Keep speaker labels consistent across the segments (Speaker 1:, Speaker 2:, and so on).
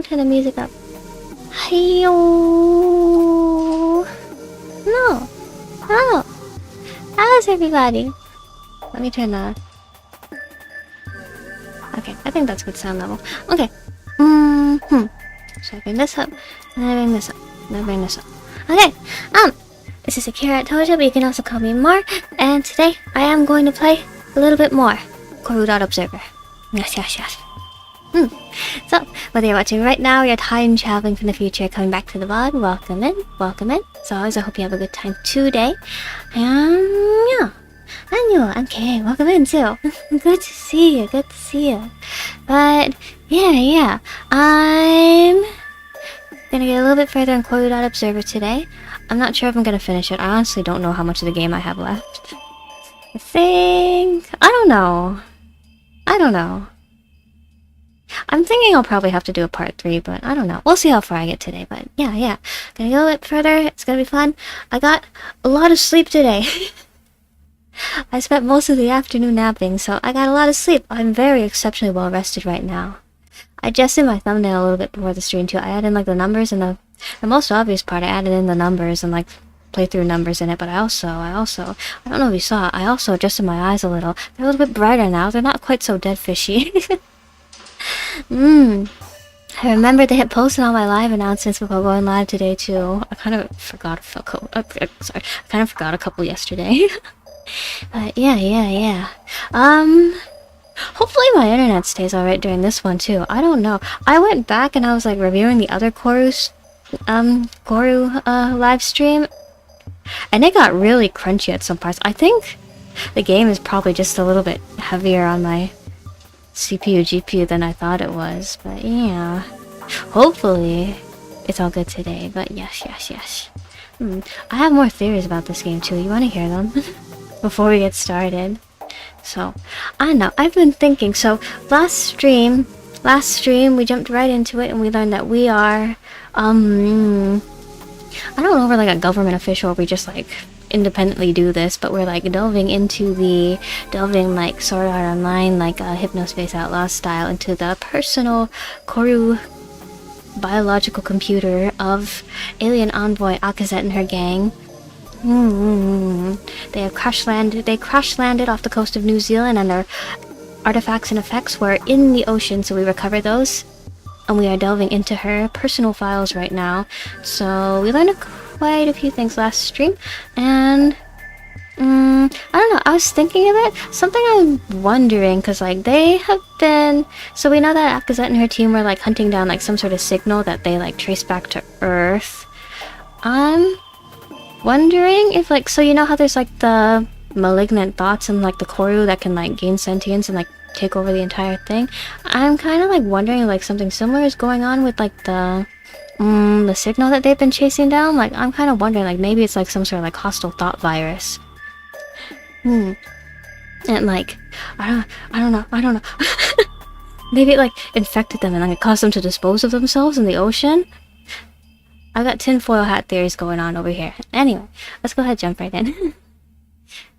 Speaker 1: Turn the music up. Hey-yo. No. Oh. How's everybody? Let me turn the... Okay, I think that's good sound level. Okay. So I bring this up, and then I bring this up, and I bring this up. Okay. This is Akira at Tojo, but you can also call me Mar. And today I am going to play a little bit more CORRU.OBSERVER. Yes. So, whether you're watching right now or you're time traveling from the future, coming back to the VOD, welcome in. As always, I hope you have a good time today. Yeah. Okay, welcome in too. Good to see you. But, yeah. I'm gonna get a little bit further in CORRU.OBSERVER today. I'm not sure if I'm gonna finish it. I honestly don't know how much of the game I have left. I don't know. I'm thinking I'll probably have to do a part 3, but I don't know. We'll see how far I get today, but yeah. Gonna go a bit further. It's gonna be fun. I got a lot of sleep today. I spent most of the afternoon napping, so I got a lot of sleep. I'm very exceptionally well rested right now. I adjusted my thumbnail a little bit before the stream too. I added in like the numbers and the most obvious part. I added in the numbers and like playthrough numbers in it, but I also I don't know if you saw, I also adjusted my eyes a little. They're a little bit brighter now. They're not quite so dead fishy. I remember they had posted on my live announcements before going live today too. I kind of forgot sorry, I kind of forgot a couple yesterday. But yeah. Hopefully my internet stays alright during this one too. I don't know. I went back and I was like reviewing the other CORRU live stream, and it got really crunchy at some parts. I think the game is probably just a little bit heavier on my CPU GPU than I thought it was, but yeah. Hopefully it's all good today, but yes. I have more theories about this game too. You want to hear them? Before we get started. So, I don't know. I've been thinking. So, last stream, we jumped right into it and we learned that we are, I don't know, we're like a government official, or we just like independently do this, but we're like delving like Sword Art Online, like Hypnospace Outlaw style, into the personal CORRU biological computer of alien envoy Akazet and her gang. They have crash landed off the coast of New Zealand, and their artifacts and effects were in the ocean, so we recovered those. And we are delving into her personal files right now. So we learned quite a few things last stream, and I don't know, I was thinking of it. Something I'm wondering, because like they have been, so we know that Akazet and her team were like hunting down like some sort of signal that they like trace back to Earth. I'm wondering if like, so you know how there's like the malignant thoughts and like the CORRU that can like gain sentience and like take over the entire thing. I'm kind of like wondering like something similar is going on with like the signal that they've been chasing down. Like I'm kind of wondering like maybe it's like some sort of like hostile thought virus. And like I don't know. Maybe it like infected them and like it caused them to dispose of themselves in the ocean. I've got tinfoil hat theories going on over here. Anyway, let's go ahead and jump right in.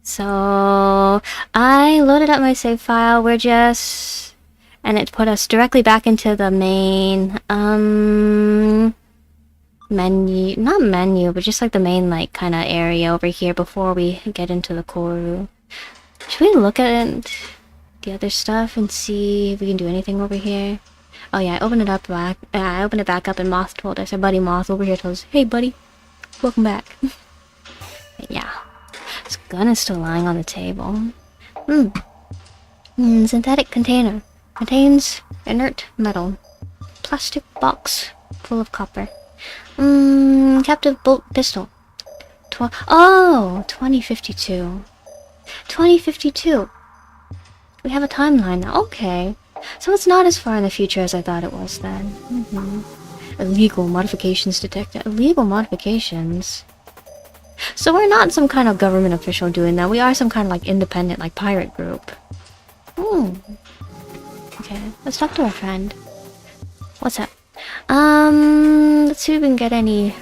Speaker 1: So, I loaded up my save file. We're just... And it put us directly back into the main, menu. Not menu, but just like the main, like, kind of area over here before we get into the CORRU. Should we look at the other stuff and see if we can do anything over here? Oh yeah, I opened it up back. I opened it back up, and Moth told us. Our buddy Moth over here told us, "Hey, buddy, welcome back." But yeah, this gun is still lying on the table. Synthetic container contains inert metal. Plastic box full of copper. Captive bolt pistol. 2052. 2052. We have a timeline now. Okay. So it's not as far in the future as I thought it was then. Illegal modifications detected. Illegal modifications? So we're not some kind of government official doing that. We are some kind of like independent, like pirate group. Okay, let's talk to our friend. What's up? Let's see if we can get any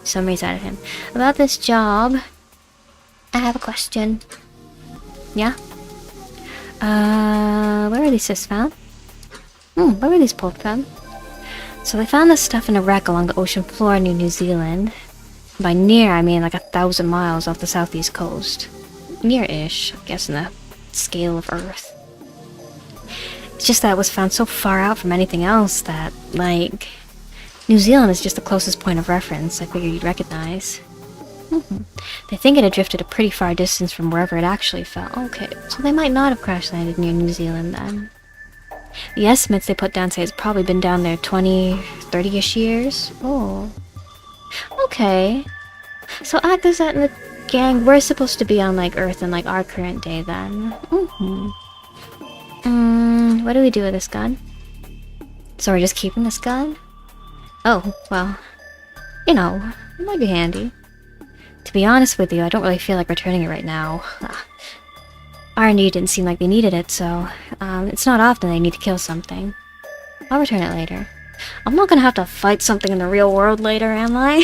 Speaker 1: summaries out of him. About this job, I have a question. Yeah? Where were these sis found? Where were these pulled from? So they found this stuff in a wreck along the ocean floor near New Zealand. By near, I mean like 1,000 miles off the southeast coast. Near-ish, I guess, in the scale of Earth. It's just that it was found so far out from anything else that, like, New Zealand is just the closest point of reference I figured you'd recognize. They think it had drifted a pretty far distance from wherever it actually fell. Okay, so they might not have crash landed near New Zealand then. The estimates they put down say it's probably been down there 20, 30-ish years. Oh. Okay. So Akazet and the gang, we're supposed to be on like Earth in like our current day then. What do we do with this gun? So we're just keeping this gun? Oh, well, you know, it might be handy. To be honest with you, I don't really feel like returning it right now. R&D didn't seem like they needed it, so it's not often they need to kill something. I'll return it later. I'm not gonna have to fight something in the real world later, am I?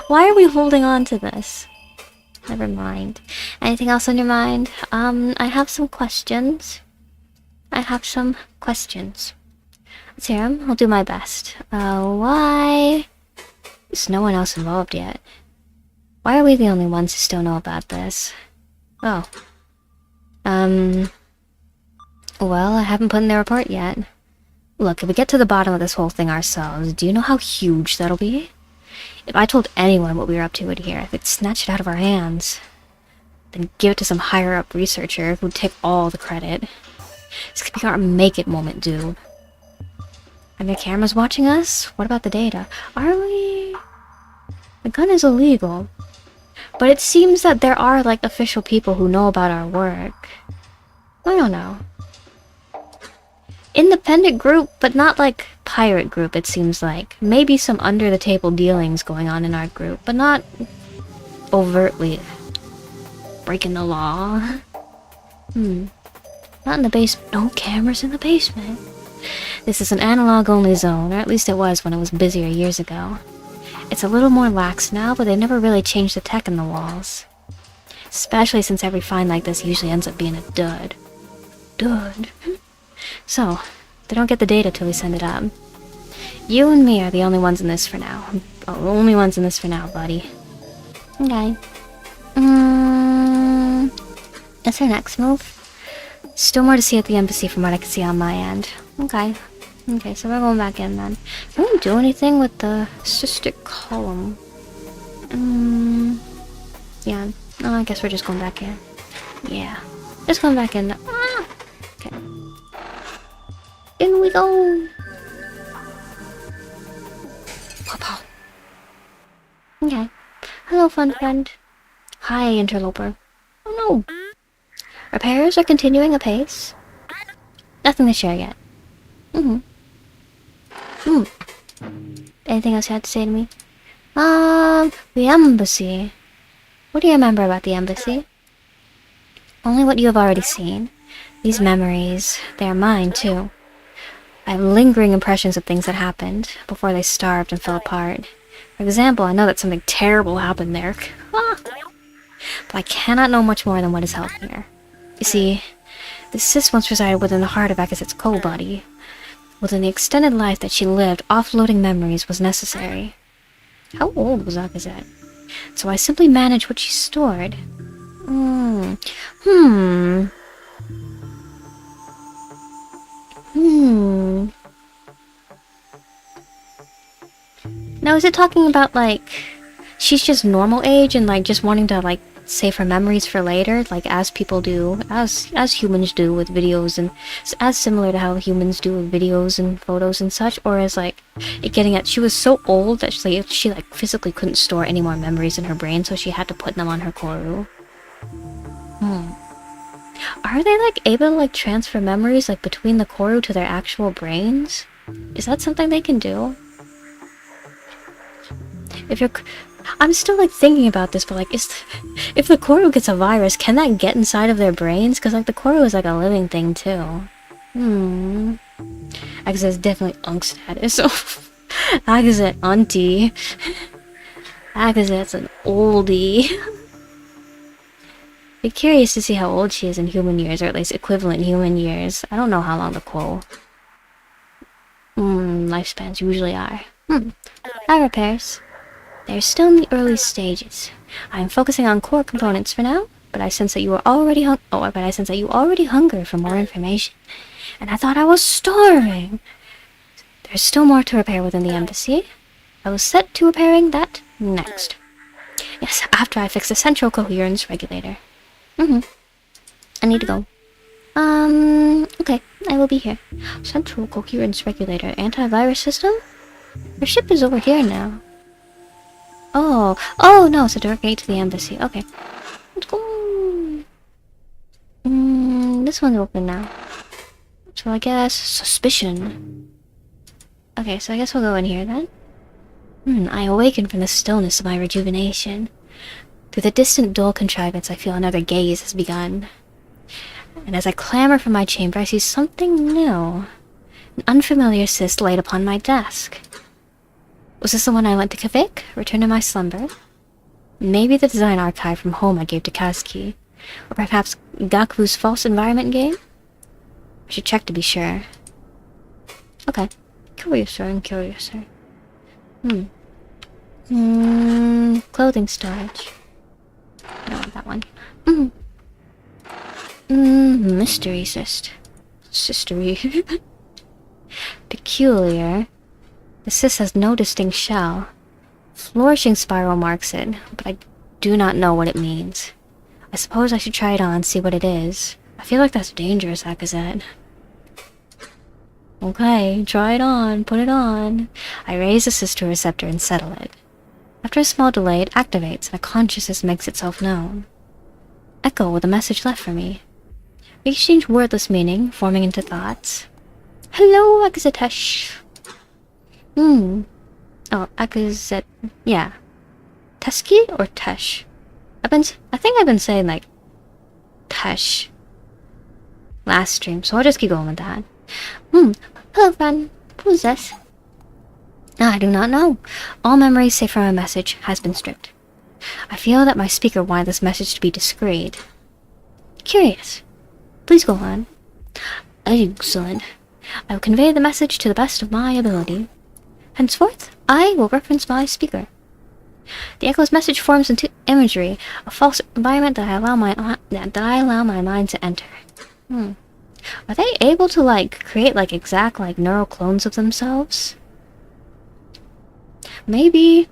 Speaker 1: Why are we holding on to this? Never mind. Anything else on your mind? I have some questions. Let's hear them. I'll do my best. Why is no one else involved yet? Why are we the only ones who still know about this? Oh. Well, I haven't put in their report yet. Look, if we get to the bottom of this whole thing ourselves, do you know how huge that'll be? If I told anyone what we were up to here, they'd snatch it out of our hands. Then give it to some higher-up researcher who'd take all the credit. This could be our make-it moment, dude. Are there cameras watching us? What about the data? Are we... The gun is illegal. But it seems that there are, like, official people who know about our work. I don't know. Independent group, but not, like, pirate group, it seems like. Maybe some under-the-table dealings going on in our group, but not overtly breaking the law. Not in the basement. No cameras in the basement. This is an analog-only zone, or at least it was when it was busier years ago. It's a little more lax now, but they never really changed the tech in the walls. Especially since every find like this usually ends up being a dud. Dud. So, they don't get the data till we send it up. You and me are the only ones in this for now. Only ones in this for now, buddy. Okay. What's our next move? Still more to see at the embassy from what I can see on my end. Okay. Okay, so we're going back in then. Can we do anything with the cystic column? Yeah. No, I guess we're just going back in. Yeah. Just going back in. Ah! Okay. In we go! Pow. Okay. Hello, fun friend. Hi, interloper. Oh no! Repairs are continuing apace. Nothing to share yet. Anything else you had to say to me? The embassy. What do you remember about the embassy? Only what you have already seen. These memories, they are mine too. I have lingering impressions of things that happened before they starved and fell apart. For example, I know that something terrible happened there. But I cannot know much more than what is held here. You see, the sis once resided within the heart of Bakazet's co-body. Within the extended life that she lived, offloading memories was necessary. How old was Bakazet? So I simply managed what she stored. Now, is it talking about, like, she's just normal age and, like, just wanting to, like, save her memories for later, like, as people do, as humans do with videos, and as similar to how humans do with videos and photos and such, or is, like, it getting at she was so old that she physically couldn't store any more memories in her brain, so she had to put them on her CORRU. Are they, like, able to, like, transfer memories, like, between the CORRU to their actual brains? Is that something they can do? If you're... I'm still, like, thinking about this, but, like, if the CORRU gets a virus, can that get inside of their brains? Because, like, the CORRU is, like, a living thing, too. Akazet's definitely unk status, so... Akazet auntie. Akazet's an oldie. Be curious to see how old she is in human years, or at least equivalent human years. I don't know how long the quo lifespans usually are. Eye repairs. They're still in the early stages. I'm focusing on core components for now, but I sense that you are already hunger for more information. And I thought I was starving. There's still more to repair within the embassy. I will set to repairing that next. Yes, after I fix the central coherence regulator. I need to go. Okay, I will be here. Central coherence regulator, antivirus system? Our ship is over here now. Oh no, it's a direct gate to the embassy. Okay. Let's go. This one's open now. So I guess suspicion. Okay, so I guess we'll go in here then. I awaken from the stillness of my rejuvenation. Through the distant dull contrivance, I feel another gaze has begun. And as I clamber from my chamber, I see something new. An unfamiliar cyst laid upon my desk. Was this the one I lent to Kavik, returned to my slumber? Maybe the design archive from home I gave to Kazuki. Or perhaps Gaku's false environment game? I should check to be sure. Okay. Curious, sir, I'm curious, sir. Clothing storage. I don't want that one. Mystery cyst. Sistery. Peculiar. The cyst has no distinct shell. Flourishing spiral marks it, but I do not know what it means. I suppose I should try it on, see what it is. I feel like that's dangerous, Akazet. Okay, try it on, put it on. I raise the cyst to a receptor and settle it. After a small delay, it activates and a consciousness makes itself known. Echo with a message left for me. We exchange wordless meaning, forming into thoughts. Hello, Akazetesh. Oh, Akazet... yeah. Teski or Tesh? I think I've been saying, like, Tesh last stream, so I'll just keep going with that. Hello, friend. Who's this? I do not know. All memories save from a message has been stripped. I feel that my speaker wanted this message to be discreet. Curious. Please go on. Excellent. I will convey the message to the best of my ability. Henceforth, I will reference my speaker. The echo's message forms into imagery, a false environment that I allow my mind to enter. Are they able to, like, create, like, exact, like, neural clones of themselves? Maybe.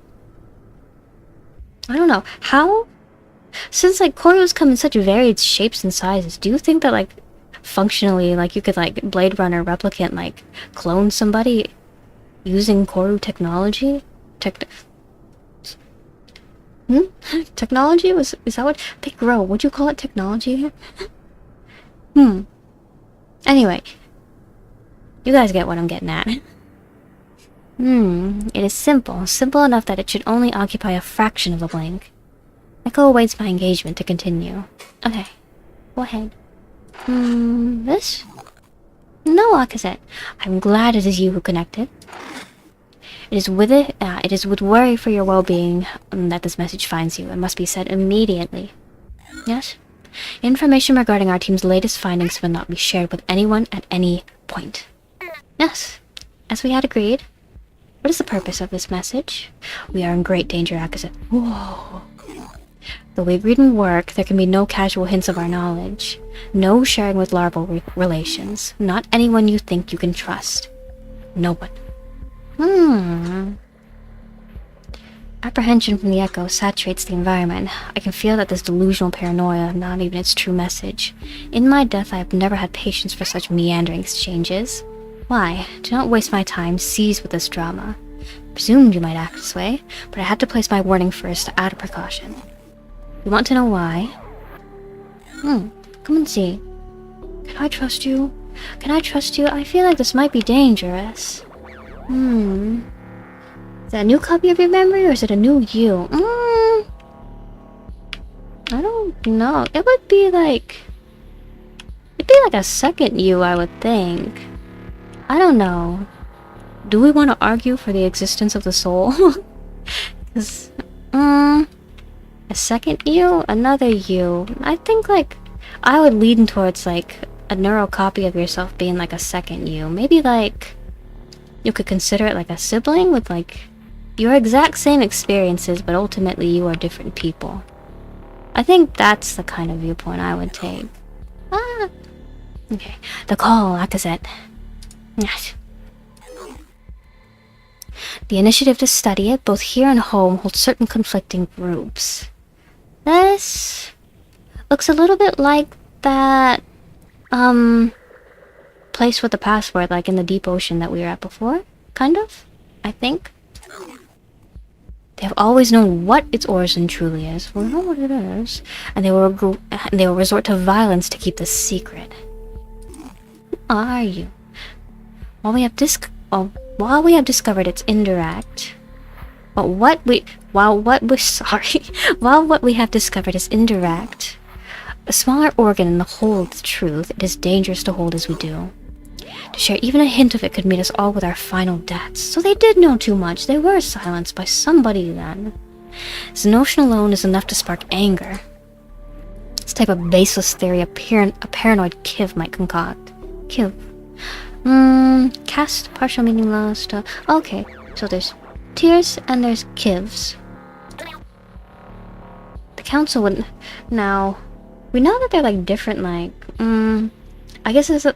Speaker 1: I don't know. How? Since, like, CORRUs come in such varied shapes and sizes, do you think that, like, functionally, like, you could, like, Blade Runner replicant, like, clone somebody using CORRU technology? Technology? Is that what? Big Bro, would you call it technology? Anyway. You guys get what I'm getting at. It is simple. Simple enough that it should only occupy a fraction of a blink. Echo awaits my engagement to continue. Okay. Go ahead. This? No, Akazet. I'm glad it is you who connected. It is with worry for your well-being that this message finds you and must be said immediately. Yes? Information regarding our team's latest findings will not be shared with anyone at any point. Yes, as we had agreed. What is the purpose of this message? We are in great danger, Akazet. Whoa. Though we agreed in work, there can be no casual hints of our knowledge. No sharing with larval relations. Not anyone you think you can trust. No one. Apprehension from the echo saturates the environment. I can feel that this delusional paranoia, not even its true message. In my death, I have never had patience for such meandering exchanges. Why? Do not waste my time seized with this drama. Presumed you might act this way, but I had to place my warning first to add a precaution. You want to know why? Come and see. Can I trust you? Can I trust you? I feel like this might be dangerous. Is that a new copy of your memory, or is it a new you? I don't know. It would be like... it'd be like a second you, I would think. I don't know. Do we want to argue for the existence of the soul? 'Cause, a second you? Another you? I think, like, I would lean towards, like, a neural copy of yourself being, like, a second you. Maybe, like, you could consider it like a sibling with, like, your exact same experiences, but ultimately you are different people. I think that's the kind of viewpoint I would take. Okay. The call, Akazet. Yes. The initiative to study it, both here and home, holds certain conflicting groups. This looks a little bit like that, place with the password, like in the deep ocean that we were at before. Kind of, I think. They have always known what its origin truly is. We know what it is. And they will resort to violence to keep this secret. Who are you? While we have discovered its indirect... While what we have discovered is indirect, a smaller organ in the whole of the truth, it is dangerous to hold as we do. To share even a hint of it could meet us all with our final deaths. So they did know too much. They were silenced by somebody then. This notion alone is enough to spark anger. This type of baseless theory a paranoid Kiv might concoct. Kiv. Cast, partial meaning lost. Okay, so there's Tears and there's Kivs. The council would... Now, we know that they're like different, like... I guess it's a...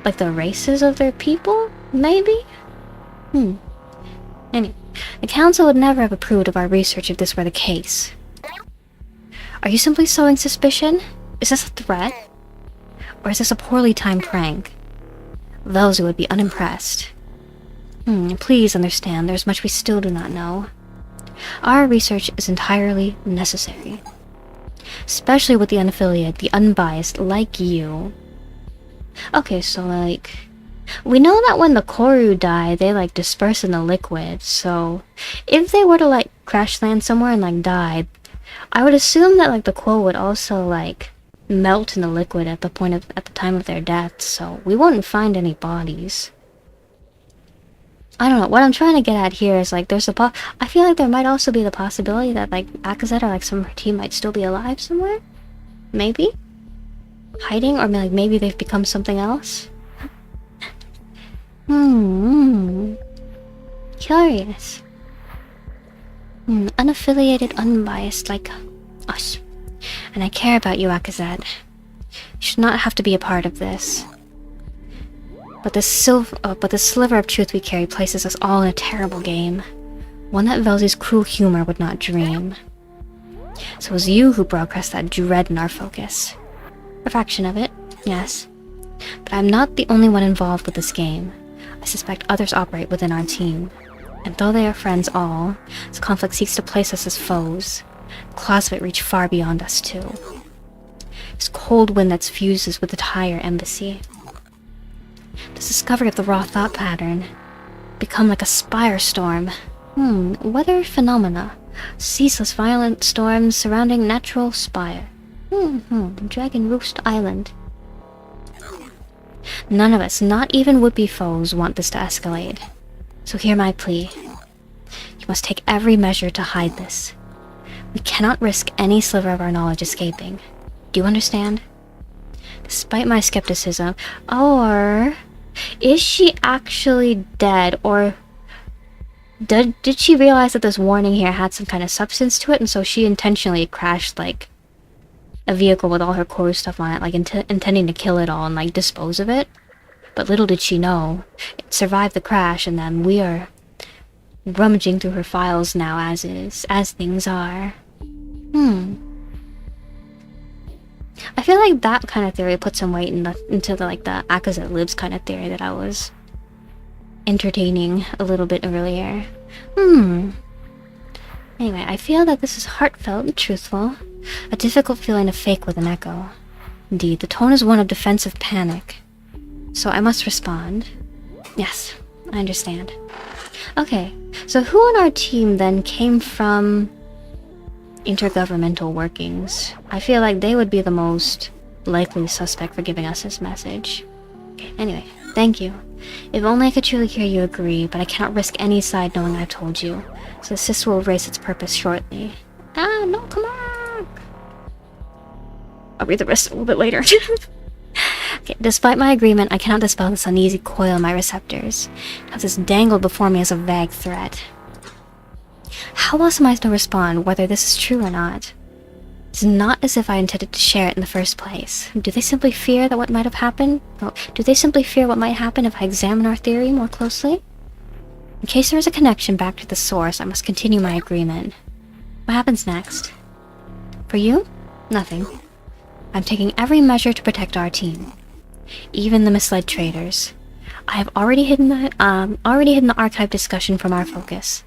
Speaker 1: Like the races of their people? Maybe? Anyway, the council would never have approved of our research if this were the case. Are you simply sowing suspicion? Is this a threat? Or is this a poorly timed prank? Those who would be unimpressed. Please understand, there's much we still do not know. Our research is entirely necessary. Especially with the unaffiliated, the unbiased, like you. Okay, so like... we know that when the CORRU die, they like disperse in the liquid, so... if they were to like crash land somewhere and like die, I would assume that like the quo would also like melt in the liquid at the time of their death, so we won't find any bodies. I don't know, what I'm trying to get at here is like there's I feel like there might also be the possibility that like Akazet or like some of her team might still be alive somewhere? Maybe? Hiding? Or like maybe they've become something else? Curious. Unaffiliated, unbiased like us. And I care about you, Akazet. You should not have to be a part of this. But the sliver of truth we carry places us all in a terrible game. One that Velzy's cruel humor would not dream. So it was you who broadcast that dread in our focus. A fraction of it, yes. But I'm not the only one involved with this game. I suspect others operate within our team. And though they are friends all, this conflict seeks to place us as foes. The claws of it reach far beyond us too. This cold wind that fuses with the entire embassy. This discovery of the raw thought pattern become like a spire storm. Weather phenomena. Ceaseless violent storms surrounding natural spire. Dragon Roost Island. None of us, not even would-be foes, want this to escalate. So hear my plea. You must take every measure to hide this. We cannot risk any sliver of our knowledge escaping. Do you understand? Despite my skepticism, or... is she actually dead, or... did she realize that this warning here had some kind of substance to it, and so she intentionally crashed, like, a vehicle with all her core stuff on it, like, intending to kill it all and, like, dispose of it? But little did she know, it survived the crash, and then we are rummaging through her files now as is, as things are. I feel like that kind of theory put some weight into the Akazet lives kind of theory that I was entertaining a little bit earlier. Anyway, I feel that this is heartfelt and truthful. A difficult feeling to fake with an echo. Indeed, the tone is one of defensive panic. So I must respond. Yes, I understand. Okay, so who on our team then came from intergovernmental workings? I feel like they would be the most likely suspect for giving us this message. Okay, anyway, thank you. If only I could truly hear you agree, but I cannot risk any side knowing I've told you. So the system will erase its purpose shortly. No, come on! I'll read the rest a little bit later. Okay, despite my agreement, I cannot dispel this uneasy coil in my receptors. Now this dangled before me as a vague threat. How else am I to respond, whether this is true or not? It's not as if I intended to share it in the first place. Do they simply fear that what might have happened? Do they simply fear what might happen if I examine our theory more closely? In case there is a connection back to the source, I must continue my agreement. What happens next? For you? Nothing. I'm taking every measure to protect our team. Even the misled traitors. I have already hidden the archive discussion from our focus.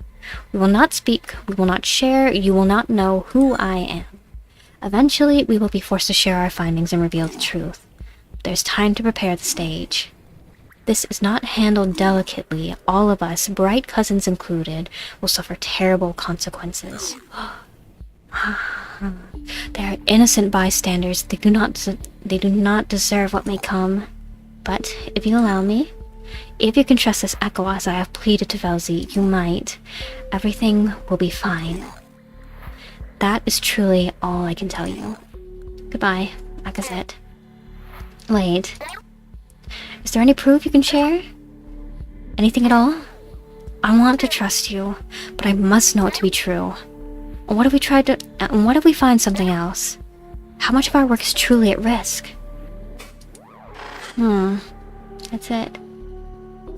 Speaker 1: We will not speak, we will not share, you will not know who I am. Eventually, we will be forced to share our findings and reveal the truth. There's time to prepare the stage. This is not handled delicately. All of us, bright cousins included, will suffer terrible consequences. They are innocent bystanders. They do not deserve what may come. But if you allow me, if you can trust this echo as I have pleaded to Velzy, you might. Everything will be fine. That is truly all I can tell you. Goodbye, Akazet. Wait. Is there any proof you can share? Anything at all? I want to trust you, but I must know it to be true. What if we find something else? How much of our work is truly at risk? That's it.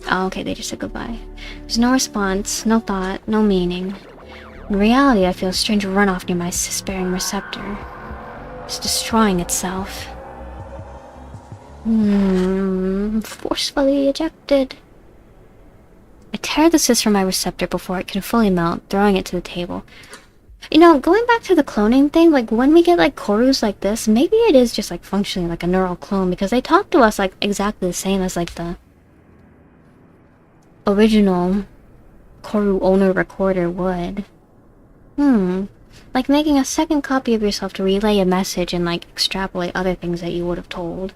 Speaker 1: Oh, okay, they just said goodbye. There's no response, no thought, no meaning. In reality, I feel a strange runoff near my cis-bearing receptor. It's destroying itself. Forcefully ejected. I tear the cis from my receptor before it can fully melt, throwing it to the table. You know, going back to the cloning thing, like, when we get, like, CORRUs like this, maybe it is just, like, functioning like a neural clone, because they talk to us, like, exactly the same as, like, the original CORRU owner recorder would. Like making a second copy of yourself to relay a message and, like, extrapolate other things that you would have told.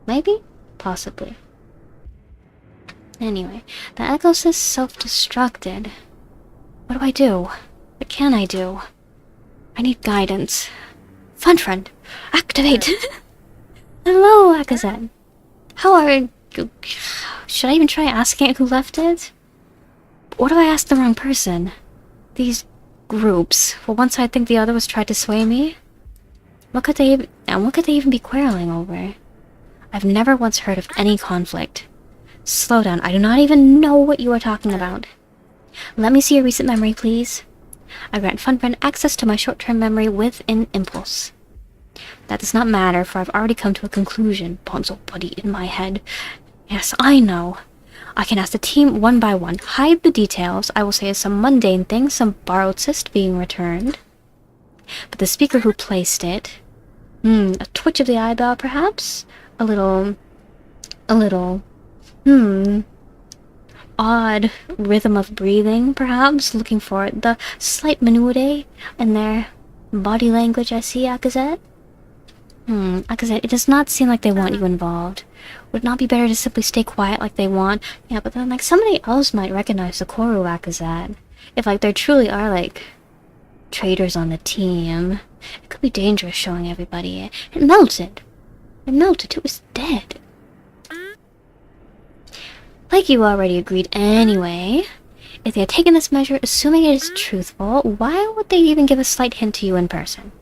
Speaker 1: Maybe? Possibly. Anyway, the Echo says self-destructed. What do I do? What can I do? I need guidance. Fun friend, activate! Hello, Akazan. How are you? Should I even try asking it who left it? What if I ask the wrong person? These groups. Will one side think the other was trying to sway me? What could they even be quarreling over? I've never once heard of any conflict. Slow down, I do not even know what you are talking about. Let me see your recent memory, please. I grant Fun Friend access to my short-term memory with an impulse. That does not matter, for I've already come to a conclusion. Bonzo buddy in my head. Yes, I know. I can ask the team one by one. Hide the details. I will say some mundane thing, some borrowed cyst being returned. But the speaker who placed it... a twitch of the eyebrow, perhaps? A little... odd rhythm of breathing, perhaps? Looking for the slight minude in their body language, I see, Akazet? Akazet, it does not seem like they want you involved. Would it not be better to simply stay quiet like they want? Yeah, but then, like, somebody else might recognize the CORRU, Akazet. If, like, there truly are, like, traitors on the team. It could be dangerous showing everybody it. It melted. It melted. It was dead. Like you already agreed anyway. If they had taken this measure, assuming it is truthful, why would they even give a slight hint to you in person?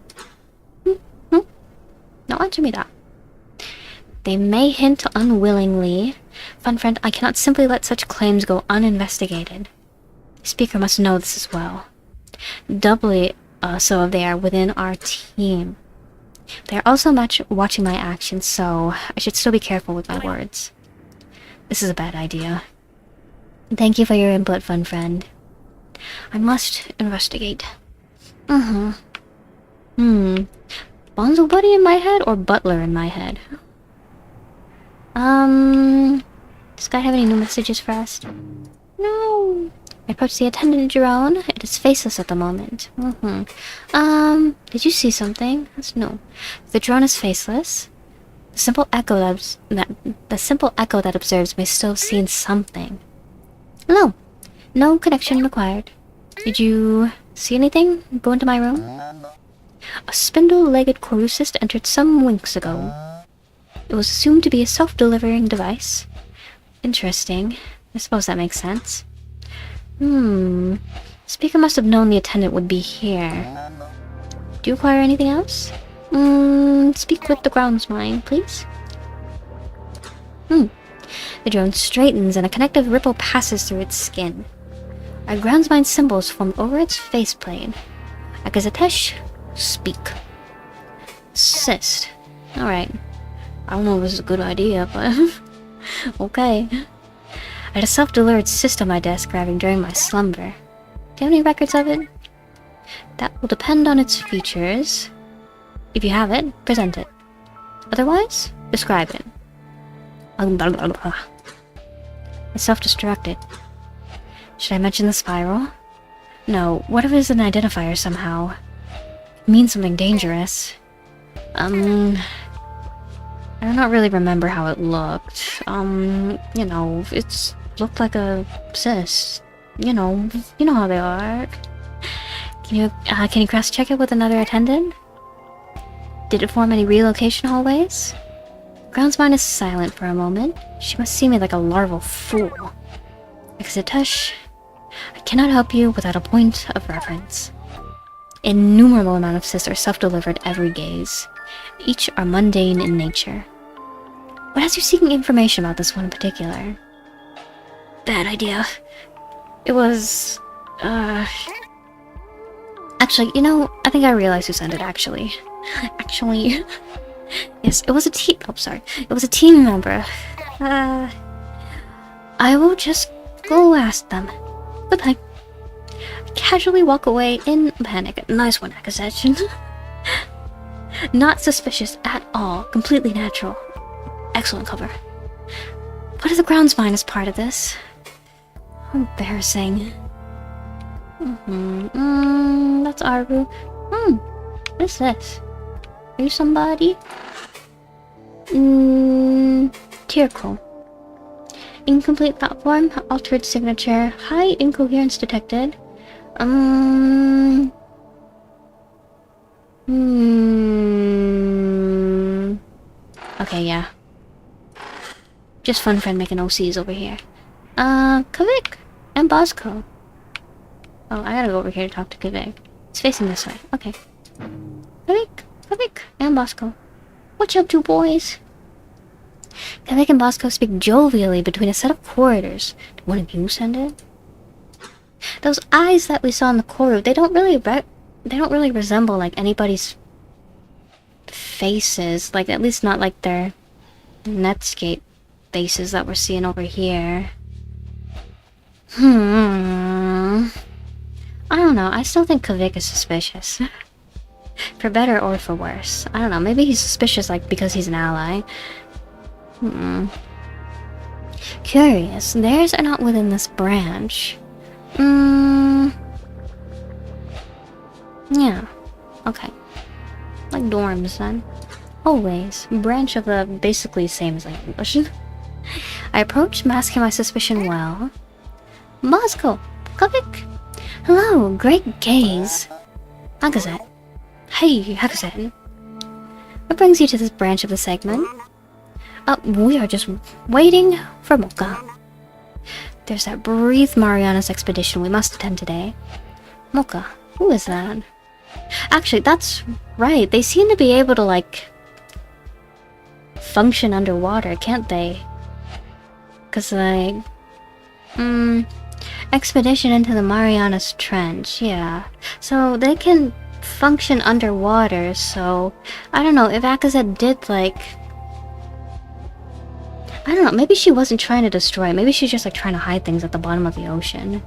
Speaker 1: Now answer me that. They may hint unwillingly. Fun friend, I cannot simply let such claims go uninvestigated. The speaker must know this as well. Doubly so if they are within our team. They are also watching my actions, so I should still be careful with my words. This is a bad idea. Thank you for your input, Fun Friend. I must investigate. Bonzo Buddy in my head or Butler in my head? Does Guy have any new messages for us? No. I approach the attendant drone. It is faceless at the moment. Did you see something? That's no. The drone is faceless. The simple echo that observes may still have seen something. No. No connection required. Did you see anything? Go into my room. A spindle-legged CORRU entered some winks ago. It was assumed to be a self-delivering device. Interesting. I suppose that makes sense. Speaker must have known the attendant would be here. Do you require anything else? Speak with the groundsman, please. The drone straightens and a connective ripple passes through its skin. Our groundsman symbols form over its faceplate. Akazatesh, speak. Cyst. Alright. I don't know if this is a good idea, but... okay. I had a self-delivered cyst on my desk arriving during my slumber. Do you have any records of it? That will depend on its features. If you have it, present it. Otherwise, describe it. It's self-destructed. Should I mention the spiral? No, what if it is an identifier somehow? It means something dangerous. I do not really remember how it looked. You know, it looked like a cyst. You know how they are. Can you cross-check it with another attendant? Did it form any relocation hallways? Groundsman is silent for a moment. She must see me like a larval fool. Exitush, I cannot help you without a point of reference. Innumerable amount of cysts are self-delivered every gaze. Each are mundane in nature. What has you seeking information about this one in particular? Bad idea. It was... Actually, you know, I think I realized who sent it, actually. Actually... Yes, it was a team... Oh, sorry. It was a team member. I will just go ask them. Goodbye. Casually walk away in panic. Nice one, accusation. Not suspicious at all. Completely natural. Excellent cover. What is the grounds mine as part of this? Embarrassing. That's Aru. What is this? Are you somebody? Tearful. Incomplete platform. Altered signature. High incoherence detected. Okay, yeah. Just fun friend making OCs over here. Kavik and Bosco. Oh, I gotta go over here to talk to Kavik. It's facing this way. Okay. Kavik and Bosco. What you up to, boys? Kavik and Bosco speak jovially between a set of corridors. Did one of you send it? Those eyes that we saw in the CORRU, they don't really resemble like anybody's faces. Like, at least not like their Netscape faces that we're seeing over here. I don't know. I still think Kavik is suspicious. For better or for worse. I don't know. Maybe he's suspicious like because he's an ally. Curious. Theirs are not within this branch. Yeah. Okay. Like dorms then. Always. Branch of the basically same as like English. I approached, masking my suspicion well. Moscow! Kavik! Hello, great gaze. Hakazet. Hey, Hakazet. What brings you to this branch of the segment? We are just waiting for Mocha. There's that Breathe Mariana's expedition we must attend today. Mocha, who is that? Actually, that's right. They seem to be able to, like, function underwater, can't they? Cause, like... expedition into the Marianas Trench, yeah. So, they can function underwater, so... I don't know, if Akazet did, like... I don't know, maybe she wasn't trying to destroy it. Maybe she's just, like, trying to hide things at the bottom of the ocean.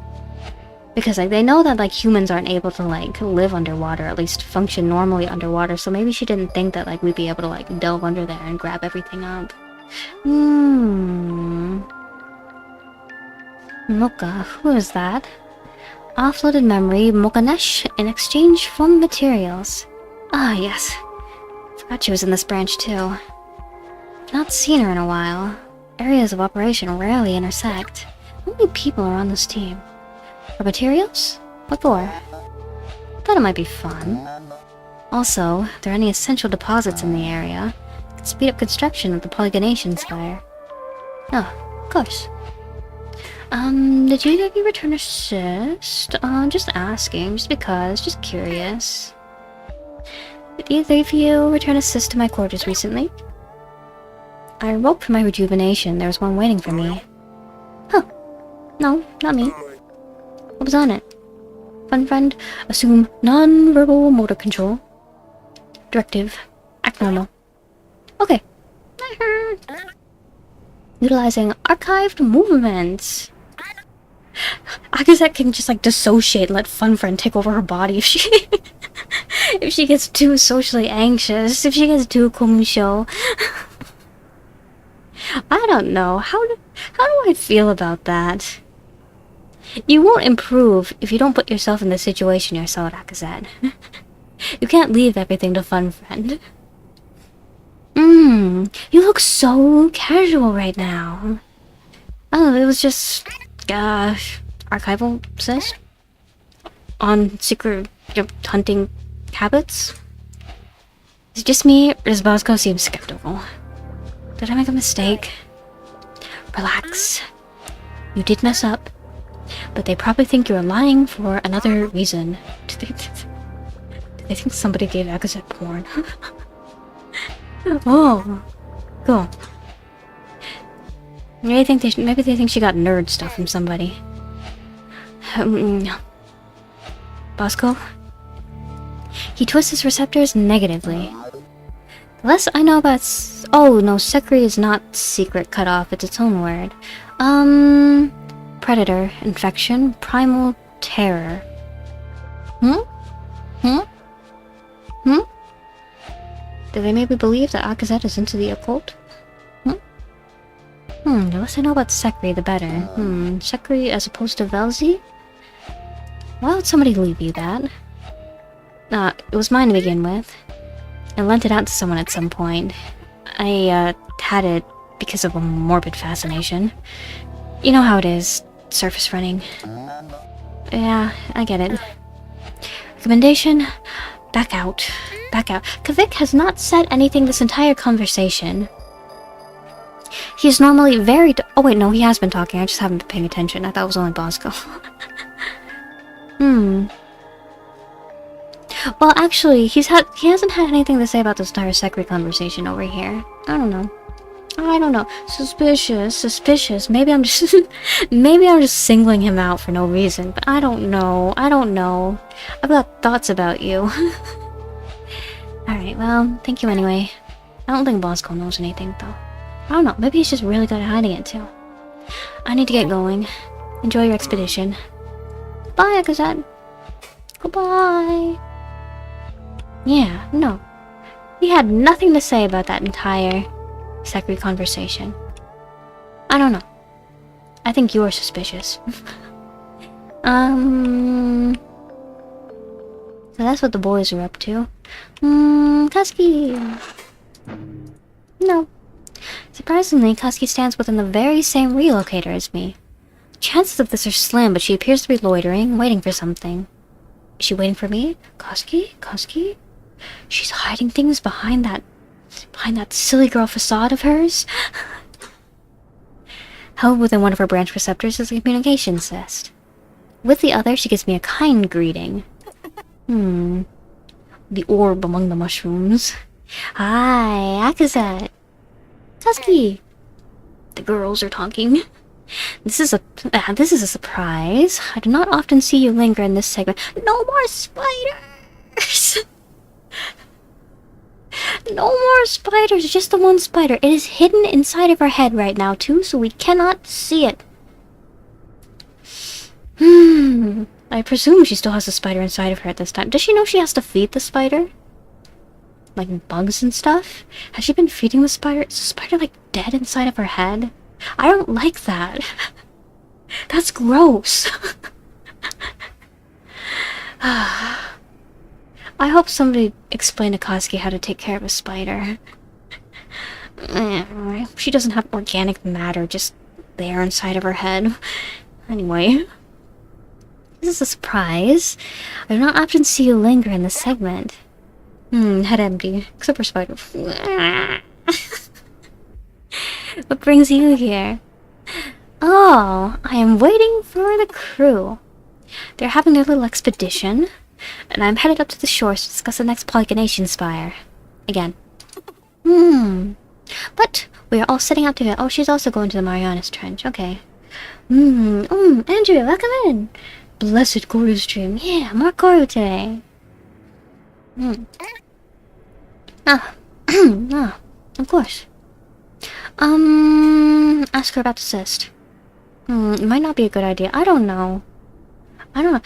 Speaker 1: Because, like, they know that, like, humans aren't able to, like, live underwater, at least function normally underwater, so maybe she didn't think that, like, we'd be able to, like, delve under there and grab everything up. Mocha, who is that? Offloaded memory, Mokanesh, in exchange for materials. Ah, yes. Forgot she was in this branch, too. Not seen her in a while. Areas of operation rarely intersect. How many people are on this team? For materials? What for? Thought it might be fun. Also, are there any essential deposits in the area? Could speed up construction of the polygonation spire. Oh, of course. Did either of you return assist? Just asking, just because, just curious. Did either of you return assist to my quarters recently? I woke from my rejuvenation. There was one waiting for me. Huh. No, not me. What was on it? Fun friend, assume non-verbal motor control. Directive, act normal. Okay. Utilizing archived movements. Akazet can just like dissociate and let Fun Friend take over her body if she if she gets too socially anxious, if she gets too kumsho. I don't know. How do I feel about that? You won't improve if you don't put yourself in the situation yourself, Akazet. You can't leave everything to Fun Friend. You look so casual right now. Oh, it was just, archival cyst? On secret hunting habits? Is it just me, or does Bosco seem skeptical? Did I make a mistake? Relax. You did mess up, but they probably think you're lying for another reason. Do they think somebody gave Akazet porn? Oh, cool. Maybe they think she got nerd stuff from somebody. Bosco? He twists his receptors negatively. The less I know about oh no, Sekri is not secret cut off, it's its own word. Predator, infection, primal terror. Do they maybe believe that Akazet is into the occult? The less I know about Sekri, the better. Sekri as opposed to Velzi? Why would somebody leave you that? It was mine to begin with. I lent it out to someone at some point. I, had it because of a morbid fascination. You know how it is, surface running. Yeah, I get it. Recommendation? Back out. Back out. Kavik has not said anything this entire conversation. He is normally very oh wait, no, he has been talking. I just haven't been paying attention. I thought it was only Bosco. Well, actually, he hasn't had anything to say about this entire Sekri conversation over here. I don't know. Suspicious. Maybe I'm just singling him out for no reason, but I don't know. I've got thoughts about you. Alright, well, thank you anyway. I don't think Bosco knows anything, though. I don't know, maybe he's just really good at hiding it, too. I need to get going. Enjoy your expedition. Bye, Akazet. Goodbye. Yeah, no. He had nothing to say about that entire Sekri conversation. I don't know. I think you're suspicious. So that's what the boys are up to. Kaski. No. Surprisingly, Kaski stands within the very same relocator as me. Chances of this are slim, but she appears to be loitering, waiting for something. Is she waiting for me? Kaski? She's hiding things behind that silly girl facade of hers? Held within one of her branch receptors is a communication cest. With the other, she gives me a kind greeting. The orb among the mushrooms. Hi, Akazet. Kaski. The girls are talking. This is a surprise. I do not often see you linger in this segment. No more spiders! No more spiders, just the one spider. It is hidden inside of her head right now, too, so we cannot see it. I presume she still has a spider inside of her at this time. Does she know she has to feed the spider? Like bugs and stuff? Has she been feeding the spider? Is the spider, like, dead inside of her head? I don't like that. That's gross. I hope somebody explained to Kaski how to take care of a spider. She doesn't have organic matter just there inside of her head. Anyway. This is a surprise. I do not often see you linger in this segment. Head empty. Except for spider. What brings you here? Oh, I am waiting for the crew. They're having their little expedition, and I'm headed up to the shores to discuss the next polygonation spire. Again. But we are all setting out to go. Oh, she's also going to the Marianas Trench. Okay. Andrew, welcome in. Blessed CORRU stream. Yeah, more CORRU today. Of course. Ask her about the cyst. It might not be a good idea. I don't know. I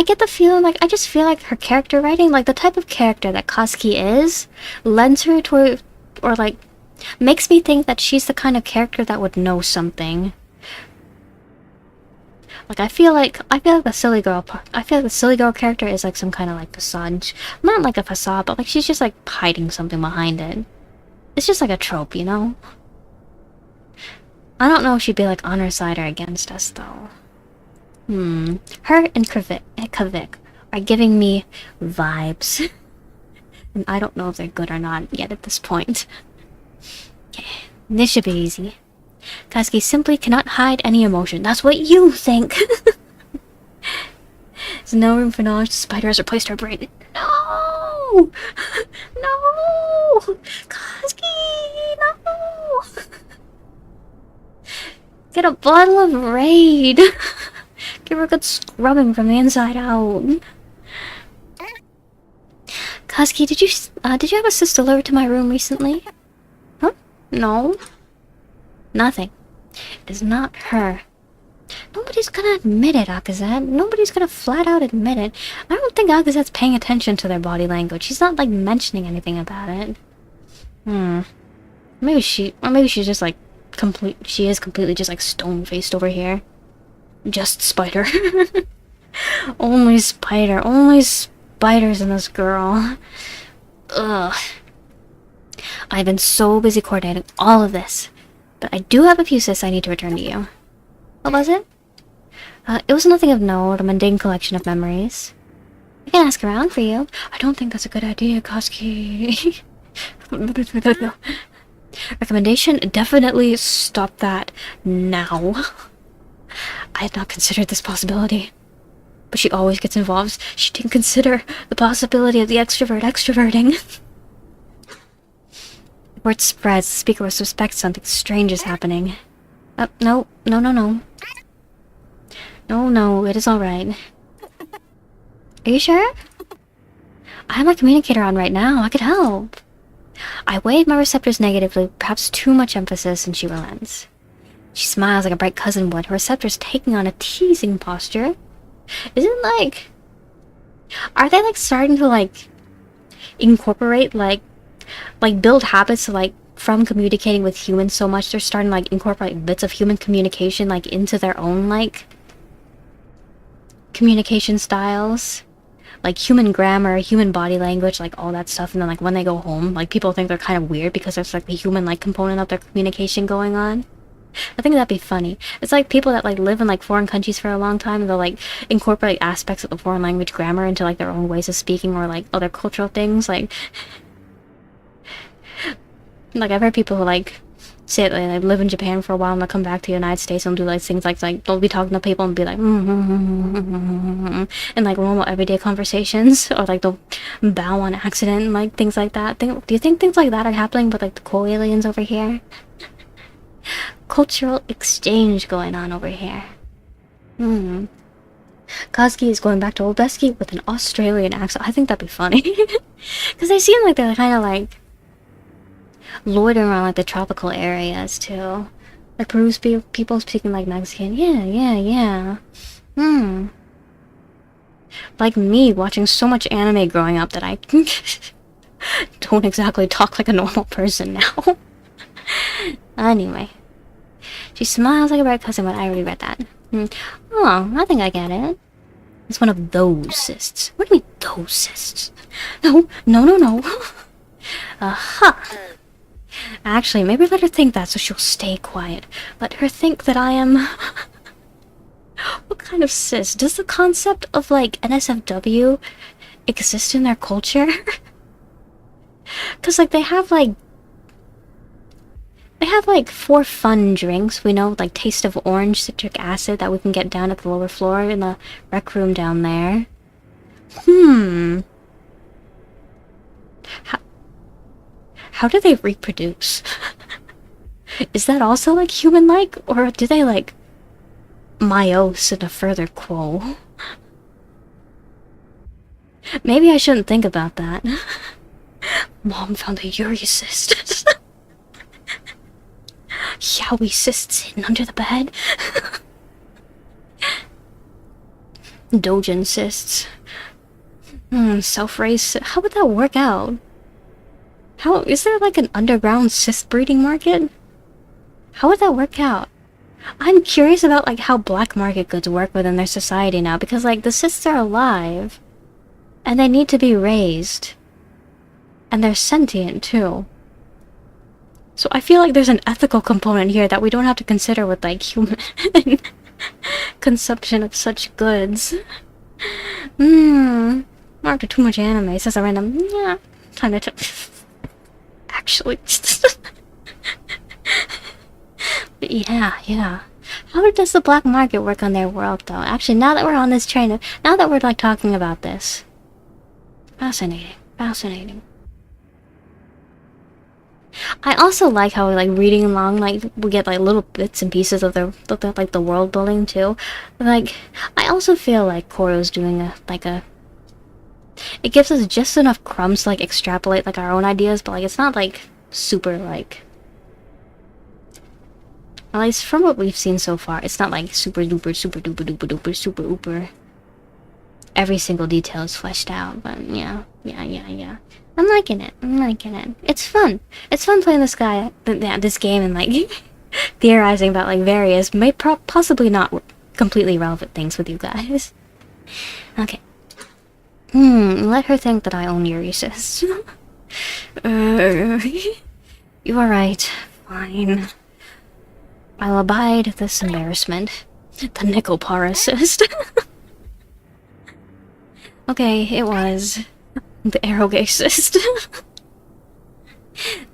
Speaker 1: get the feeling like, I just feel like her character writing, like the type of character that Kaski is, lends her to, or like, makes me think that she's the kind of character that would know something. Like, I feel like the silly girl character is like some kind of like facade. Not like a facade, but like she's just like hiding something behind it. It's just like a trope, you know? I don't know if she'd be like on our side or against us, though. Her and Kavik are giving me vibes. And I don't know if they're good or not yet at this point. This should be easy. Kaski simply cannot hide any emotion. That's what you think! There's no room for knowledge. The spider has replaced her brain. No! No! Kaski, no! Get a bottle of Raid. Give her a good scrubbing from the inside out. Husky, did you have a cyst delivered to my room recently? Huh? No. Nothing. It is not her. Nobody's gonna admit it, Akazet. Nobody's gonna flat out admit it. I don't think Akazet's paying attention to their body language. She's not, like, mentioning anything about it. Maybe she's just, like, she is completely just, like, stone-faced over here. Just spider. Only spider. Only spiders in this girl. Ugh. I've been so busy coordinating all of this. But I do have a few cysts I need to return to you. What was it? It was nothing of note, a mundane collection of memories. I can ask around for you. I don't think that's a good idea, Koski. Recommendation, definitely stop that now. I had not considered this possibility. But she always gets involved. She didn't consider the possibility of the extrovert extroverting. The word spreads. The speaker will suspect something strange is happening. No. No, it is alright. Are you sure? I have my communicator on right now. I could help. I weighed my receptors negatively, perhaps too much emphasis, and she relents. She smiles like a bright cousin would, her receptors taking on a teasing posture. Isn't like... Are they, like, starting to, like, incorporate, like build habits, like, from communicating with humans so much, they're starting to, like, incorporate bits of human communication, like, into their own, like, communication styles? Like, human grammar, human body language, like, all that stuff, and then, like, when they go home, like, people think they're kind of weird because there's, like, the human, like, component of their communication going on. I think that'd be funny. It's like people that, like, live in, like, foreign countries for a long time, and they'll, like, incorporate aspects of the foreign language grammar into, like, their own ways of speaking, or, like, other cultural things, like... Like, I've heard people who, like, say that they live in Japan for a while and they'll come back to the United States and do, like, things like they'll be talking to people and be like, in, like, normal everyday conversations, or, like, they'll bow on accident and, like, things like that. Do you think things like that are happening with, like, the cool aliens over here? Cultural exchange going on over here. Koski is going back to Old Besky with an Australian accent. I think that'd be funny. Because they seem like they're kind of, like, loitering around, like, the tropical areas, too. Like, Peru's people speaking, like, Mexican. Yeah. Like me, watching so much anime growing up that I don't exactly talk like a normal person now. Anyway. She smiles like a bright cousin, but I already read that. Oh, I think I get it. It's one of those cysts. What do you mean, those cysts? No. Aha! Actually, maybe let her think that so she'll stay quiet. Let her think that I am... What kind of cyst? Does the concept of, like, NSFW exist in their culture? Because, like, they have, like, for fun drinks, we know, like, taste of orange citric acid that we can get down at the lower floor in the rec room down there. How do they reproduce? Is that also, like, human-like? Or do they, like, meiose in a further quo? Maybe I shouldn't think about that. Mom found a urecyst. Yowie cysts hidden under the bed. Dojin cysts. Self-raised. How would that work out? How is there, like, an underground cyst breeding market? How would that work out? I'm curious about, like, how black market goods work within their society now, because, like, the cysts are alive and they need to be raised, and they're sentient too. So I feel like there's an ethical component here that we don't have to consider with, like, human consumption of such goods. After too much anime, says a random, yeah, time to actually. But yeah. How does the black market work on their world, though? Actually, now that we're on this train, now that we're, like, talking about this. Fascinating. I also like how like reading along, like we get like little bits and pieces of the like the world building too. Like I also feel like CORRU's doing it gives us just enough crumbs to like extrapolate like our own ideas, but like it's not like super like, at least from what we've seen so far, it's not like super duper super duper duper duper super uber every single detail is fleshed out. But yeah. I'm liking it. It's fun. It's fun playing this game and like theorizing about like various, possibly not completely relevant things with you guys. Okay. Let her think that I own Euresis. You are right. Fine. I'll abide this embarrassment. The nickel parasist. Okay, it was the arrogacist.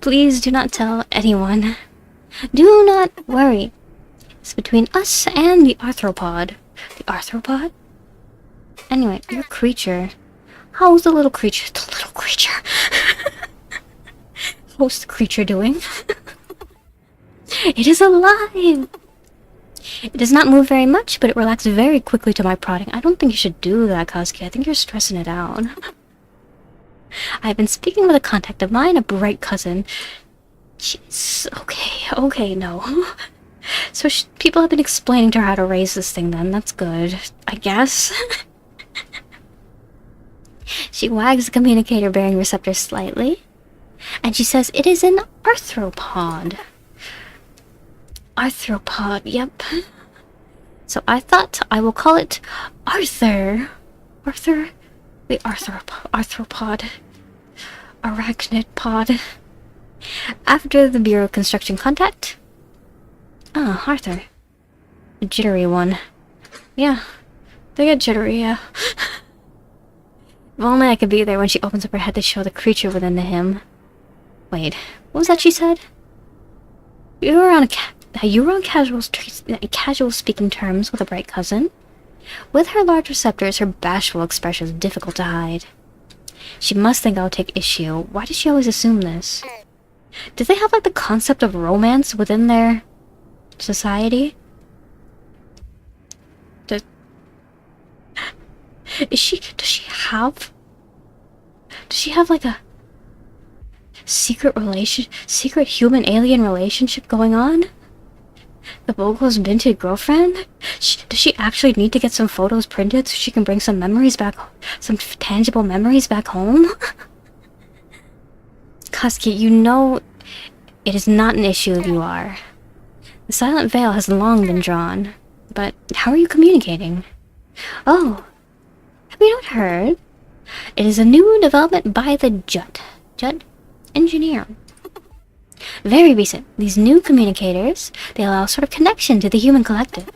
Speaker 1: Please do not tell anyone. Do not worry. It's between us and the arthropod. The arthropod? Anyway, your creature. How's the little creature? The little creature. What's the creature doing? It is alive! It does not move very much, but it relaxed very quickly to my prodding. I don't think you should do that, Kazuki. I think you're stressing it out. I've been speaking with a contact of mine, a bright cousin. Jeez, okay, no. So people have been explaining to her how to raise this thing then. That's good, I guess. She wags the communicator-bearing receptor slightly, and she says it is an arthropod. Arthropod, yep. So I thought I will call it Arthur. Arthur? The arthropod. Arachnid pod. After the Bureau of Construction contact. Ah, Arthur. A jittery one. Yeah. They get jittery, yeah. If only I could be there when she opens up her head to show the creature within the hymn. Wait, what was that she said? You were on casual speaking terms with a bright cousin. With her large receptors, her bashful expression is difficult to hide. She must think I'll take issue. Why does she always assume this? Do they have like the concept of romance within their society? Does she have like a secret human alien relationship going on? The bogos binted girlfriend? Does she actually need to get some photos printed so she can bring some memories back, some tangible memories back home? Kazuki, you know it is not an issue if you are. The silent veil has long been drawn. But how are you communicating? Oh, have you not heard? It is a new development by the Judd engineer. Very recent. These new communicators, they allow sort of connection to the human collective.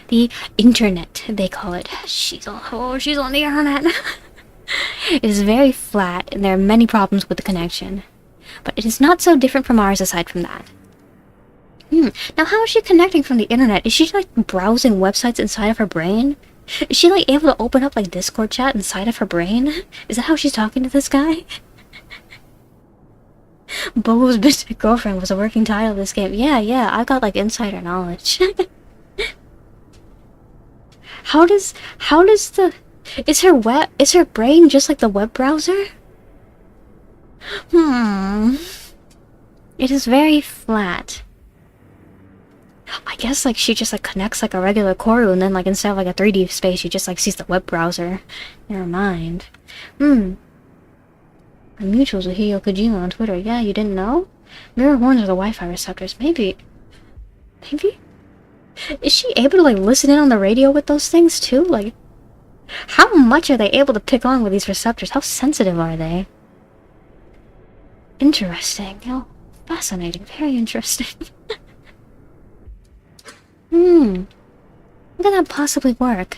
Speaker 1: The internet, they call it. She's on the internet. It is very flat, and there are many problems with the connection. But it is not so different from ours aside from that. Now how is she connecting from the internet? Is she like browsing websites inside of her brain? Is she like able to open up like Discord chat inside of her brain? Is that how she's talking to this guy? Bogo's Binted Girlfriend was a working title of this game. Yeah, I've got like insider knowledge. How does the... Is her brain just like the web browser? It is very flat. I guess like she just like connects like a regular CORRU, and then like instead of like a 3D space she just like sees the web browser. Never mind. I'm mutuals with Hideo Kojima on Twitter. Yeah, you didn't know? Mirror horns are the Wi-Fi receptors. Maybe? Is she able to like listen in on the radio with those things too? Like, how much are they able to pick on with these receptors? How sensitive are they? Interesting. Oh, fascinating. Very interesting. How could that possibly work?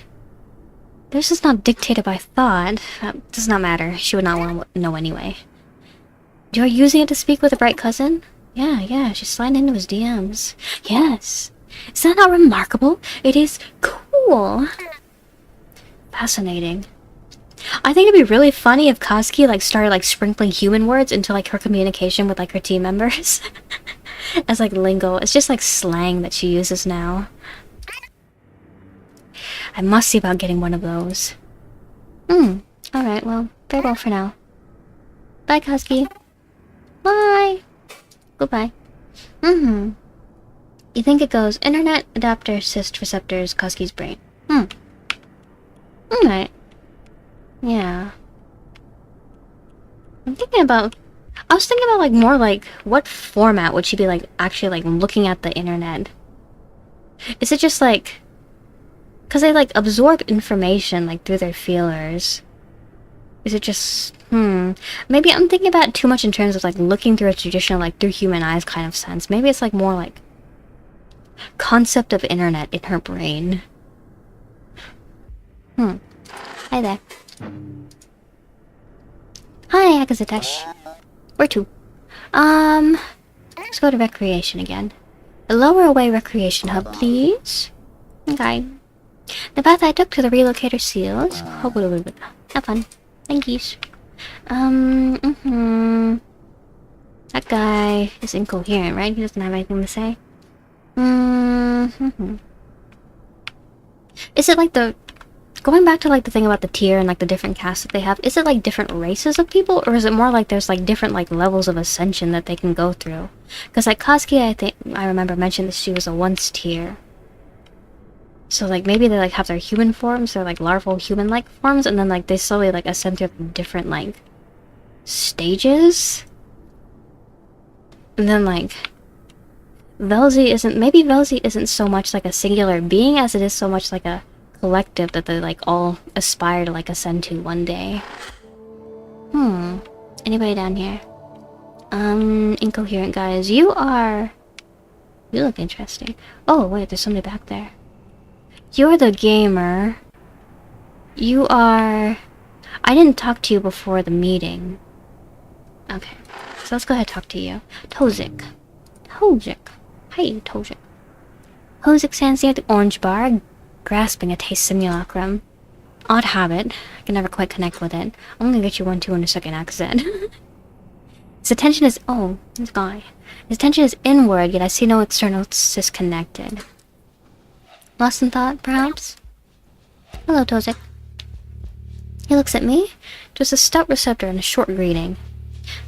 Speaker 1: This is not dictated by thought. That does not matter. She would not want to know anyway. You are using it to speak with a bright cousin? Yeah, she's sliding into his DMs. Yes. Is that not remarkable? It is cool. Fascinating. I think it'd be really funny if Kazuki like started like sprinkling human words into like her communication with like her team members as like lingo. It's just like slang that she uses now. I must see about getting one of those. Alright, well, farewell for now. Bye, Kazuki. Bye. Goodbye. You think it goes internet, adapter, cyst, receptors, Kazuki's brain. Alright. Yeah. I was thinking about like more like what format would she be like actually like looking at the internet? Is it just like, because they like absorb information like through their feelers? Is it just maybe I'm thinking about it too much in terms of like looking through a traditional like through human eyes kind of sense. Maybe it's like more like concept of internet in her brain. Hi there. Hi, Akazutesh. Where to? Let's go to recreation again. A lower away recreation hub, please. Okay. The path I took to the relocator seals. Have fun. Thank yous. That guy is incoherent, right? He doesn't have anything to say. Is it like the... Going back to like the thing about the tier and like the different casts that they have, is it like different races of people, or is it more like there's like different like levels of ascension that they can go through? Because like Kazuki, I think I remember mentioned that she was a once tier. So like maybe they like have their human forms, their like larval human-like forms, and then like they slowly like ascend through different like stages. And then like maybe Velzy isn't so much like a singular being as it is so much like a collective that they like all aspire to like ascend to one day. Anybody down here? Incoherent guys. You look interesting. Oh wait, there's somebody back there. You're the gamer. You are... I didn't talk to you before the meeting. Okay, so let's go ahead and talk to you. Tozik. Hi, Tozik. Tozik stands near the orange bar, grasping a taste simulacrum. Odd habit. I can never quite connect with it. I'm gonna get you one too in a second, accent. His attention is... Oh, this guy. His attention is inward, yet I see no external disconnected. Lost in thought, perhaps? Hello, Tozik. He looks at me. Just a stout receptor and a short greeting.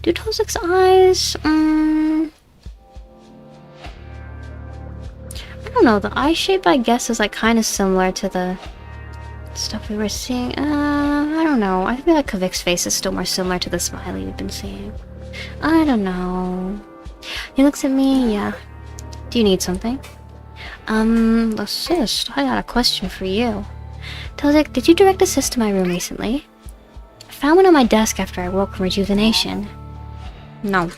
Speaker 1: Do Tozik's eyes... I don't know, the eye shape I guess is like kind of similar to the stuff we were seeing. I don't know. I feel like Kavik's face is still more similar to the smiley we've been seeing. I don't know. He looks at me, yeah. Do you need something? Assist, I got a question for you. Tozik, did you direct assist to my room recently? I found one on my desk after I woke from rejuvenation. No.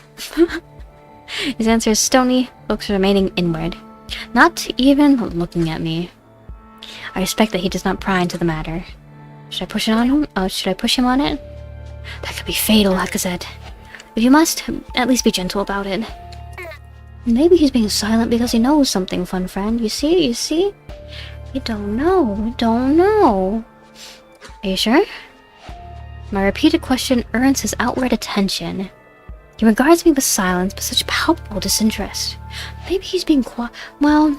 Speaker 1: His answer is stony, looks remaining inward. Not even looking at me. I respect that he does not pry into the matter. Should I push it on him? Oh, should I push him on it? That could be fatal, Hakazet. If you must, at least be gentle about it. Maybe he's being silent because he knows something, fun friend. You see? We don't know. Are you sure? My repeated question earns his outward attention. He regards me with silence, but such palpable disinterest. Maybe he's being quiet. Well...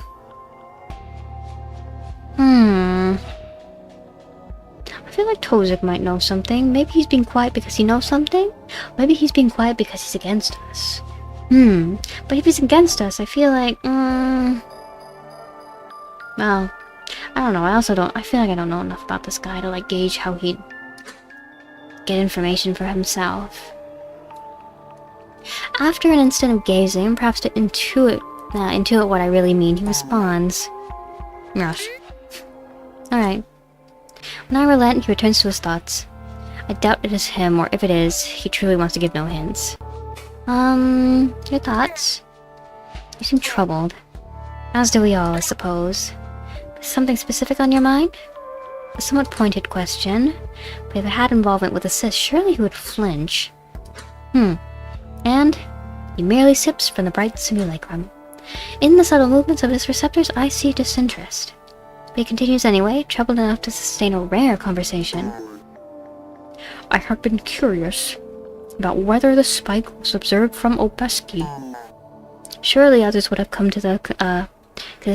Speaker 1: I feel like Tozik might know something. Maybe he's being quiet because he knows something? Maybe he's being quiet because he's against us. But if he's against us, I feel like... Well... I don't know, I feel like I don't know enough about this guy to like gauge how he'd get information for himself. After an instant of gazing, perhaps to intuit what I really mean, he responds. Yes. Alright. When I relent, he returns to his thoughts. I doubt it is him, or if it is, he truly wants to give no hints. Your thoughts? You seem troubled. As do we all, I suppose. Something specific on your mind? A somewhat pointed question, but if it had involvement with assist, surely he would flinch. And he merely sips from the bright simulacrum. In the subtle movements of his receptors, I see disinterest. But he continues anyway, troubled enough to sustain a rare conversation. I have been curious about whether the spike was observed from Obeski. Surely others would have come to the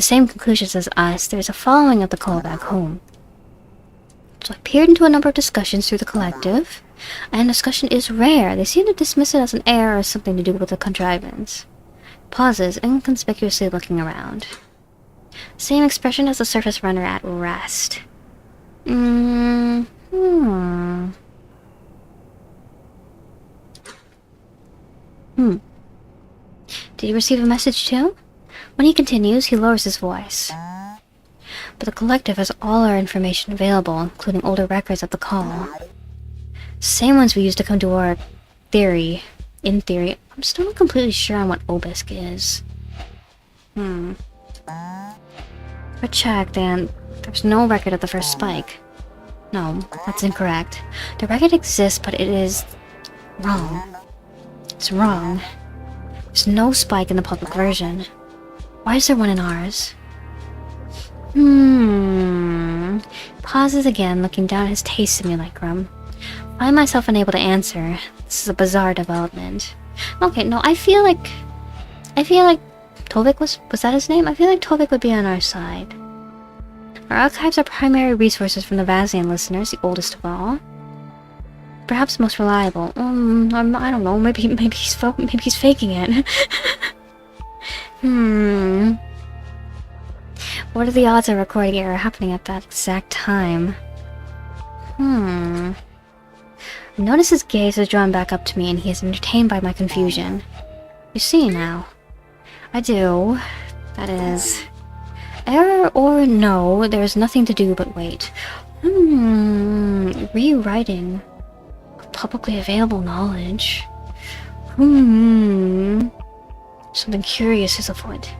Speaker 1: same conclusions as us. There's a following of the call back home. So I peered into a number of discussions through the collective, and discussion is rare. They seem to dismiss it as an error or something to do with the contrivance. Pauses, inconspicuously looking around. Same expression as the surface runner at rest. Did he receive a message too? When he continues, he lowers his voice. But the collective has all our information available, including older records of the call. Same ones we used to come to our theory. In theory, I'm still not completely sure on what Obelisk is. I checked, and there's no record of the first spike. No, that's incorrect. The record exists, but it is wrong. It's wrong. There's no spike in the public version. Why is there one in ours? Pauses again, looking down at his taste simulacrum. I find myself unable to answer. This is a bizarre development. Okay, no, I feel like Tovik was that his name? I feel like Tovik would be on our side. Our archives are primary resources from the Vazian listeners, the oldest of all. Perhaps most reliable. I don't know. Maybe he's faking it. What are the odds of a recording error happening at that exact time? I notice his gaze is drawn back up to me, and he is entertained by my confusion. You see now. I do. That is... Error or no, there is nothing to do but wait. Rewriting. Publicly available knowledge. Something curious is afoot.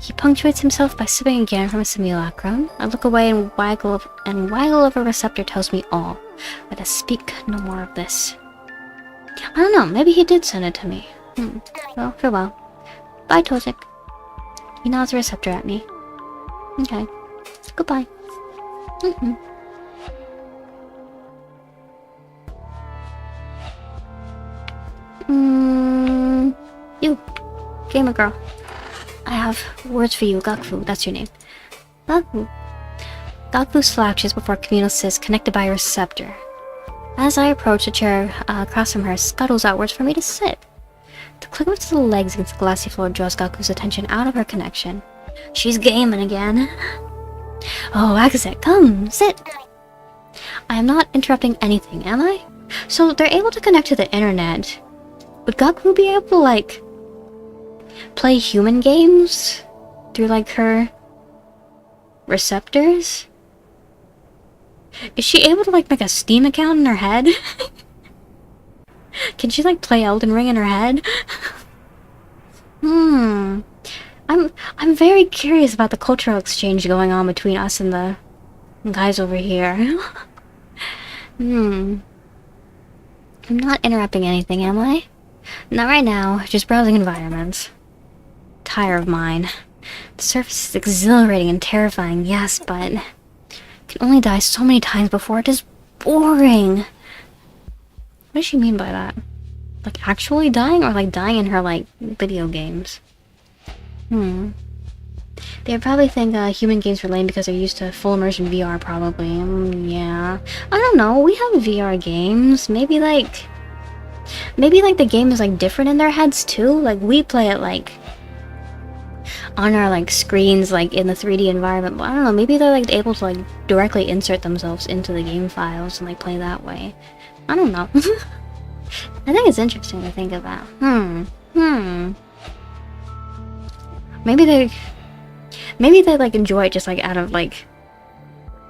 Speaker 1: He punctuates himself by sipping again from a simulacrum. I look away and waggle of a receptor tells me all. Let us speak no more of this. I don't know, maybe he did send it to me. Well, farewell. Bye, Tozik. He nods the receptor at me. Okay. Goodbye. You. Gamer girl. I have words for you, Gakfu. That's your name. Gakfu. Gakfu slouches before communal sis connected by a receptor. As I approach, the chair across from her scuttles outwards for me to sit. The click of its little legs against the glassy floor draws Gaku's attention out of her connection. She's gaming again. Oh, Akase, come, sit. I am not interrupting anything, am I? So they're able to connect to the internet. Would Gaku be able to, like, play human games through, like, her receptors? Is she able to, like, make a Steam account in her head? Can she, like, play Elden Ring in her head? I'm very curious about the cultural exchange going on between us and the guys over here. I'm not interrupting anything, am I? Not right now, just browsing environments. Tire of mine. The surface is exhilarating and terrifying, yes, but... can only die so many times before it is boring. What does she mean by that? Like actually dying, or like dying in her, like, video games? They probably think human games are lame because they're used to full immersion VR, probably. Yeah. I don't know, we have VR games. Maybe like the game is, like, different in their heads, too. Like, we play it, like, on our, like, screens, like, in the 3D environment. But I don't know, maybe they're, like, able to, like, directly insert themselves into the game files and, like, play that way. I don't know. I think it's interesting to think about. Maybe they, like, enjoy it just, like, out of, like,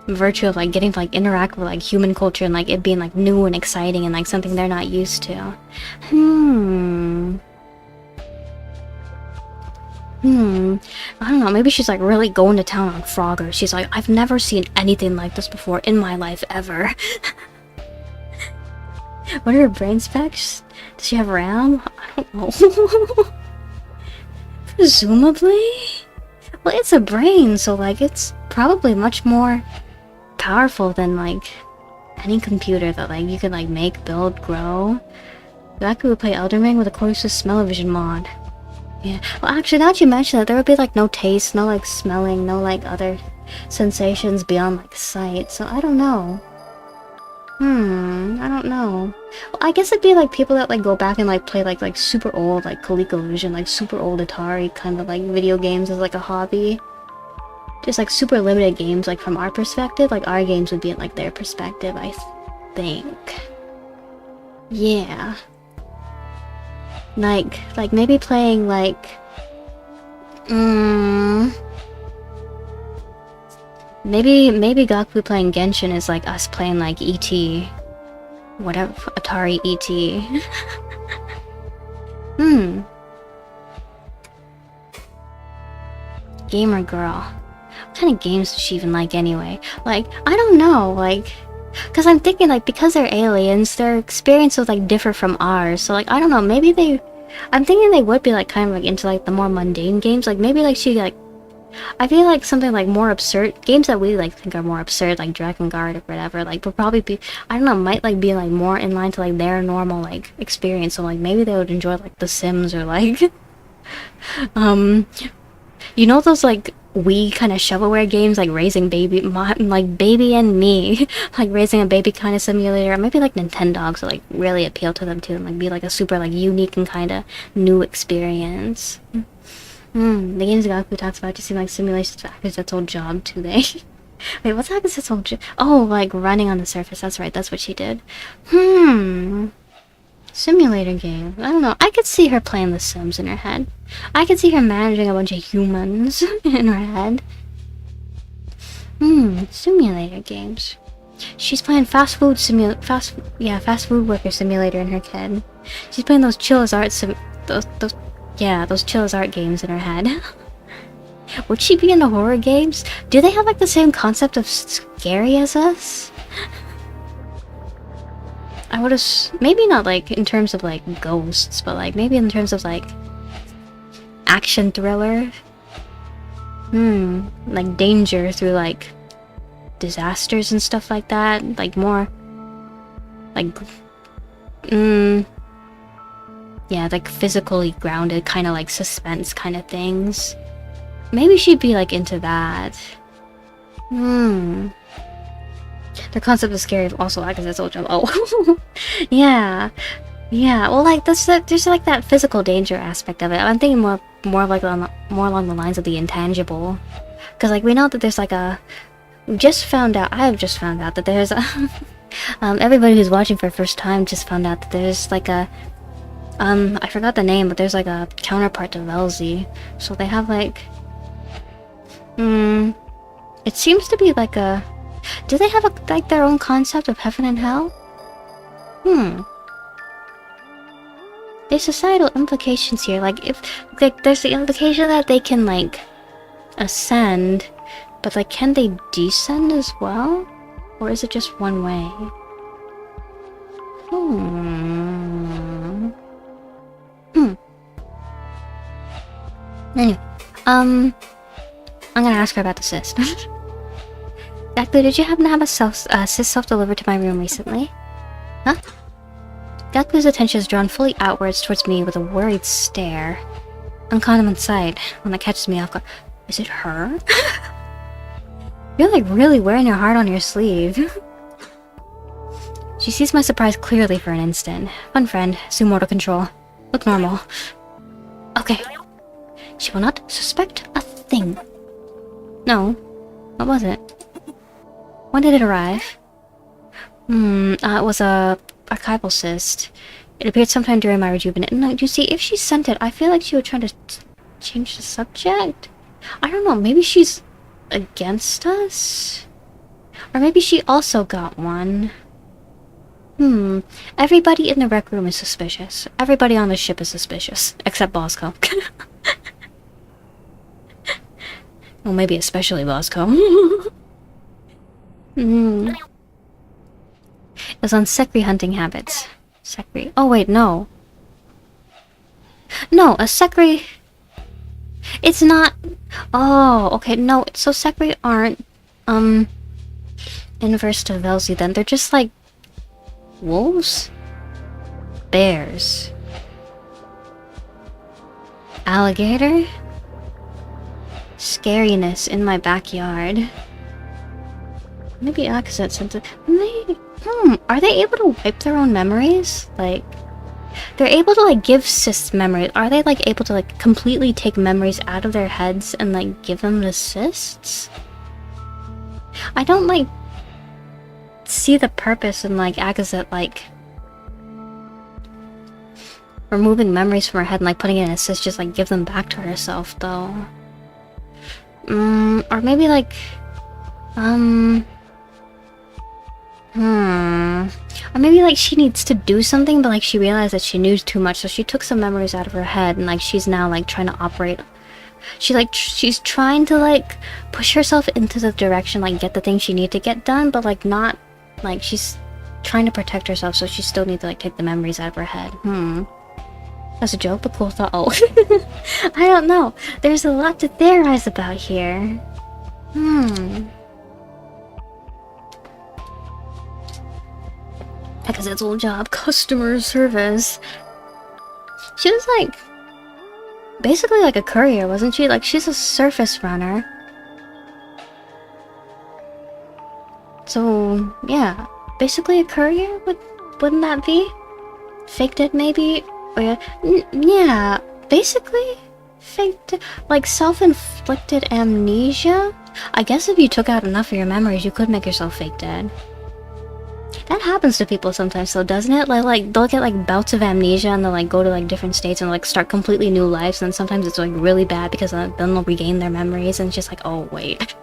Speaker 1: virtue of, like, getting to, like, interact with, like, human culture and, like, it being, like, new and exciting and, like, something they're not used to. I don't know, maybe she's, like, really going to town on Frogger. She's like, I've never seen anything like this before in my life, ever. What are her brain specs? Does she have RAM? I don't know. Presumably? Well, it's a brain, so, like, it's probably much more powerful than, like, any computer that like you could like make, build, grow. Gaku would play Elden Ring with a closest smell-o-vision mod. Yeah. Well, actually, now that you mention it, there would be like no taste, no like smelling, no like other sensations beyond like sight. So I don't know. I don't know. Well, I guess it'd be like people that like go back and like play like super old like ColecoVision, like super old Atari kind of like video games as like a hobby. Just like super limited games like from our perspective, like our games would be in like their perspective, I think. Yeah. Like maybe playing like Maybe Gaku playing Genshin is like us playing like ET. Whatever, Atari ET. Gamer girl. What kind of games does she even like anyway? Like, I don't know, like... Because I'm thinking, like, because they're aliens, their experience would, like, differ from ours. So, like, I don't know, maybe they... I'm thinking they would be, like, kind of, like, into, like, the more mundane games. Like, maybe, like, she, like... I feel like something, like, more absurd... Games that we, like, think are more absurd, like Dragon Guard or whatever, like, would probably be... I don't know, might, like, be, like, more in line to, like, their normal, like, experience. So, like, maybe they would enjoy, like, The Sims or, like... You know those, like... Wii kind of shovelware games like raising baby, like Baby and Me, like raising a baby kind of simulator, or maybe like Nintendogs would like really appeal to them too, and like be like a super like unique and kind of new experience. The games Gaku talks about just seem like simulations of Akazet's old job too. They wait, what's Akazet's old job? Oh, like running on the surface. That's right. That's what she did. Simulator game. I don't know. I could see her playing The Sims in her head. I could see her managing a bunch of humans in her head. Simulator games. She's playing fast food worker simulator in her head. She's playing those chill as art those chill as art games in her head. Would she be into horror games? Do they have like the same concept of scary as us? I would have... Maybe not, like, in terms of, like, ghosts, but, like, maybe in terms of, like, action thriller. Like, danger through, like, disasters and stuff like that. Like, more... Like... Yeah, like, physically grounded, kind of, like, suspense kind of things. Maybe she'd be, like, into that. The concept of scary also like as old job. Oh, yeah. Well, like there's like that physical danger aspect of it. I'm thinking more like more along the lines of the intangible, because like we know that there's like a. I've just found out that there's a. Everybody who's watching for the first time just found out that there's like a. I forgot the name, but there's like a counterpart to Velzy. So they have like. It seems to be like a. Do they have like their own concept of heaven and hell? There's societal implications here. Like if like there's the implication that they can like ascend, but like can they descend as well? Or is it just one way? Anyway, I'm gonna ask her about the cyst. Gaku, did you happen to have a cyst self-delivered to my room recently? Huh? Gaku's attention is drawn fully outwards towards me with a worried stare. Uncommon sight when that catches me off guard. Is it her? You're like really wearing your heart on your sleeve. She sees my surprise clearly for an instant. Fun friend, assume motor control. Look normal. Okay. She will not suspect a thing. No. What was it? When did it arrive? It was a archival cyst. It appeared sometime during my rejuvenation. No, you see, if she sent it, I feel like she would try to change the subject. I don't know, maybe she's against us? Or maybe she also got one. Everybody in the rec room is suspicious. Everybody on the ship is suspicious. Except Bosco. Well, maybe especially Bosco. It was on Sekri hunting habits. Sekri. Oh wait, no. No, a Sekri... It's not... Oh, okay, no. So Sekri aren't... inverse to Velzy then? They're just like wolves? Bears. Alligator? Scariness in my backyard. Maybe opposite since maybe. Are they able to wipe their own memories? Like, they're able to like give cysts memories. Are they like able to like completely take memories out of their heads and like give them to cysts? I don't like see the purpose in like Agazet like removing memories from her head and like putting it in a cyst, just like give them back to herself though. Or maybe like or maybe like she needs to do something, but like she realized that she knew too much, so she took some memories out of her head and like she's now like trying to operate. She's trying to like push herself into the direction, like get the things she needs to get done, but like not like she's trying to protect herself, so she still needs to like take the memories out of her head. That's a joke, but cool thought. Oh. I don't know. There's a lot to theorize about here. Because it's old job, customer service. She was like basically like a courier, wasn't she? Like she's a surface runner. So yeah, basically a courier. Wouldn't that be? Faked it maybe. Or yeah, basically faked, like self-inflicted amnesia. I guess if you took out enough of your memories, you could make yourself fake dead. That happens to people sometimes though, doesn't it? Like they'll get like bouts of amnesia and they'll like go to like different states and like start completely new lives, and sometimes it's like really bad because then they'll regain their memories and it's just like, oh wait.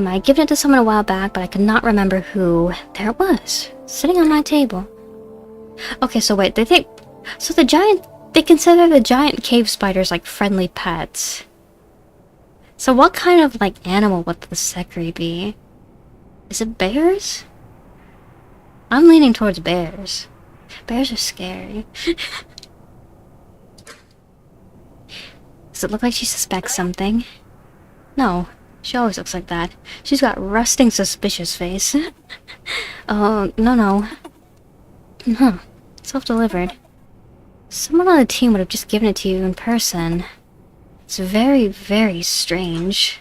Speaker 1: I'd given it to someone a while back, but I could not remember who. There it was, sitting on my table. Okay, so wait, they consider the giant cave spiders like friendly pets. So what kind of like animal would the Sekri be? Is it bears? I'm leaning towards bears. Bears are scary. Does it look like she suspects something? No, she always looks like that. She's got rusting, suspicious face. Oh, no. Self-delivered. Someone on the team would have just given it to you in person. It's very, very strange.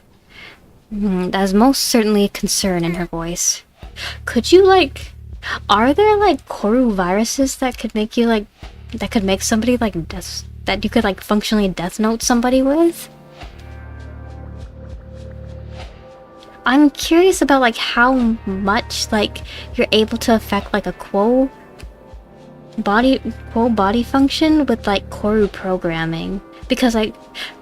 Speaker 1: There's most certainly a concern in her voice. Could you, like... Are there, like, CORRU viruses that could make you, like... That could make somebody, like, that you could, like, functionally death note somebody with? I'm curious about, like, how much, like, you're able to affect, like, a quo body function with, like, CORRU programming. Because, like,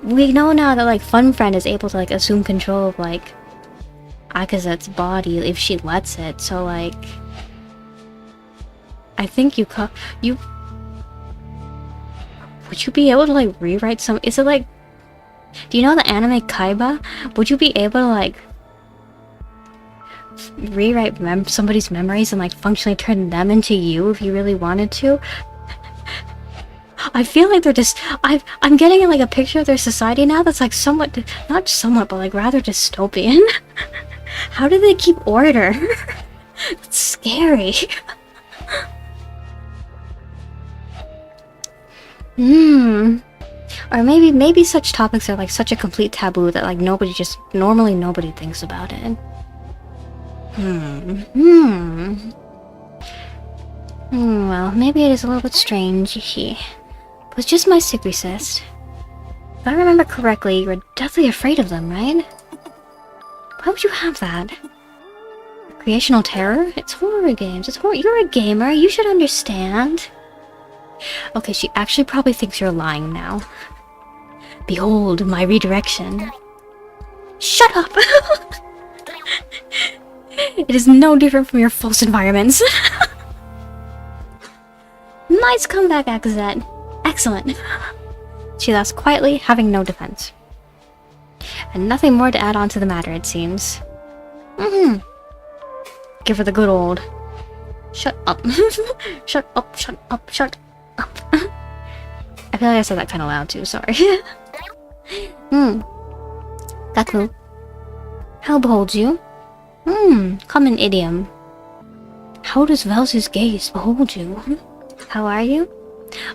Speaker 1: we know now that, like, FunFriend is able to, like, assume control of, like, Akazet's body if she lets it, so, like... I think would you be able to, like, rewrite some... Is it, like... Do you know the anime Kaiba? Would you be able to, like... rewrite somebody's memories and, like, functionally turn them into you if you really wanted to? I feel like they're just... I'm getting, like, a picture of their society now that's, like, somewhat... Not somewhat, but, like, rather dystopian. How do they keep order? It's scary. Or maybe such topics are like such a complete taboo that like normally nobody thinks about it. Well, maybe it is a little bit strange, but it's just my sick resist. If I remember correctly, you were deathly afraid of them, right? Why would you have that? Recreational terror? It's horror games. You're a gamer. You should understand. Okay, she actually probably thinks you're lying now. Behold my redirection. Shut up! It is no different from your false environments. Nice comeback, Akazet. Excellent. She laughs quietly, having no defense. And nothing more to add on to the matter, it seems. Give her the good old. Shut up. Shut up, shut up, shut up. I feel like I said that kind of loud too, sorry. Gaku. How beholds you? Common idiom. How does Velzy's gaze behold you? How are you?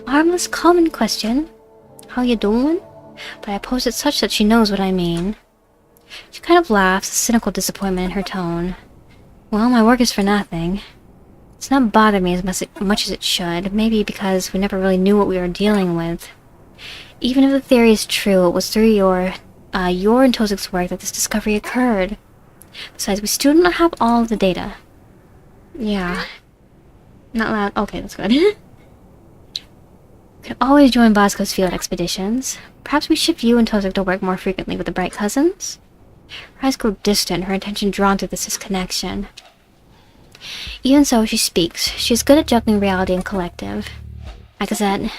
Speaker 1: Harmless common question. How you doing? But I pose it such that she knows what I mean. She kind of laughs, a cynical disappointment in her tone. Well, my work is for nothing. It's not bothered me as much as it should, maybe because we never really knew what we were dealing with. Even if the theory is true, it was through your and Tozik's work that this discovery occurred. Besides, we still don't have all of the data. Yeah. Not loud. Okay, that's good. You can always join Bosco's field expeditions. Perhaps we shift you and Tozik to work more frequently with the Bright Cousins? Her eyes grow distant, her attention drawn to this disconnection. Even so, she speaks. She is good at juggling reality and collective. Like I said,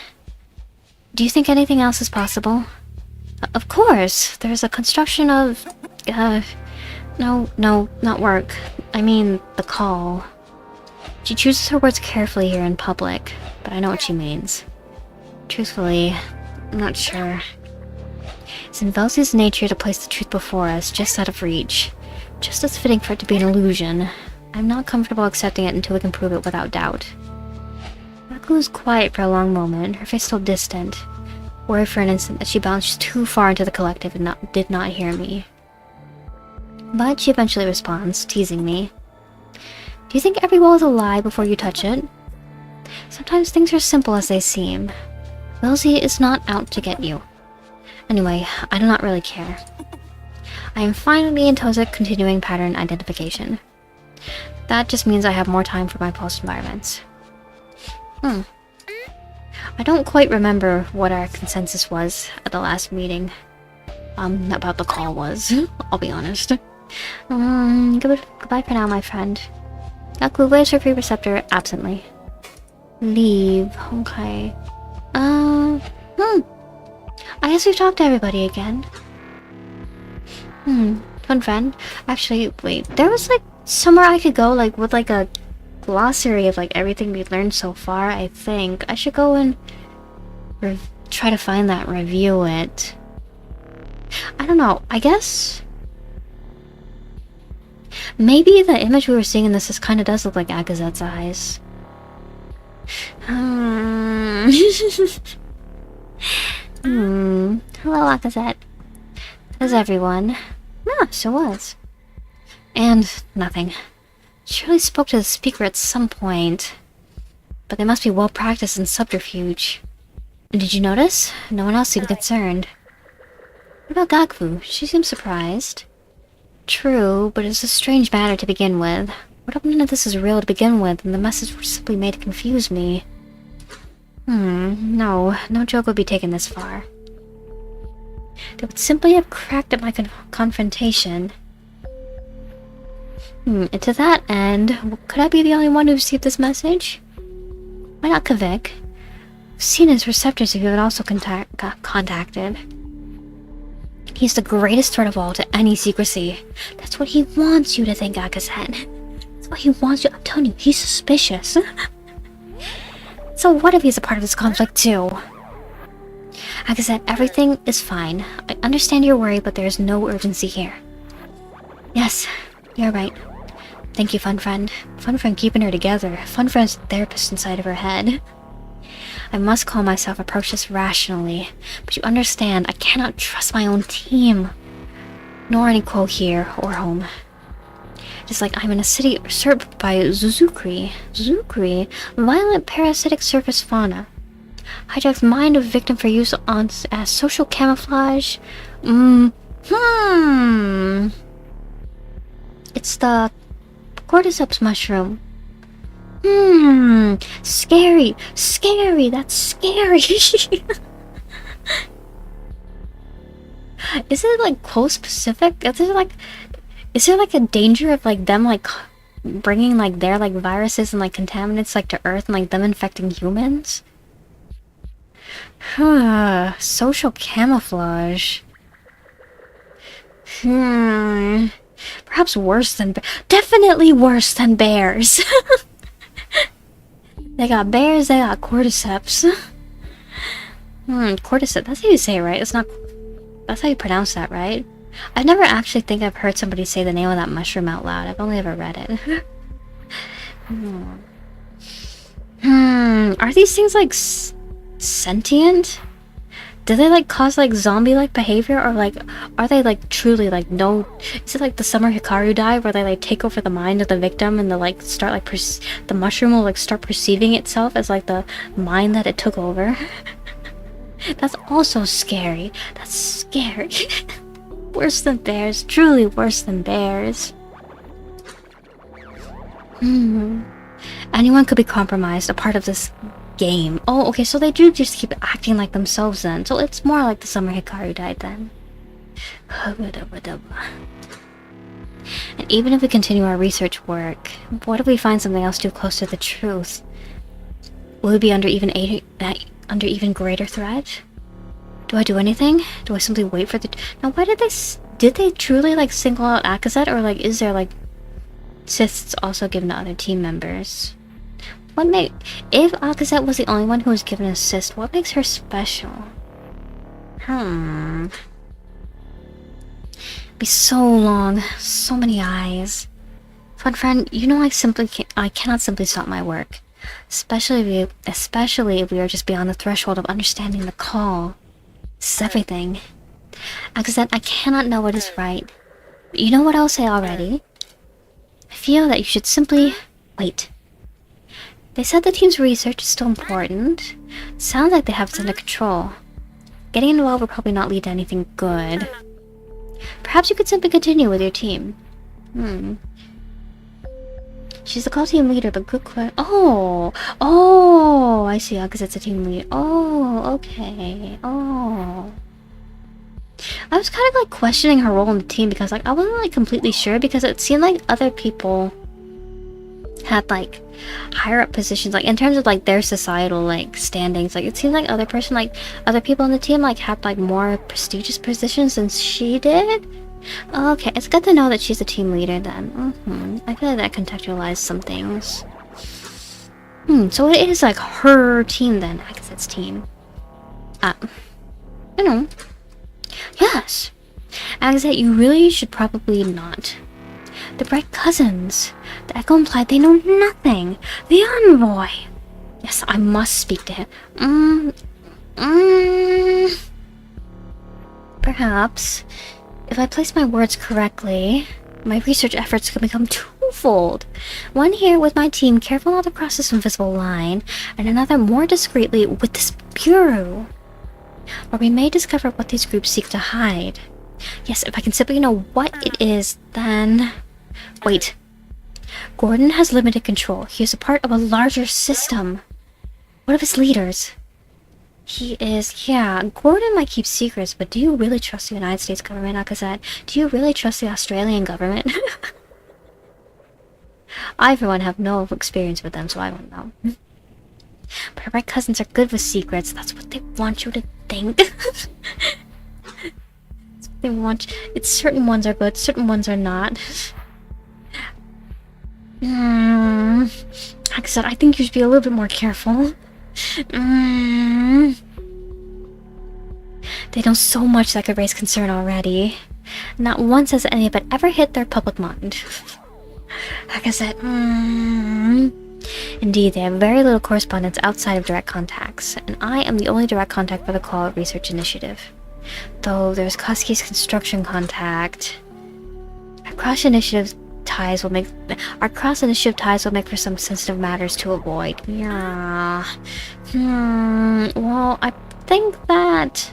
Speaker 1: do you think anything else is possible? Of course! There's a construction of... No, not work. I mean, the call. She chooses her words carefully here in public, but I know what she means. Truthfully, I'm not sure. It's in Velzy's nature to place the truth before us, just out of reach. Just as fitting for it to be an illusion. I'm not comfortable accepting it until we can prove it without doubt. Gaku was quiet for a long moment, her face still distant. Worried for an instant that she bounced too far into the collective and did not hear me. But she eventually responds, teasing me. Do you think every wall is a lie before you touch it? Sometimes things are simple as they seem. Velzy is not out to get you. Anyway, I do not really care. I am finally in Tozik continuing pattern identification. That just means I have more time for my pulse environments. I don't quite remember what our consensus was at the last meeting. About the call was. I'll be honest. Goodbye for now, my friend. Gaku waves her free receptor absently. Leave. Okay. I guess we've talked to everybody again. Fun friend. Actually, wait. There was, like, somewhere I could go, like, with, like, a glossary of, like, everything we've learned so far, I think. I should go and try to find that and review it. I don't know. I guess... maybe the image we were seeing in this kind of does look like Akazet's eyes. Hello, Akazet. How's everyone? Ah, so was. And nothing. Surely spoke to the speaker at some point. But they must be well practiced in subterfuge. Did you notice? No one else seemed concerned. What about Gaku? She seemed surprised. True, but it's a strange matter to begin with. What if none of this is real to begin with, and the message was simply made to confuse me? No joke would be taken this far. They would simply have cracked at my confrontation. And to that end, could I be the only one who received this message? Why not Kavik? I've seen his receptors if you had also contacted. He's the greatest threat of all to any secrecy. That's what he wants you to think, Akazet. That's what he wants you. I'm telling you, he's suspicious. So what if he's a part of this conflict too? Akazet, everything is fine. I understand you're worried, but there's no urgency here. Yes, you're right. Thank you, Fun Friend. Fun Friend keeping her together. Fun Friend's the therapist inside of her head. I must call myself approach this rationally, but you understand, I cannot trust my own team. Nor any quo here or home. Just like I'm in a city usurped by Zuzukri. Zuzukri, violent parasitic surface fauna. Hijacks mind of victim for use as social camouflage. It's the cordyceps mushroom. Scary. Scary. That's scary. Is it like quote specific? Is there like a danger of like them like bringing like their like viruses and like contaminants like to Earth and like them infecting humans? Social camouflage. Perhaps worse than definitely worse than bears. They got bears, they got cordyceps. Cordyceps, that's how you say it, right? It's not... That's how you pronounce that, right? I never actually think I've heard somebody say the name of that mushroom out loud. I've only ever read it. Are these things, like, sentient? Do they, like, cause, like, zombie-like behavior? Or, like, are they, like, truly, like, no... Is it like the Summer Hikaru dive, where they, like, take over the mind of the victim and they, like, start, like, the mushroom will, like, start perceiving itself as, like, the mind that it took over? That's also scary. That's scary. Worse than bears. Truly worse than bears. Anyone could be compromised, a part of this game. Oh, okay, so they do just keep acting like themselves then. So it's more like the Summer Hikaru died then. And even if we continue our research work, what if we find something else too close to the truth? Will we be under even greater threat? Do I do anything? Do I simply wait for the... Now, why did they truly, like, single out Akazet? Or, like, is there, like, cysts also given to other team members? If Akazet was the only one who was given a cyst, what makes her special? Be so long, so many eyes. Fun friend, you know I cannot simply stop my work. Especially if we are just beyond the threshold of understanding the call. This is everything. Akazet, I cannot know what is right. But you know what I'll say already? I feel that you should simply wait. They said the team's research is still important. Sounds like they have it under control. Getting involved will probably not lead to anything good. Perhaps you could simply continue with your team. She's the call team leader, but good question. Oh, I see. Because it's a team lead. Oh, okay. Oh. I was kind of like questioning her role in the team because like I wasn't like completely sure because it seemed like other people had like higher up positions, like in terms of like their societal like standings. Like it seemed like other people on the team like had like more prestigious positions than she did. Okay, it's good to know that she's a team leader then. I feel like that contextualized some things. So it is like her team then. I guess it's team. I know. Yes. I guess that you really should probably not. The bright cousins. The echo implied they know nothing. The envoy. Yes, I must speak to him. Perhaps. If I place my words correctly, my research efforts could become twofold. One here with my team, careful not to cross this invisible line, and another more discreetly with this bureau, where we may discover what these groups seek to hide. Yes, if I can simply know what it is, then... Wait. Gordon has limited control. He is a part of a larger system. What of his leaders? He is... Yeah, Gordon might keep secrets, but do you really trust the United States government, Akazet? Do you really trust the Australian government? I, for one, have no experience with them, so I don't know. But her right cousins are good with secrets. That's what they want you to think. That's what they want. It's certain ones are good, certain ones are not. Akazet, I think you should be a little bit more careful. They know so much that could raise concern already. Not once has any of it ever hit their public mind. Like I said, Indeed, they have very little correspondence outside of direct contacts, and I am the only direct contact for the Call Research Initiative. Though there's Koski's construction contact. Our cross-initiative ties will make for some sensitive matters to avoid. Yeah. Well, I think that...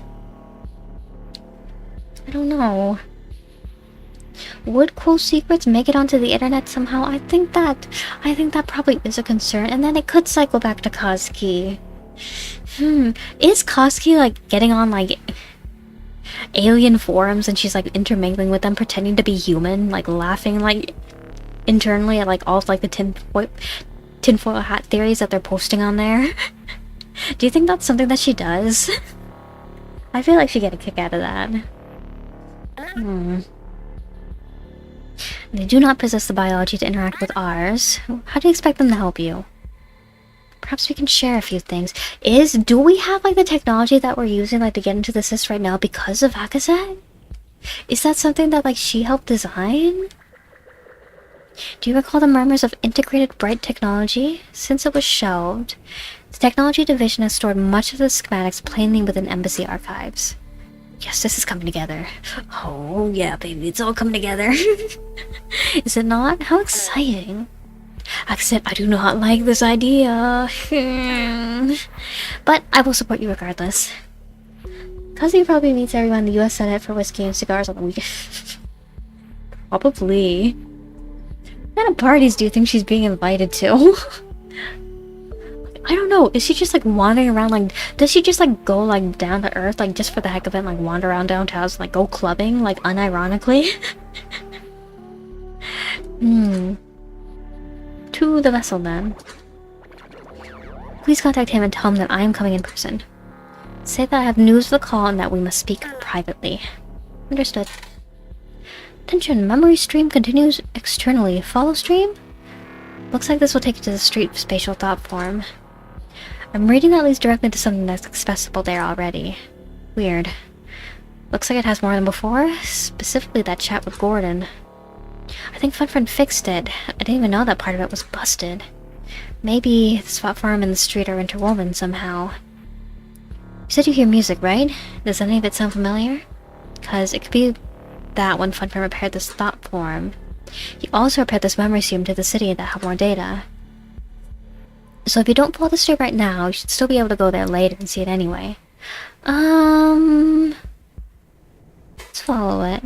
Speaker 1: I don't know. Would cool secrets make it onto the internet somehow? I think that probably is a concern, and then it could cycle back to Koski. Is Koski like getting on like alien forums and she's like intermingling with them, pretending to be human, like laughing like internally at like all of, like the tinfoil hat theories that they're posting on there? Do you think that's something that she does? I feel like she'd get a kick out of that. They do not possess the biology to interact with ours. How do you expect them to help you? Perhaps we can share a few things. Do we have like the technology that we're using like to get into the cyst right now because of Akazet? Is that something that like she helped design? Do you recall the murmurs of integrated bright technology? Since it was shelved, the technology division has stored much of the schematics plainly within embassy archives. Yes, this is coming together. Oh yeah, baby, it's all coming together. Is it not? How exciting. Except I do not like this idea. But I will support you regardless. Kazuya probably meets everyone in the US Senate for whiskey and cigars on the weekend. Probably. What kind of parties do you think she's being invited to? I don't know. Is she just like wandering around? Like, does she just like go like down to earth, like just for the heck of it, like wander around downtown, like go clubbing, like unironically? To the vessel then. Please contact him and tell him that I am coming in person. Say that I have news of the call and that we must speak privately. Understood. Attention, memory stream continues externally. Follow stream? Looks like this will take you to the street spatial thought form. I'm reading that leads directly to something that's accessible there already. Weird. Looks like it has more than before, specifically that chat with Gordon. I think Funfriend fixed it. I didn't even know that part of it was busted. Maybe the spot farm and the street are interwoven somehow. You said you hear music, right? Does any of it sound familiar? Because it could be that when Funfriend repaired this thought form. He also repaired this memory stream to the city that had more data. So if you don't follow the street right now, you should still be able to go there later and see it anyway. Let's follow it.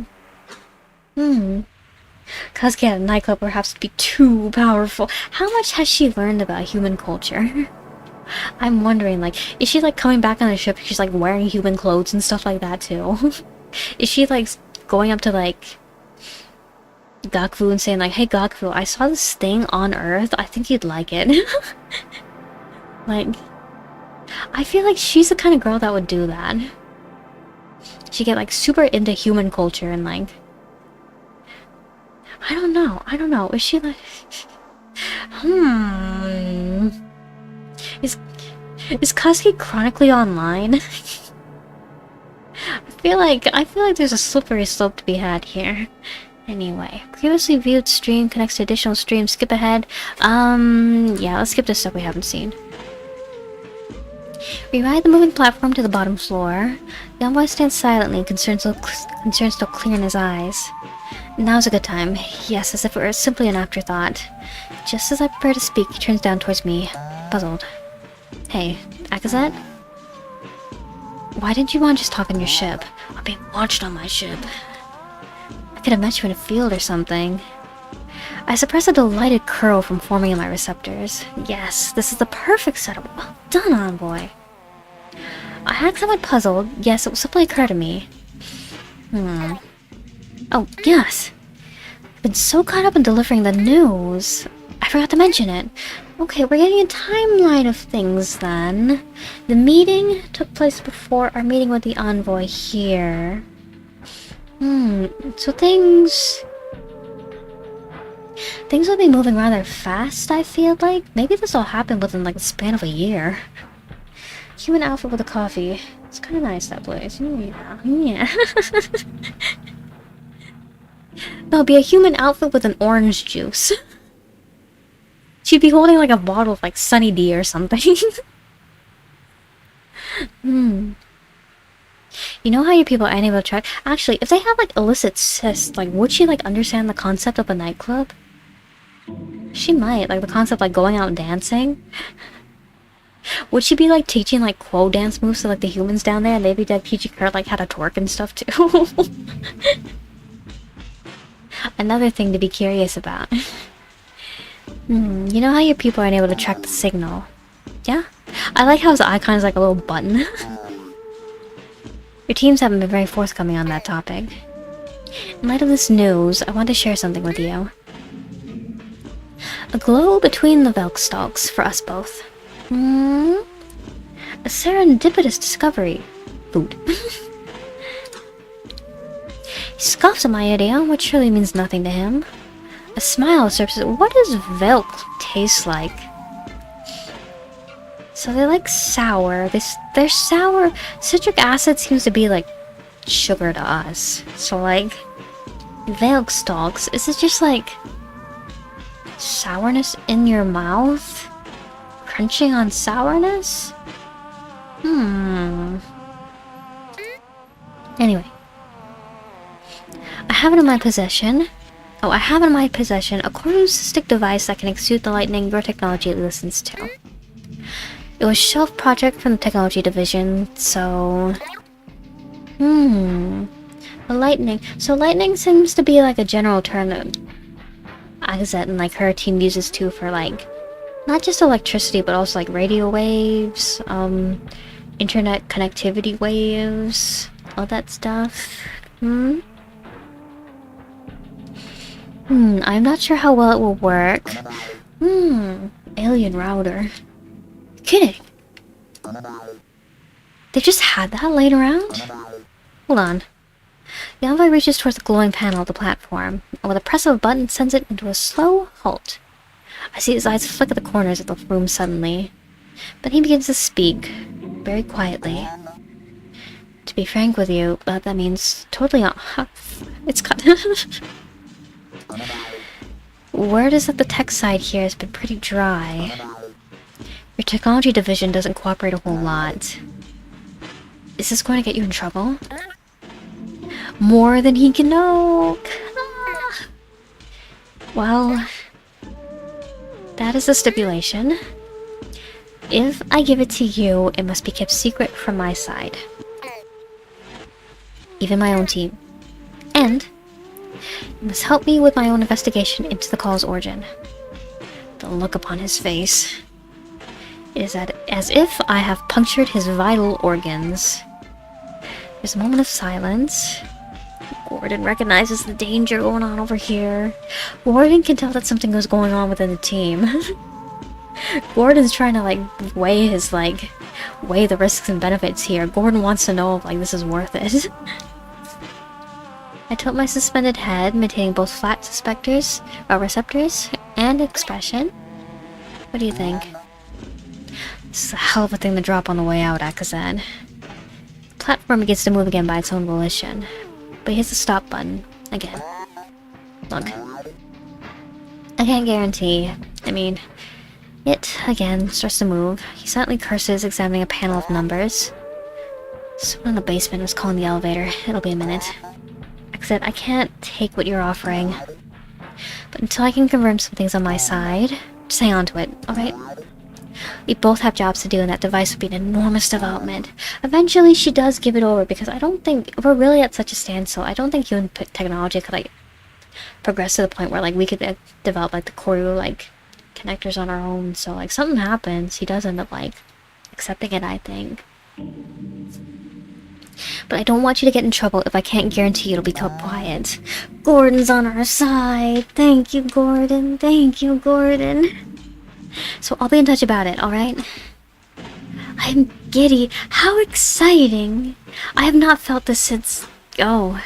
Speaker 1: Kazuki at a nightclub perhaps be too powerful. How much has she learned about human culture? I'm wondering, like, is she like coming back on the ship? She's like wearing human clothes and stuff like that too. Is she like going up to like Gakufu and saying like, "Hey Gakufu, I saw this thing on Earth. I think you'd like it." Like, I feel like she's the kind of girl that would do that. She get like super into human culture and like, I don't know. Is she like, Is Kazuki chronically online? I feel like there's a slippery slope to be had here. Anyway, previously viewed stream connects to additional stream. Skip ahead. Yeah, let's skip this stuff we haven't seen. We ride the moving platform to the bottom floor. The envoy stands silently, concern still clear in his eyes. Now's a good time. Yes, as if it were simply an afterthought. Just as I prepare to speak, he turns down towards me, puzzled. Hey, Akazet? Why didn't you want to just talk on your ship? I'm being watched on my ship. I could have met you in a field or something. I suppress a delighted curl from forming in my receptors. Yes, this is the perfect setup. Well done, envoy. I had somewhat puzzled. Yes, it will simply occur to me. Oh, yes. I've been so caught up in delivering the news. I forgot to mention it. Okay, we're getting a timeline of things then. The meeting took place before our meeting with the envoy here. So things will be moving rather fast, I feel like. Maybe this all happened within like the span of a year. Human outfit with a coffee. It's kind of nice, that place. Yeah. There'll be a human outfit with an orange juice. She'd be holding like a bottle of like Sunny D or something. You know how your people are unable to track? Actually, if they have like illicit cysts, like would she like understand the concept of a nightclub? She might, like the concept like going out and dancing. Would she be like teaching like quo dance moves to like the humans down there, and they'd be like teaching her like how to twerk and stuff too? Another thing to be curious about. You know how your people are unable to track the signal? Yeah? I like how his icon is like a little button. Your teams haven't been very forthcoming on that topic. In light of this news, I want to share something with you. A glow between the Velk stalks for us both. A serendipitous discovery. Food. He scoffs at my idea, which surely means nothing to him. A smile surfaces. What does Velk taste like? So they're like sour. They're sour. Citric acid seems to be like sugar to us. So like, Veiled stalks. Is it just like sourness in your mouth? Crunching on sourness? Anyway. I have in my possession a CORRU-OBSERVER device that can exude the lightning your technology listens to. It was a shelf project from the technology division, so... The lightning. So lightning seems to be like a general term that Agatha and like her team uses too for like, not just electricity, but also like radio waves, internet connectivity waves, all that stuff. I'm not sure how well it will work. Alien router. Kidding. They just had that laying around? Hold on. The envoy reaches towards the glowing panel of the platform, and with a press of a button sends it into a slow halt. I see his eyes flick at the corners of the room suddenly. But he begins to speak, very quietly. To be frank with you, that means totally not... It's cut. Word is that the tech side here has been pretty dry. Your technology division doesn't cooperate a whole lot. Is this going to get you in trouble? More than he can know! Well... that is the stipulation. If I give it to you, it must be kept secret from my side. Even my own team. And... you must help me with my own investigation into the call's origin. The look upon his face. It is as if I have punctured his vital organs. There's a moment of silence. Gordon recognizes the danger going on over here. Gordon can tell that something is going on within the team. Gordon's trying to, like, weigh the risks and benefits here. Gordon wants to know if, like, this is worth it. I tilt my suspended head, maintaining both flat receptors and expression. What do you think? This is a hell of a thing to drop on the way out, Akazan. The platform begins to move again by its own volition. But he hits the stop button. Again. Look. I can't guarantee. I mean, it, again, starts to move. He silently curses, examining a panel of numbers. Someone in the basement was calling the elevator. It'll be a minute. Like I said, I can't take what you're offering. But until I can confirm some things on my side, just hang on to it, alright? We both have jobs to do, and that device would be an enormous development. Eventually, she does give it over, because I don't think... we're really at such a standstill. I don't think human technology could, like, progress to the point where, like, we could develop, like, the CORRU, like, connectors on our own. So, like, something happens. He does end up, like, accepting it, I think. But I don't want you to get in trouble if I can't guarantee it'll be kept quiet. Gordon's on our side. Thank you, Gordon. Thank you, Gordon. So I'll be in touch about it, alright? I'm giddy. How exciting! I have not felt this since... oh.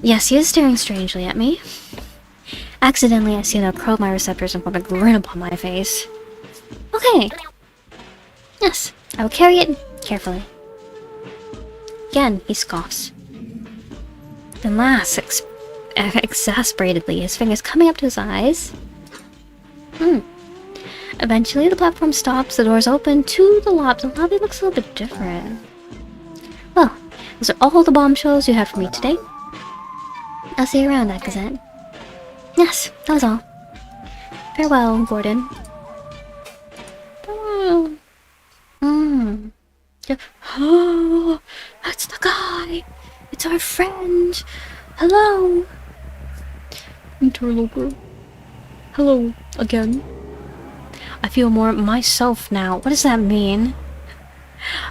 Speaker 1: Yes, he is staring strangely at me. Accidentally, I see him curl my receptors and form a grin upon my face. Okay. Yes, I will carry it carefully. Again, he scoffs. Then laughs exasperatedly, his fingers coming up to his eyes. Eventually, the platform stops, the doors open to the lobby. The lobby looks a little bit different. Well, those are all the bombshells you had for me today. I'll see you around, Akazan. Yes, that was all. Farewell, Gordon. Farewell. Oh, that's the guy. It's our friend. Hello. Interloper. Hello again. I feel more myself now. What does that mean?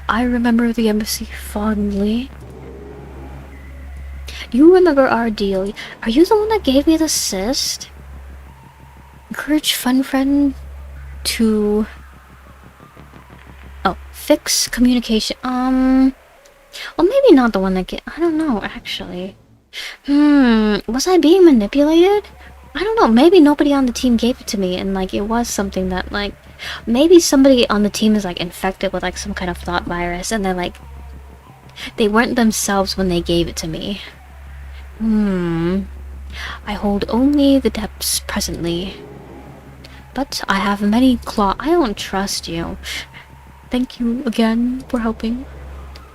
Speaker 1: I remember the embassy fondly. You remember our deal. Are you the one that gave me the cyst? Encourage fun friend to... oh, fix communication. Well, maybe not the one that I don't know, actually. Was I being manipulated? I don't know, maybe nobody on the team gave it to me, and, like, it was something that, like, Maybe somebody on the team is like infected with like some kind of thought virus, and they're like, they weren't themselves when they gave it to me. I hold only the depths presently, but I have many I don't trust you. Thank you again for helping.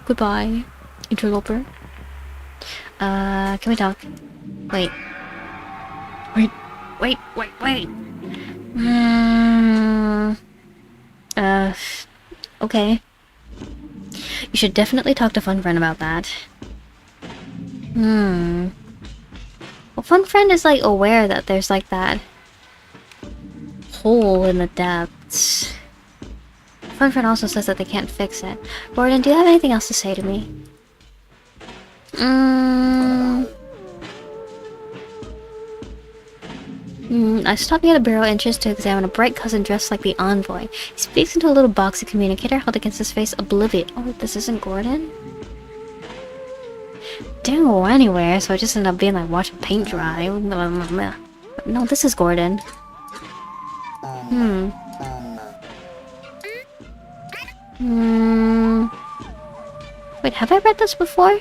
Speaker 1: Goodbye, interloper. Can we talk? Wait. Wait. Okay. You should definitely talk to Fun Friend about that. Well, Fun Friend is like aware that there's like that hole in the depths. Fun Friend also says that they can't fix it. Gordon, do you have anything else to say to me? I stopped near the bureau entrance to examine a bright cousin dressed like the envoy. He speaks into a little boxy communicator held against his face, oblivious. Oh, this isn't Gordon? Didn't go anywhere, so I just ended up being like watching paint dry. No, this is Gordon. Wait, have I read this before?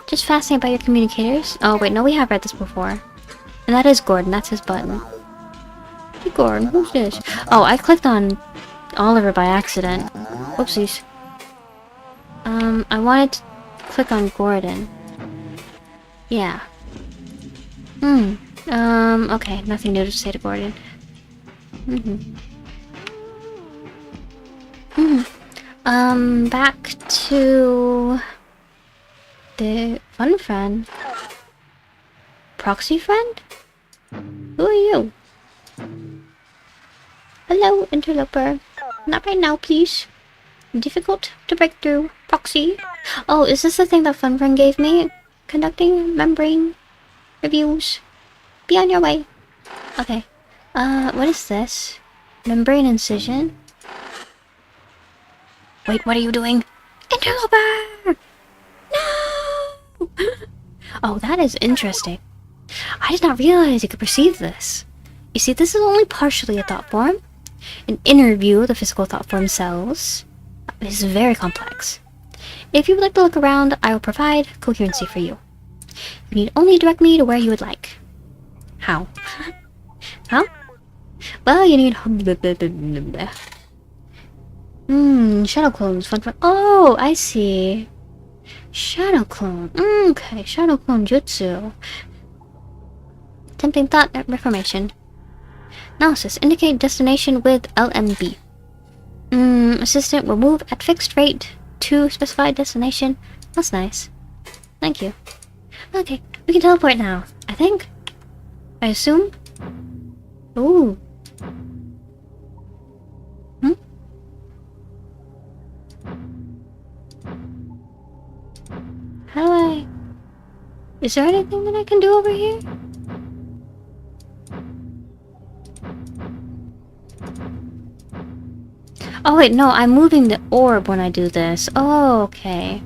Speaker 1: Just fascinated by your communicators. Oh wait, no, we have read this before. And that is Gordon, that's his button. Hey Gordon, who's this? Oh, I clicked on Oliver by accident. Oopsies. I wanted to click on Gordon. Yeah. Okay, nothing new to say to Gordon. Back to the Fun Friend. Proxy friend? Who are you? Hello, interloper. Not right now, please. Difficult to break through. Proxy. Oh, is this the thing that Fun Friend gave me? Conducting membrane reviews. Be on your way. Okay. What is this? Membrane incision? Wait, what are you doing? Interloper! No! Oh, that is interesting. I did not realize you could perceive this. You see, this is only partially a thought form. An inner view of the physical thought form cells is very complex. If you would like to look around, I will provide coherency for you. You need only direct me to where you would like. How? Huh? Well, you need... shadow clones. Fun. Oh, I see. Shadow clone. Okay, shadow clone jutsu. Tempting thought reformation. Analysis. Indicate destination with LMB. Assistant will move at fixed rate to specified destination. That's nice. Thank you. Okay, we can teleport now. I think. I assume. Ooh. How do I... Is there anything that I can do over here? Oh wait, no, I'm moving the orb when I do this. Oh, okay.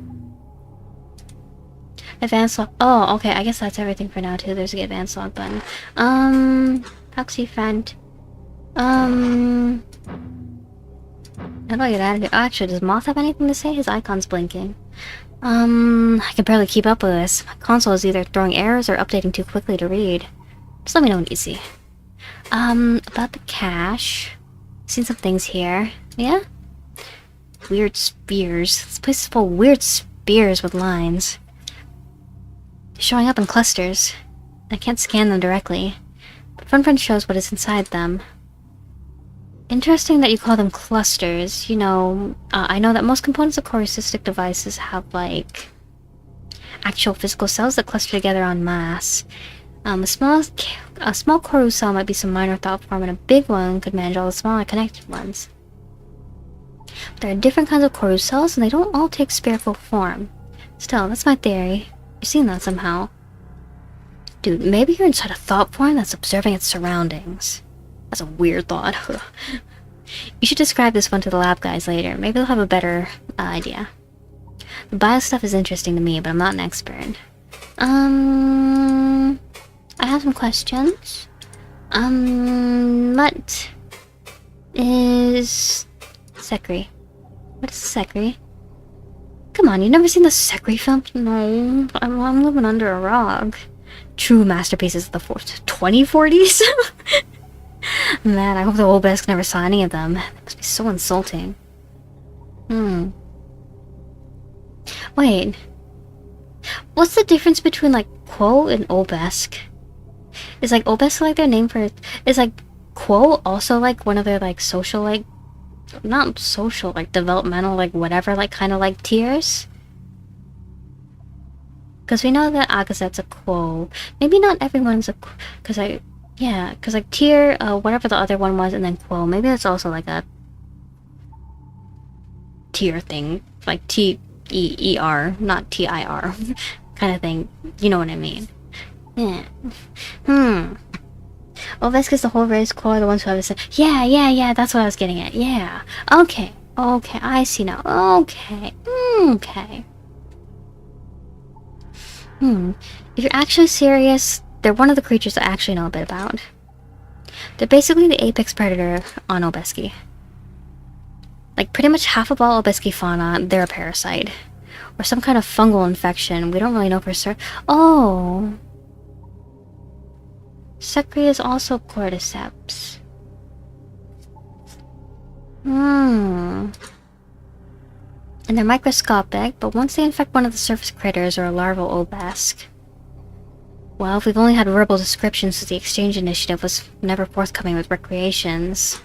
Speaker 1: Advanced lock. Oh, okay, I guess that's everything for now too. There's the advanced lock button. Proxy friend. How do I get out of here? Oh, actually, does Moth have anything to say? His icon's blinking. I can barely keep up with this. My console is either throwing errors or updating too quickly to read. Just let me know when you see. About the cache. Seen some things here. Yeah? Weird spears. This place is full of weird spears with lines. They're showing up in clusters. I can't scan them directly. But Fun Friend shows what is inside them. Interesting that you call them clusters. You know, I know that most components of CORRU devices have, like, actual physical cells that cluster together en masse. A small CORRU cell might be some minor thought form, and a big one could manage all the smaller connected ones. But there are different kinds of CORRU cells, and they don't all take spherical form. Still, that's my theory. You've seen that somehow. Dude, maybe you're inside a thought form that's observing its surroundings. That's a weird thought. You should describe this one to the lab guys later. Maybe they'll have a better idea. The bio stuff is interesting to me, but I'm not an expert. I have some questions. What is Sekri? What is Sekri? Come on, you never seen the Sekri film? No, I'm living under a rock. True masterpieces of the 2040s? Man, I hope the obelisk never saw any of them. That must be so insulting. Wait. What's the difference between, like, Quo and obelisk? Is, like, obelisk, like, their name for... Is, like, Quo also, like, one of their, like, social, like... Not social, like, developmental, like, whatever, like, kind of, like, tiers? Because we know that Agazette's a Quo. Maybe not everyone's a... Because I... Yeah, because, like, tier, whatever the other one was, and then Quo. Maybe it's also, like, a... tier thing. Like, T-E-E-R, not T-I-R. kind of thing. You know what I mean. Yeah. Obelisk is the whole race, Quo are the ones who have said, yeah, that's what I was getting at. Yeah. Okay, I see now. Okay. If you're actually serious, they're one of the creatures I actually know a bit about. They're basically the apex predator on Obeski. Like, pretty much half of all Obeski fauna, they're a parasite. Or some kind of fungal infection. We don't really know for certain. Oh! Sekri is also cordyceps. And they're microscopic, but once they infect one of the surface critters or a larval obelisk... Well, we've only had verbal descriptions since the exchange initiative was never forthcoming with recreations.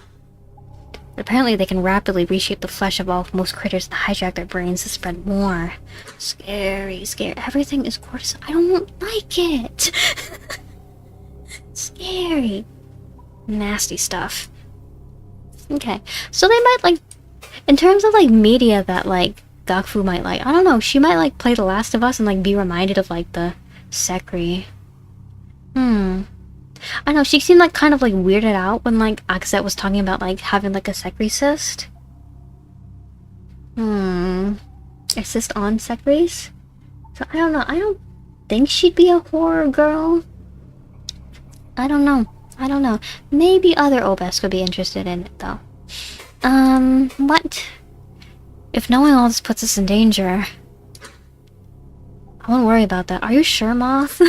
Speaker 1: But apparently they can rapidly reshape the flesh of most critters and hijack their brains to spread more. Scary. Everything is cordyceps. I don't like it! Scary. Nasty stuff. Okay, so they might, like, in terms of, like, media that, like, Gakfu might like, I don't know, she might, like, play The Last of Us and, like, be reminded of, like, the Sekri. I know, she seemed, like, kind of, like, weirded out when, like, Akazet was talking about, like, having, like, a Sekri cyst. A cyst on Sekris? So, I don't know, I don't think she'd be a horror girl. I don't know. Maybe other obelisk would be interested in it, though. What? If knowing all this puts us in danger... I won't worry about that. Are you sure, Moth?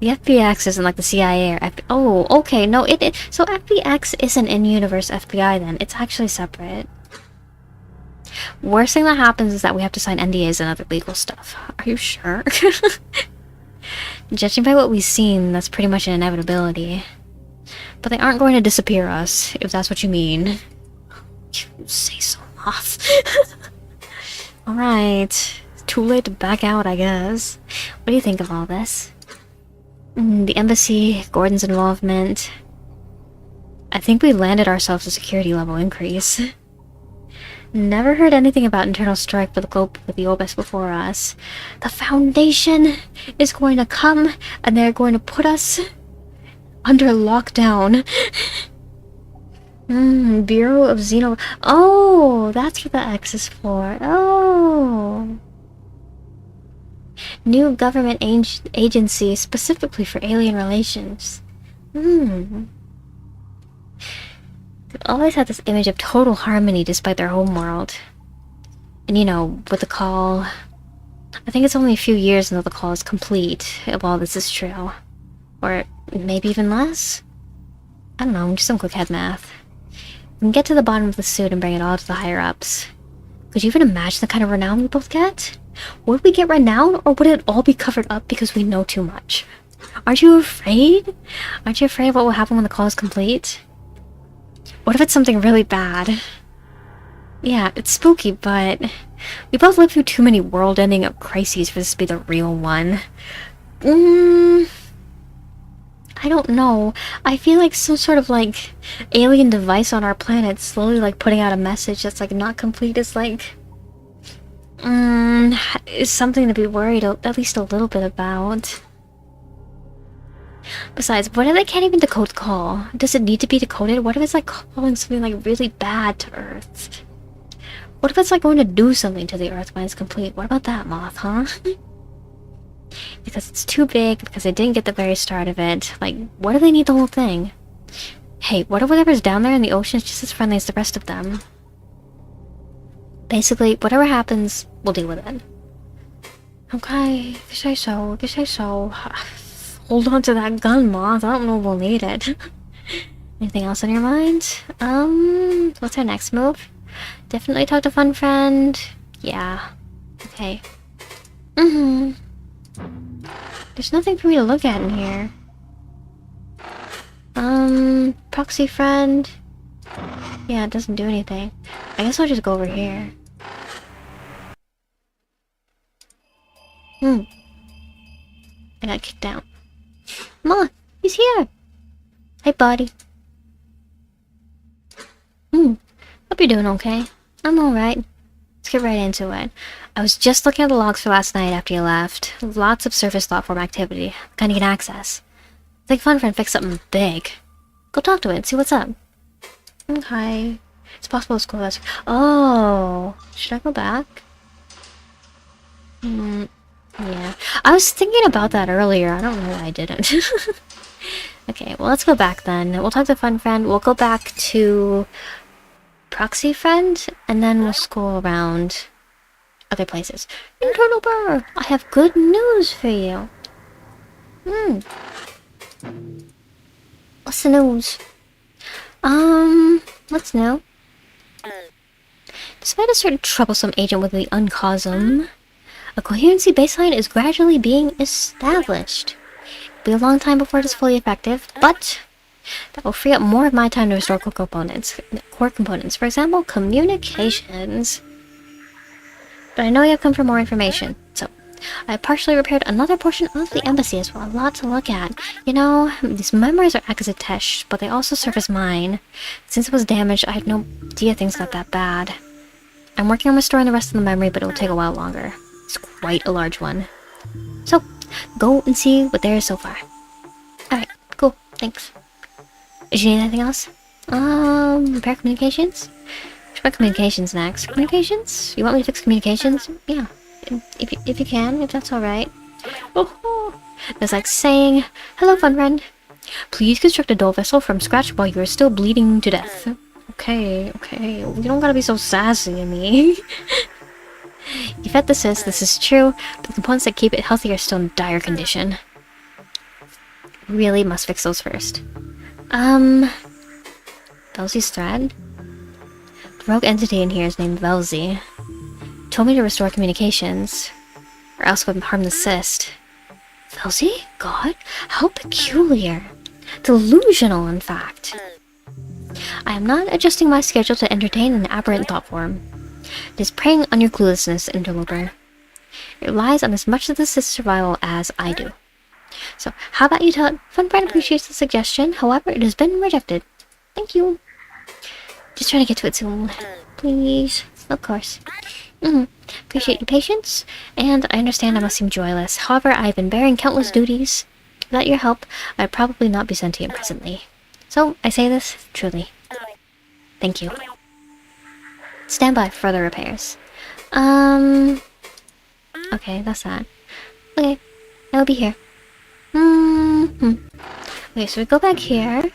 Speaker 1: The FBX isn't like the CIA or Oh, okay, no, so FBX isn't in-universe FBI, then. It's actually separate. Worst thing that happens is that we have to sign NDAs and other legal stuff. Are you sure? Judging by what we've seen, that's pretty much an inevitability. But they aren't going to disappear us, if that's what you mean. You say so, Moth. Alright. Too late to back out, I guess. What do you think of all this? The embassy, Gordon's involvement. I think we landed ourselves a security level increase. Never heard anything about internal strike for the globe with the obelisk before us. The Foundation is going to come, and they're going to put us under lockdown. Bureau of Xeno... Oh, that's what the X is for. Oh. New government agency specifically for alien relations. They've always had this image of total harmony despite their home world. And you know, with the call... I think it's only a few years until the call is complete, if all this is true. Or maybe even less? I don't know, just some quick head math. We can get to the bottom of the suit and bring it all to the higher-ups. Could you even imagine the kind of renown we both get? Would we get renown, or would it all be covered up because we know too much? Aren't you afraid? Aren't you afraid of what will happen when the call is complete? What if it's something really bad? Yeah, it's spooky, but... we both lived through too many world-ending crises for this to be the real one. I don't know. I feel like some sort of, like, alien device on our planet slowly, like, putting out a message that's, like, not complete is, like... is something to be worried at least a little bit about. Besides, what if they can't even decode the call? Does it need to be decoded? What if it's, like, calling something, like, really bad to Earth? What if it's, like, going to do something to the Earth when it's complete? What about that, Moth, huh? because it's too big, because I didn't get the very start of it. Like, what do they need the whole thing? Hey, what if whatever's down there in the ocean is just as friendly as the rest of them? Basically, whatever happens, we'll deal with it. Okay, if you say so, if you say so. Hold on to that gun, Moth. I don't know if we'll need it. Anything else on your mind? What's our next move? Definitely talk to Fun Friend. Yeah. Okay. There's nothing for me to look at in here. Proxy Friend. Yeah, it doesn't do anything. I guess I'll just go over here. I got kicked out. Ma, he's here! Hey, buddy. Hope you're doing okay. I'm alright. Let's get right into it. I was just looking at the logs for last night after you left. Lots of surface thought form activity. Kinda get access. I think Fun Friend fixed something big. Go talk to it and see what's up. Okay. It's possible to school that's... Oh! Should I go back? Yeah. I was thinking about that earlier. I don't know why I didn't. Okay, well, let's go back then. We'll talk to Fun Friend. We'll go back to Proxy Friend, and then we'll scroll around other places. Internal Burr! I have good news for you. What's the news? What's new? Despite a certain troublesome agent with the uncosm, a coherency baseline is gradually being established. It'll be a long time before it is fully effective, but that will free up more of my time to restore core components. For example, communications. But I know you have come for more information, so I partially repaired another portion of the embassy as well. A lot to look at. You know, these memories are Akazatesh, but they also serve as mine. Since it was damaged, I had no idea things got that bad. I'm working on restoring the rest of the memory, but it will take a while longer. It's quite a large one. So, go and see what there is so far. Alright, cool, thanks. Did you need anything else? Repair communications? Repair communications next. Communications? You want me to fix communications? Yeah. If you can, if that's alright. Oh, it's like saying, hello, Fun Friend. Please construct a dull vessel from scratch while you are still bleeding to death. Okay. You don't gotta be so sassy to me. You fed the cyst, this is true, but the components that keep it healthy are still in dire condition. Really must fix those first. Velzy's thread? The rogue entity in here is named Velzy. Told me to restore communications, or else it would harm the cyst. Velzy? God? How peculiar. Delusional, in fact. I am not adjusting my schedule to entertain an aberrant thought form. It is preying on your cluelessness, interloper. It relies on as much of the cyst's survival as I do. So, how about you tell it? Fun Friend appreciates the suggestion, however, it has been rejected. Thank you. Just trying to get to it soon. Please. Of course. Appreciate your patience, and I understand I must seem joyless. However, I have been bearing countless duties. Without your help, I'd probably not be sentient presently. So, I say this truly. Thank you. Stand by for further repairs. Okay, that's that. Okay, I'll be here. Okay, so we go back here.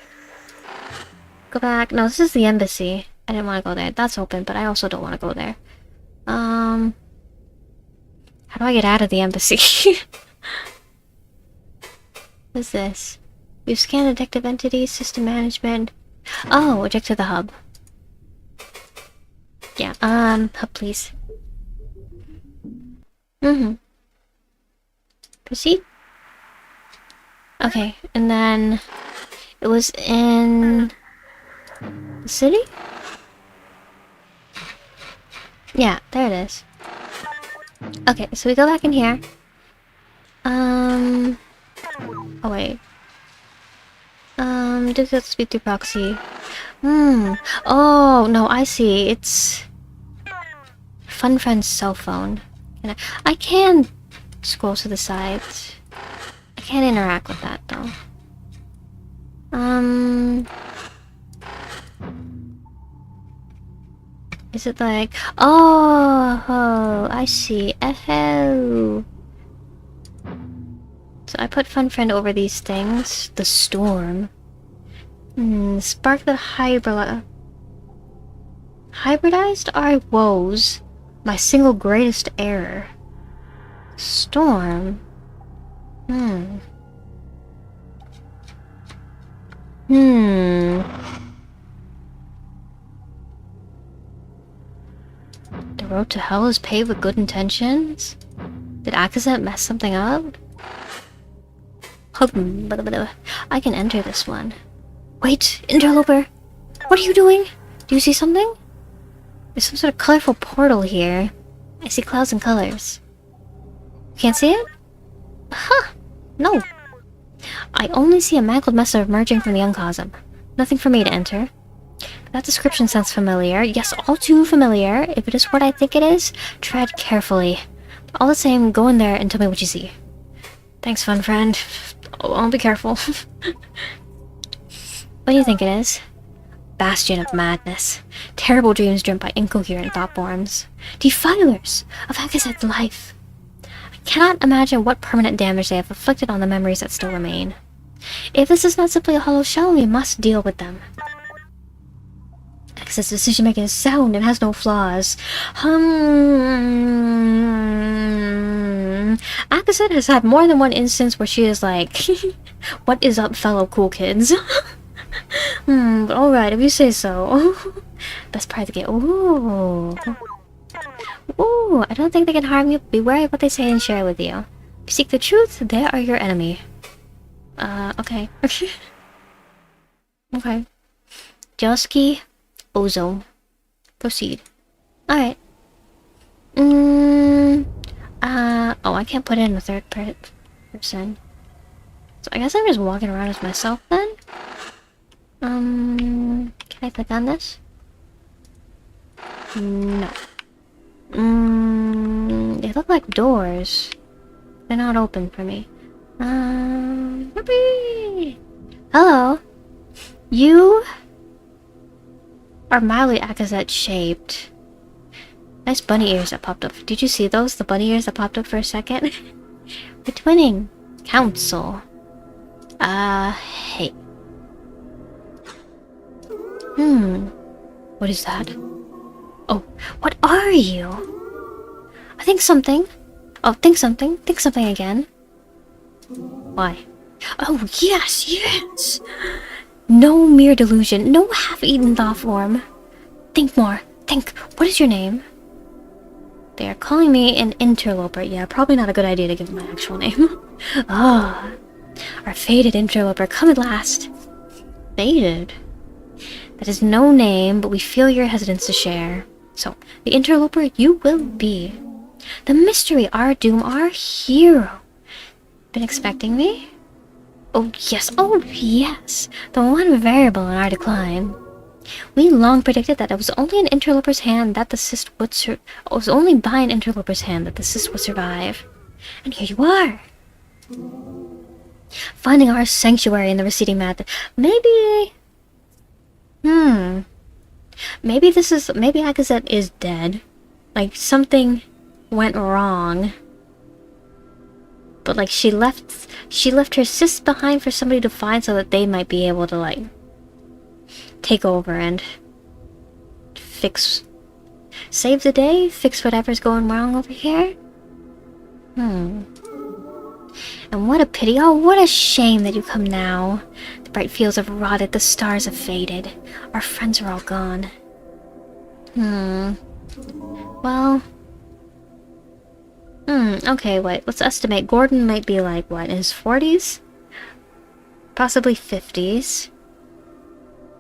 Speaker 1: Go back. No, this is the embassy. I didn't want to go there. That's open, but I also don't want to go there. How do I get out of the embassy? What's this? We've scanned addictive entities, system management. Oh, eject to the hub. Yeah, hub please. Proceed? Okay, and then it was in the city? Yeah, there it is. Okay, so we go back in here. Oh wait. Does that speak through proxy? Oh, no, I see. It's Fun Friend's cell phone. And I can scroll to the sides. I can't interact with that, though. Is it like... Oh, I see. Oh. So I put fun friend over these things. The storm. Spark the hybridized our woes. My single greatest error. Storm. The road to hell is paved with good intentions? Did Akazet mess something up? I can enter this one. Wait, interloper! What are you doing? Do you see something? There's some sort of colorful portal here. I see clouds and colors. Can't see it? Huh! No. I only see a mangled mess emerging from the uncosm. Nothing for me to enter. That description sounds familiar. Yes, all too familiar. If it is what I think it is, tread carefully. All the same, go in there and tell me what you see. Thanks, fun friend. Oh, I'll be careful. What do you think it is? Bastion of madness. Terrible dreams dreamt by incoherent thought forms. Defilers of Akazet's life. I cannot imagine what permanent damage they have inflicted on the memories that still remain. If this is not simply a hollow shell, we must deal with them. Akazet's decision-making is sound and has no flaws. Akazet has had more than one instance where she is like, what is up, fellow cool kids? But alright, if you say so. Best part of the game. Ooh. Ooh, I don't think they can harm you. Be wary of what they say and share with you. If you seek the truth, they are your enemy. Okay. Okay. Joski Ozo. Proceed. Alright. Oh, I can't put it in the third person. So I guess I'm just walking around as myself then? Can I click on this? No. They look like doors. They're not open for me. Whoopee! Hello. You are mildly Akazet shaped. Nice bunny ears that popped up. Did you see those? The bunny ears that popped up for a second? We're twinning. Council. Hey. What is that? Oh, what are you? I think something. Oh, think something. Think something again. Why? Oh, yes, yes! No mere delusion. No half-eaten thought form. Think more. Think. What is your name? They are calling me an interloper. Yeah, probably not a good idea to give my actual name. Ah, our fated interloper, come at last. Fated? That is no name, but we feel your hesitance to share. So, the interloper you will be. The mystery, our doom, our hero. Been expecting me? Oh yes, the one variable in our decline. We long predicted that it was only an interloper's hand that the cyst would only by an interloper's hand that the cyst would survive. And here you are. Finding our sanctuary in the receding method. Maybe... Maybe Akazet is dead. Like, something went wrong. But, like, she left her cyst behind for somebody to find so that they might be able to, like, take over and save the day, fix whatever's going wrong over here. And what a pity, oh, what a shame that you come now. The bright fields have rotted, the stars have faded. Our friends are all gone. Well... okay, wait, let's estimate. Gordon might be like, what, in his 40s? Possibly 50s.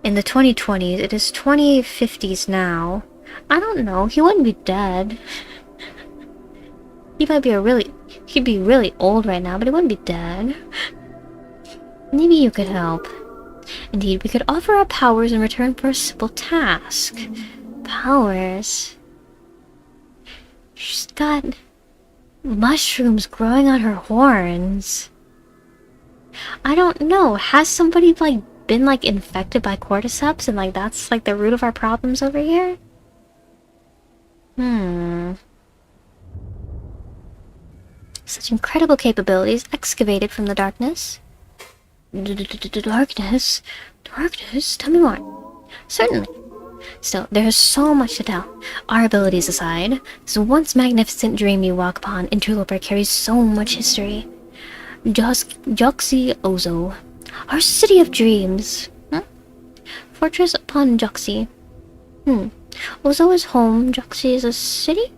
Speaker 1: In the 2020s, it is 2050s now. I don't know, he wouldn't be dead. He'd be really old right now, but he wouldn't be dead. Maybe you could help. Indeed, we could offer our powers in return for a simple task. Powers? She's got mushrooms growing on her horns. I don't know, has somebody, like, been, like, infected by cordyceps and, like, that's, like, the root of our problems over here? Such incredible capabilities excavated from the darkness. Darkness? Darkness? Tell me more. Certainly. Still, there is so much to tell. Our abilities aside, this once magnificent dream you walk upon, Interloper, carries so much history. Joxy Ozo. Our city of dreams. Fortress upon Joxy. Ozo is home. Joxy is a city?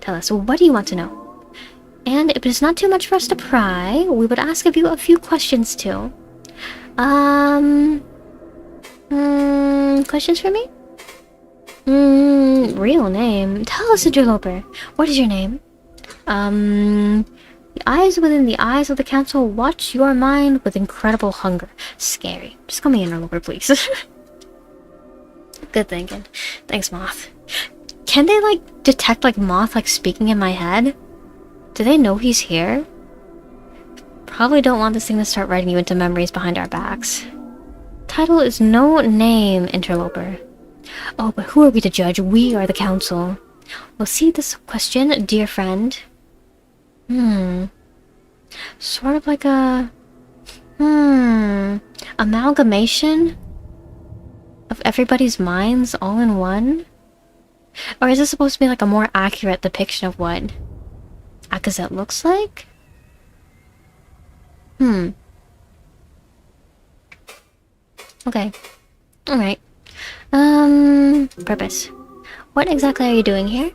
Speaker 1: Tell us, what do you want to know? And if it's not too much for us to pry, we would ask of you a few questions too. Questions for me? Real name. Tell us, Interloper. What is your name? The eyes within the eyes of the council watch your mind with incredible hunger. Scary. Just call me Interloper, please. Good thinking. Thanks, Moth. Can they, like, detect, like, Moth, like, speaking in my head? Do they know he's here? Probably don't want this thing to start writing you into memories behind our backs. Title is no name, Interloper. Oh, but who are we to judge? We are the council. Well, see this question, dear friend? Sort of like a... amalgamation? Of everybody's minds all in one? Or is this supposed to be like a more accurate depiction of what Akazet looks like? Okay. Alright. Purpose. What exactly are you doing here?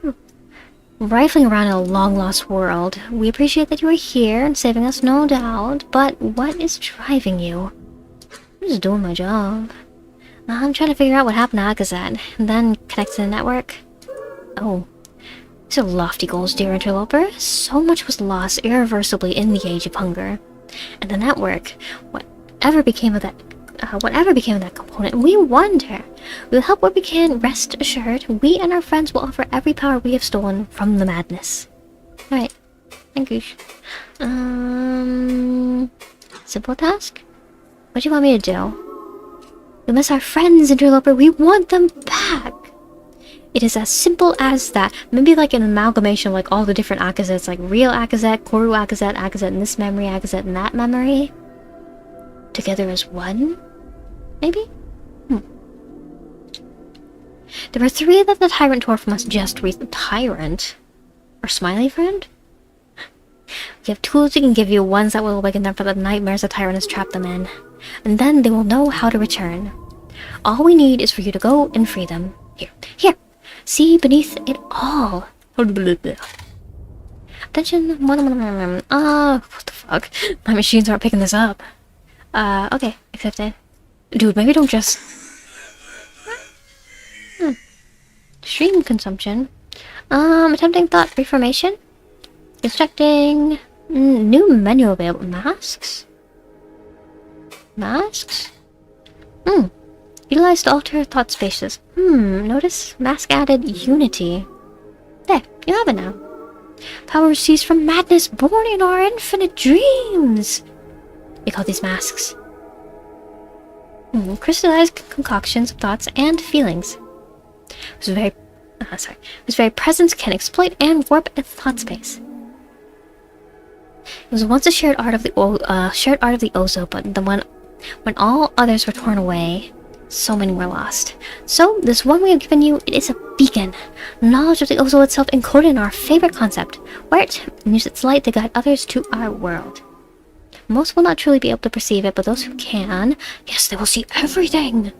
Speaker 1: Rifling around in a long-lost world. We appreciate that you are here and saving us, no doubt, but what is driving you? I'm just doing my job. I'm trying to figure out what happened to Akazet, and then connect to the network. Oh. These are lofty goals, dear Interloper. So much was lost irreversibly in the Age of Hunger. And the network, whatever became of that component, we wonder. We'll help where we can, rest assured. We and our friends will offer every power we have stolen from the madness. Alright. Thank you. Simple task? What do you want me to do? We miss our friends, Interloper. We want them back. It is as simple as that. Maybe like an amalgamation of like all the different Akazets, like real Akazet, CORRU Akazet, Akazet in this memory, Akazet in that memory. Together as one? Maybe? There were 3 that the Tyrant tore from us just recently. Tyrant? Or Smiley Friend? We have tools we can give you, ones that will awaken them from the nightmares the Tyrant has trapped them in. And then they will know how to return. All we need is for you to go and free them. Here. See beneath it all. Attention. What the fuck? My machines aren't picking this up. Okay. Accepted. Dude, maybe don't just... Stream consumption. Attempting thought reformation. Instructing. New menu available. Masks? Masks? Utilize to alter thought spaces. Notice mask added unity. There, you have it now. Power seized from madness born in our infinite dreams. We call these masks. Crystallized concoctions of thoughts and feelings. Whose very presence can exploit and warp a thought space. It was once a shared art of the Ozo, but when all others were torn away, so many were lost. So this one we have given you, it is a beacon. Knowledge of the Ozo itself encoded in our favorite concept. Wear it and use its light to guide others to our world. Most will not truly be able to perceive it, but those who can, yes, they will see everything.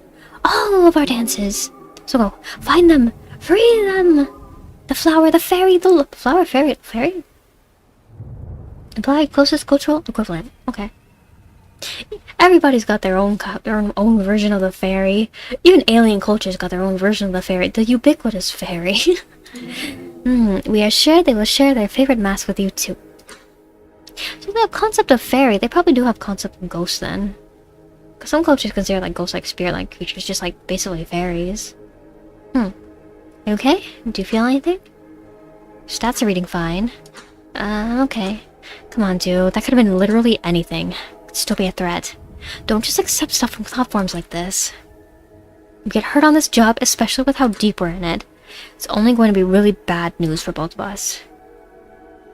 Speaker 1: All of our dances. So go, find them, free them. The flower, the fairy, the flower, fairy. Imply closest cultural equivalent. Okay. Everybody's got their own version of the fairy. Even alien cultures got their own version of the fairy. The ubiquitous fairy. We are sure they will share their favorite mask with you too. So the concept of fairy, they probably do have concept of ghost then. Because some cultures consider like ghost-like, spirit-like creatures just like basically fairies. You okay? Do you feel anything? Stats are reading fine. Okay. Come on, dude. That could have been literally anything. Could still be a threat. Don't just accept stuff from platforms like this. You get hurt on this job, especially with how deep we're in it. It's only going to be really bad news for both of us.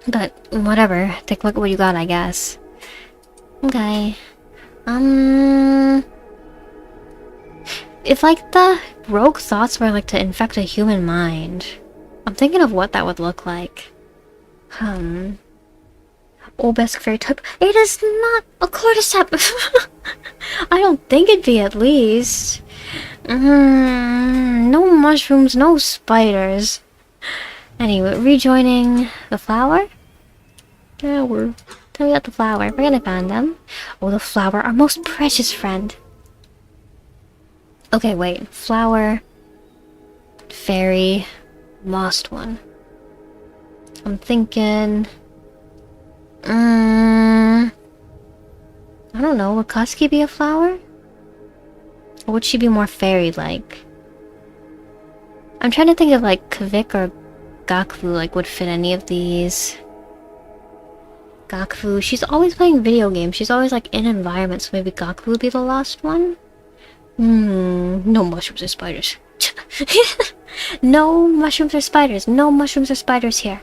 Speaker 1: But whatever. Take a look at what you got, I guess. Okay. If like the rogue thoughts were like to infect a human mind, I'm thinking of what that would look like. Obesk fairy type. It is not a cordyceps. I don't think it'd be, at least. No mushrooms, no spiders. Anyway, rejoining the flower. Yeah, we got the flower. We're gonna find them. Oh, the flower, our most precious friend. Okay, wait. Flower, fairy, lost one. I'm thinking... I don't know. Would Koski be a flower? Or would she be more fairy-like? I'm trying to think of like Kvik or Gakvu like would fit any of these. Gakvu, she's always playing video games. She's always like in environments, so maybe Gakvu would be the lost one? No mushrooms or spiders. No mushrooms or spiders. No mushrooms or spiders here.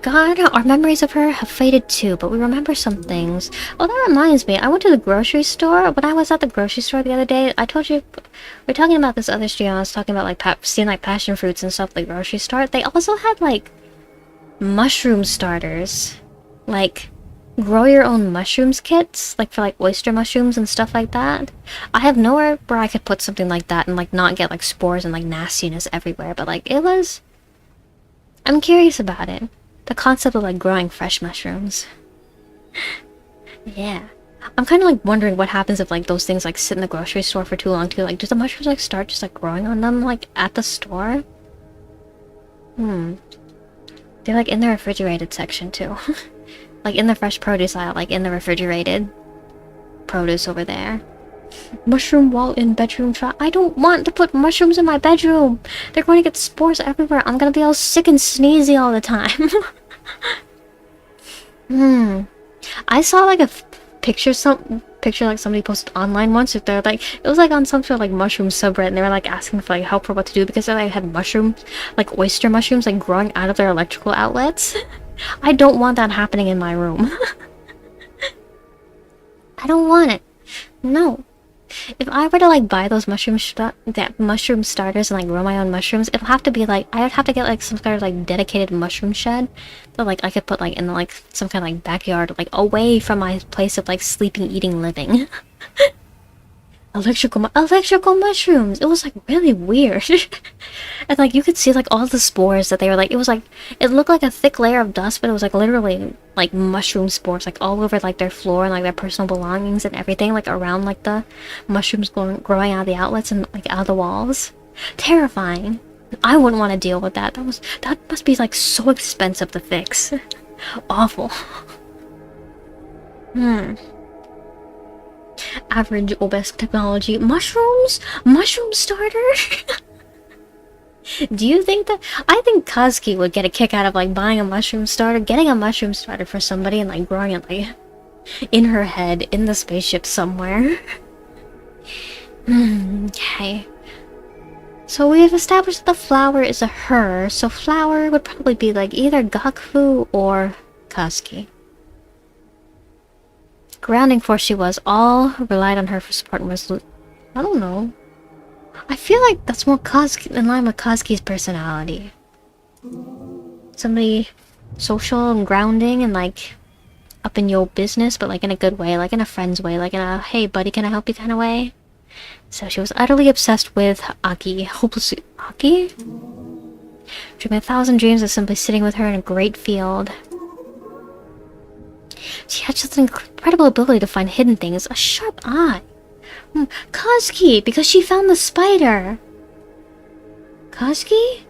Speaker 1: God, our memories of her have faded too, but we remember some things. Oh, that reminds me. I went to the grocery store. When I was at the grocery store the other day, I told you... We're talking about this other stream. I was talking about, like, seeing, like, passion fruits and stuff at the grocery store. They also had, like, mushroom starters. Like, grow your own mushrooms kits. Like, for, like, oyster mushrooms and stuff like that. I have nowhere where I could put something like that and, like, not get, like, spores and, like, nastiness everywhere. But, like, it was... I'm curious about it. The concept of, like, growing fresh mushrooms. Yeah. I'm kind of, like, wondering what happens if, like, those things, like, sit in the grocery store for too long, too. Like, do the mushrooms, like, start just, like, growing on them, like, at the store? They're, like, in the refrigerated section, too. Like, in the fresh produce aisle, like, in the refrigerated produce over there. Mushroom wall in bedroom trap. I don't want to put mushrooms in my bedroom. They're going to get spores everywhere. I'm gonna be all sick and sneezy all the time. I saw like a picture like somebody posted online once. If they're like, it was like on some sort of like mushroom subreddit, and they were like asking for like help for what to do because they like, had mushrooms, like oyster mushrooms, like growing out of their electrical outlets. I don't want that happening in my room. I don't want it. No. If I were to like buy those mushroom starters and like grow my own mushrooms, it'll have to be like I would have to get like some kind of like dedicated mushroom shed that like I could put like in like some kind of like backyard, like away from my place of like sleeping, eating, living. Electrical mushrooms. It was like really weird. And like you could see like all the spores that they were like, it was like, it looked like a thick layer of dust, but it was like literally like mushroom spores like all over like their floor and like their personal belongings and everything, like around like the mushrooms growing out of the outlets and like out of the walls. Terrifying. I wouldn't want to deal with that. That must be like so expensive to fix. Awful. Average Obesk technology. Mushrooms? Mushroom starter? Do you think that... I think Kazuki would get a kick out of like buying a mushroom starter, getting a mushroom starter for somebody and like growing it like in her head in the spaceship somewhere. Okay. So we have established that the flower is a her, so flower would probably be like either Gakfu or Kazuki. Grounding force she was. All relied on her for support and resolute. I don't know. I feel like that's more Kazuki in line with Kazuki's personality. Somebody social and grounding and like up in your business, but like in a good way, like in a friend's way, like in a hey buddy, can I help you kind of way. So she was utterly obsessed with Aki, hopelessly Aki? Dreaming 1,000 dreams of simply sitting with her in a great field. She had just an incredible ability to find hidden things, a sharp eye. Kazuki, because she found the spider. Kazuki?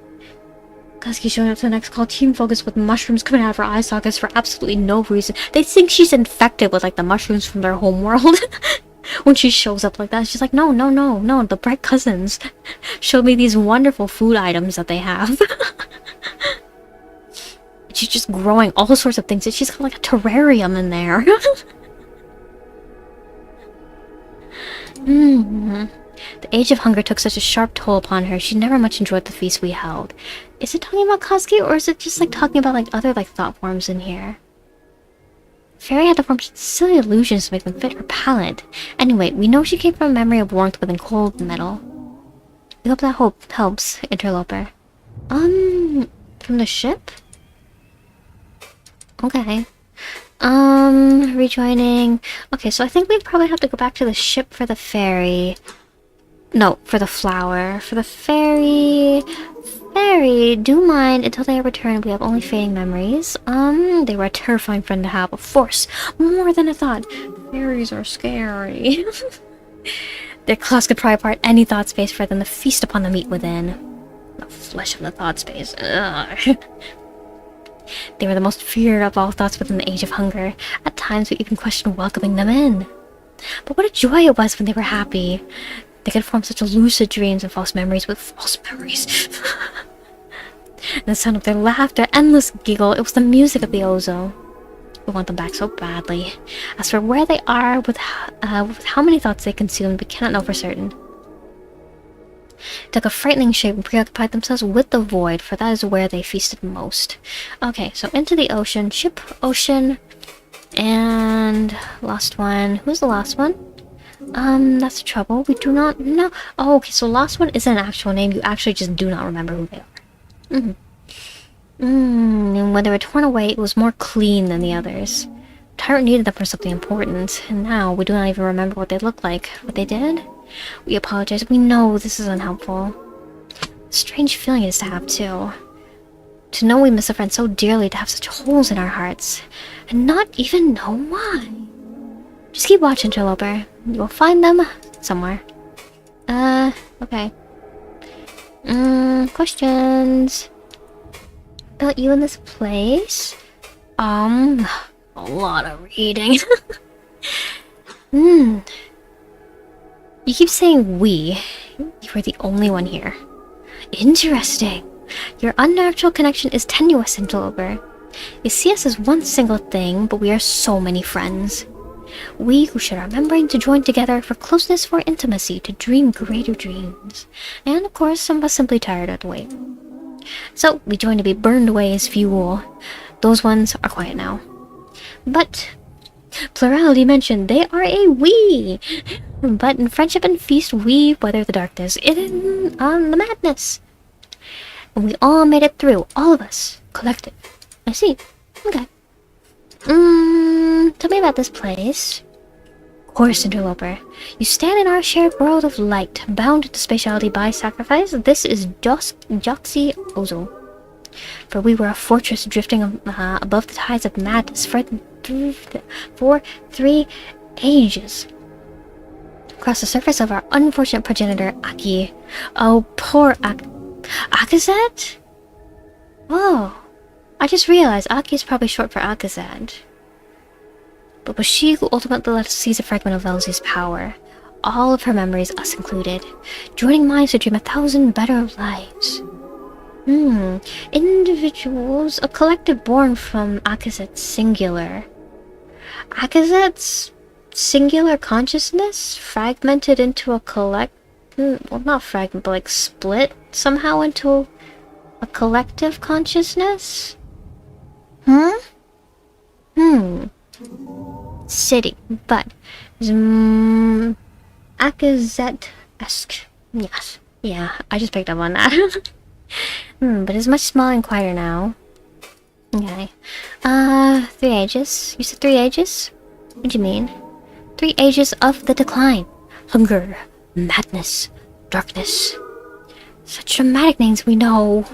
Speaker 1: Kazuki showing up to the next call, team focused with mushrooms coming out of her eye sockets for absolutely no reason. They think she's infected with like the mushrooms from their home world. When she shows up like that, she's like, no, the bright cousins showed me these wonderful food items that they have. She's just growing all sorts of things. She's got like a terrarium in there. The age of hunger took such a sharp toll upon her, she never much enjoyed the feast we held. Is it talking about Kazuki, or is it just like talking about like other like thought forms in here? Fairy had to form silly illusions to make them fit her palate. Anyway, we know she came from a memory of warmth within cold metal. We hope that helps, interloper. From the ship? Okay. Rejoining. Okay, so I think we probably have to go back to the ship for the fairy. No, for the flower. For the fairy... Fairy, do mind until they return. We have only fading memories. They were a terrifying friend to have. A force. More than I thought. Fairies are scary. Their claws could pry apart any thought space for them to feast upon the meat within. The flesh of the thought space. Ugh. They were the most feared of all thoughts within the age of hunger. At times we even questioned welcoming them in. But what a joy it was when they were happy. They could form such lucid dreams and false memories with false memories. And the sound of their laughter, endless giggle, it was the music of the Ozo. We want them back so badly. As for where they are, with how many thoughts they consumed, we cannot know for certain. Took a frightening shape and preoccupied themselves with the void, for that is where they feasted most. Okay, so into the ocean. Ship, ocean, and last one. Who's the last one? That's the trouble. We do not know. Oh, okay, so last one isn't an actual name. You actually just do not remember who they are. And when they were torn away, it was more clean than the others. Tyrant needed them for something important, and now we do not even remember what they looked like. What they did? We apologize. We know this is unhelpful. Strange feeling it is to have, too. To know we miss a friend so dearly, to have such holes in our hearts, and not even know why. Just keep watching, interloper. You will find them somewhere. Okay. Questions about you in this place? A lot of reading. You keep saying we. You are the only one here. Interesting. Your unnatural connection is tenuous, interloper. You see us as one single thing, but we are so many friends. We who share our membrane to join together for closeness, for intimacy, to dream greater dreams. And of course, some of us simply tired of the wait. So, we join to be burned away as fuel. Those ones are quiet now. But, plurality mentioned, they are a we. But in friendship and feast, we weather the darkness, in the madness. And we all made it through, all of us, collective. I see. Okay. Tell me about this place. Of course, interloper. You stand in our shared world of light, bound to spatiality by sacrifice. This is Joxy Ozo. For we were a fortress drifting above the tides of madness for 3 ages. Across the surface of our unfortunate progenitor, Aki. Oh, poor Akazet? Oh. I just realized Aki is probably short for Akazet. But was she who ultimately let us seize a fragment of Elzie's power, all of her memories, us included, joining minds to dream 1,000 better lives. Individuals, a collective born from Akazet's singular. Akazet's singular consciousness fragmented into a well, not fragment, but like split somehow into a collective consciousness? City, but Akazet-esque. Yes. Yeah, I just picked up on that. But it's much smaller and quieter now. Okay. 3 ages. You said 3 ages? What do you mean? 3 ages of the decline. Hunger, madness, darkness. Such dramatic names we know.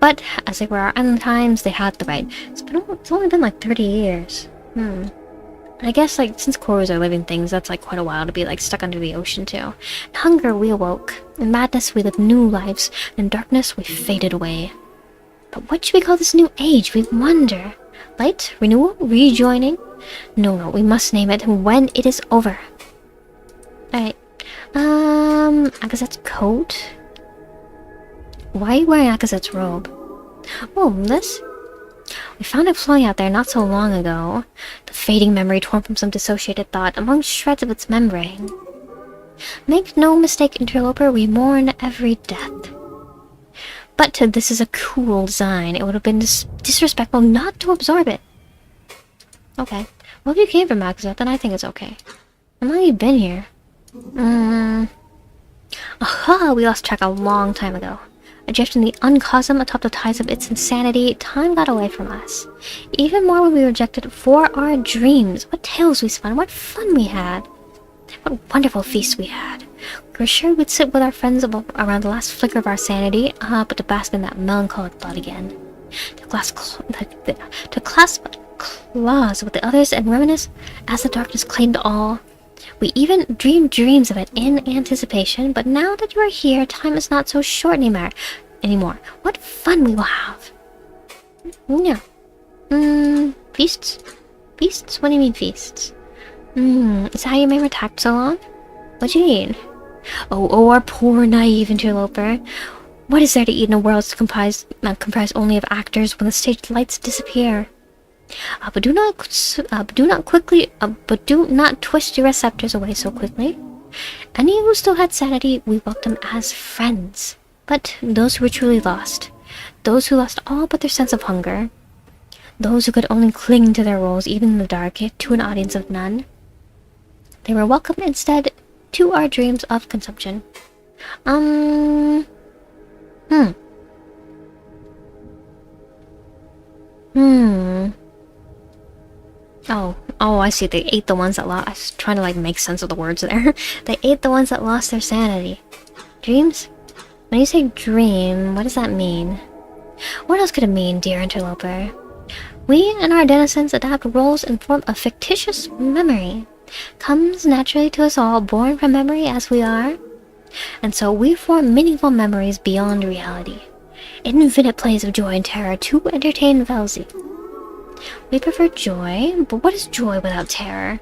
Speaker 1: But, as they were our island times, they had the right. It's only been like 30 years. I guess, like, since corals are living things, that's like quite a while to be like stuck under the ocean too. In hunger we awoke. In madness we lived new lives. In darkness we faded away. But what should we call this new age? We wonder. Light? Renewal? Rejoining? No, we must name it when it is over. Alright. Akazet's coat? Why are you wearing Akazet's robe? Oh, this? We found it floating out there not so long ago. The fading memory torn from some dissociated thought among shreds of its membrane. Make no mistake, interloper, we mourn every death. But this is a cool design. It would have been disrespectful not to absorb it. Okay. Well, if you came from Maxwell, then I think it's okay. How long have you been here? Aha! We lost track a long time ago. Adrift in the uncosm atop the tides of its insanity, time got away from us. Even more when we rejected for our dreams. What tales we spun, what fun we had. What wonderful feasts we had. We were sure we'd sit with our friends around the last flicker of our sanity, but to bask in that melancholic thought again. To clasp claws with the others and reminisce as the darkness claimed all. We even dreamed dreams of it in anticipation, but now that you are here, time is not so short anymore. What fun we will have! Yeah. Feasts? Feasts? What do you mean feasts? Is that how you made her tact so long? What do you mean? Oh, our poor naive interloper. What is there to eat in a world comprised only of actors when the stage lights disappear? But do not twist your receptors away so quickly. Any who still had sanity, we welcome as friends. But those who were truly lost, those who lost all but their sense of hunger, those who could only cling to their roles even in the dark to an audience of none, they were welcomed instead to our dreams of consumption. Oh, I see. They ate the ones that lost. I was trying to like make sense of the words there. They ate the ones that lost their sanity. Dreams? When you say dream, what does that mean? What else could it mean, dear interloper? We and our denizens adapt roles and form a fictitious memory. Comes naturally to us all, born from memory as we are. And so we form meaningful memories beyond reality. Infinite plays of joy and terror to entertain Velzy. We prefer joy, but what is joy without terror?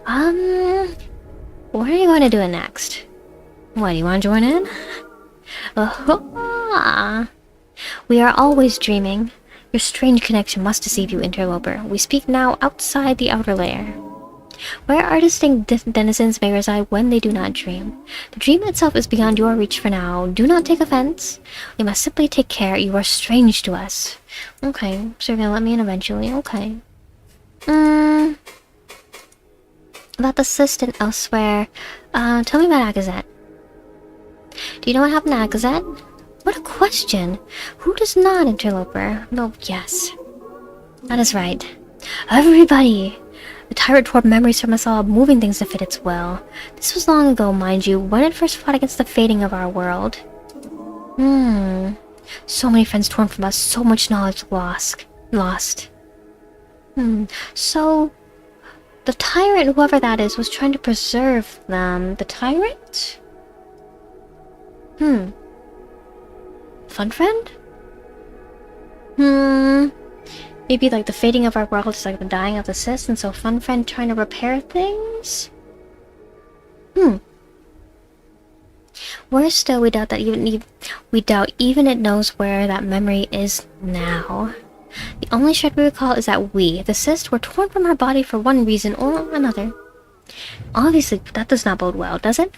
Speaker 1: What are you going to do next? What, do you want to join in? We are always dreaming. Your strange connection must deceive you, interloper. We speak now outside the outer layer, where our distinct denizens may reside when they do not dream. The dream itself is beyond your reach for now. Do not take offense. We must simply take care. You are strange to us. Okay, so you're gonna let me in eventually. Okay. About the cyst and elsewhere. Tell me about Agazette. Do you know what happened to Agazette? What a question! Who does not, interloper? No, yes. That is right. Everybody! The tyrant tore memories from us all, moving things to fit its will. This was long ago, mind you, when it first fought against the fading of our world. So many friends torn from us, so much knowledge lost. So, the tyrant, whoever that is, was trying to preserve them. The tyrant? Fun friend? Maybe like the fading of our world is like the dying of the cyst, and so Fun Friend trying to repair things? Worse still, we doubt even it knows where that memory is now. The only shred we recall is that we, the cyst, were torn from our body for one reason or another. Obviously, that does not bode well, does it?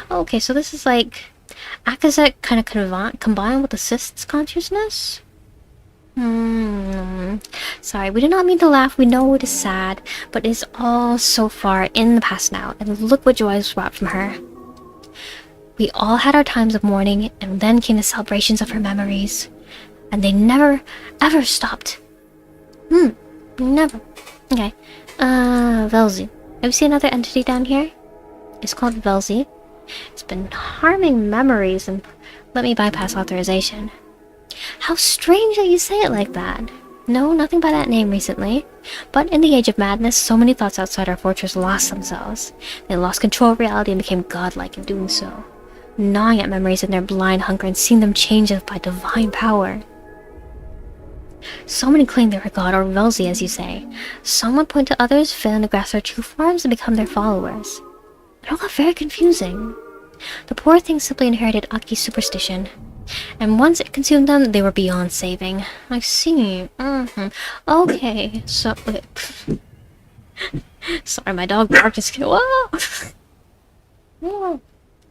Speaker 1: Okay, so this is like Akazet kind of combined with the cyst's consciousness? Sorry, we do not mean to laugh. We know it is sad, but it is all so far in the past now, and look what joy was brought from her. We all had our times of mourning, and then came the celebrations of her memories. And they never, ever stopped. Never. Okay. Velzy. Have you seen another entity down here? It's called Velzy. It's been harming memories and let me bypass authorization. How strange that you say it like that. No, nothing by that name recently. But in the age of madness, so many thoughts outside our fortress lost themselves. They lost control of reality and became godlike in doing so, gnawing at memories in their blind hunger and seeing them changed by divine power. So many claim they were God, or Velzy as you say. Some would point to others, failing to grasp their true forms and become their followers. It all got very confusing. The poor things simply inherited Aki's superstition, and once it consumed them, they were beyond saving. I see. Okay, so... Sorry, my dog barked his... Whoa! No,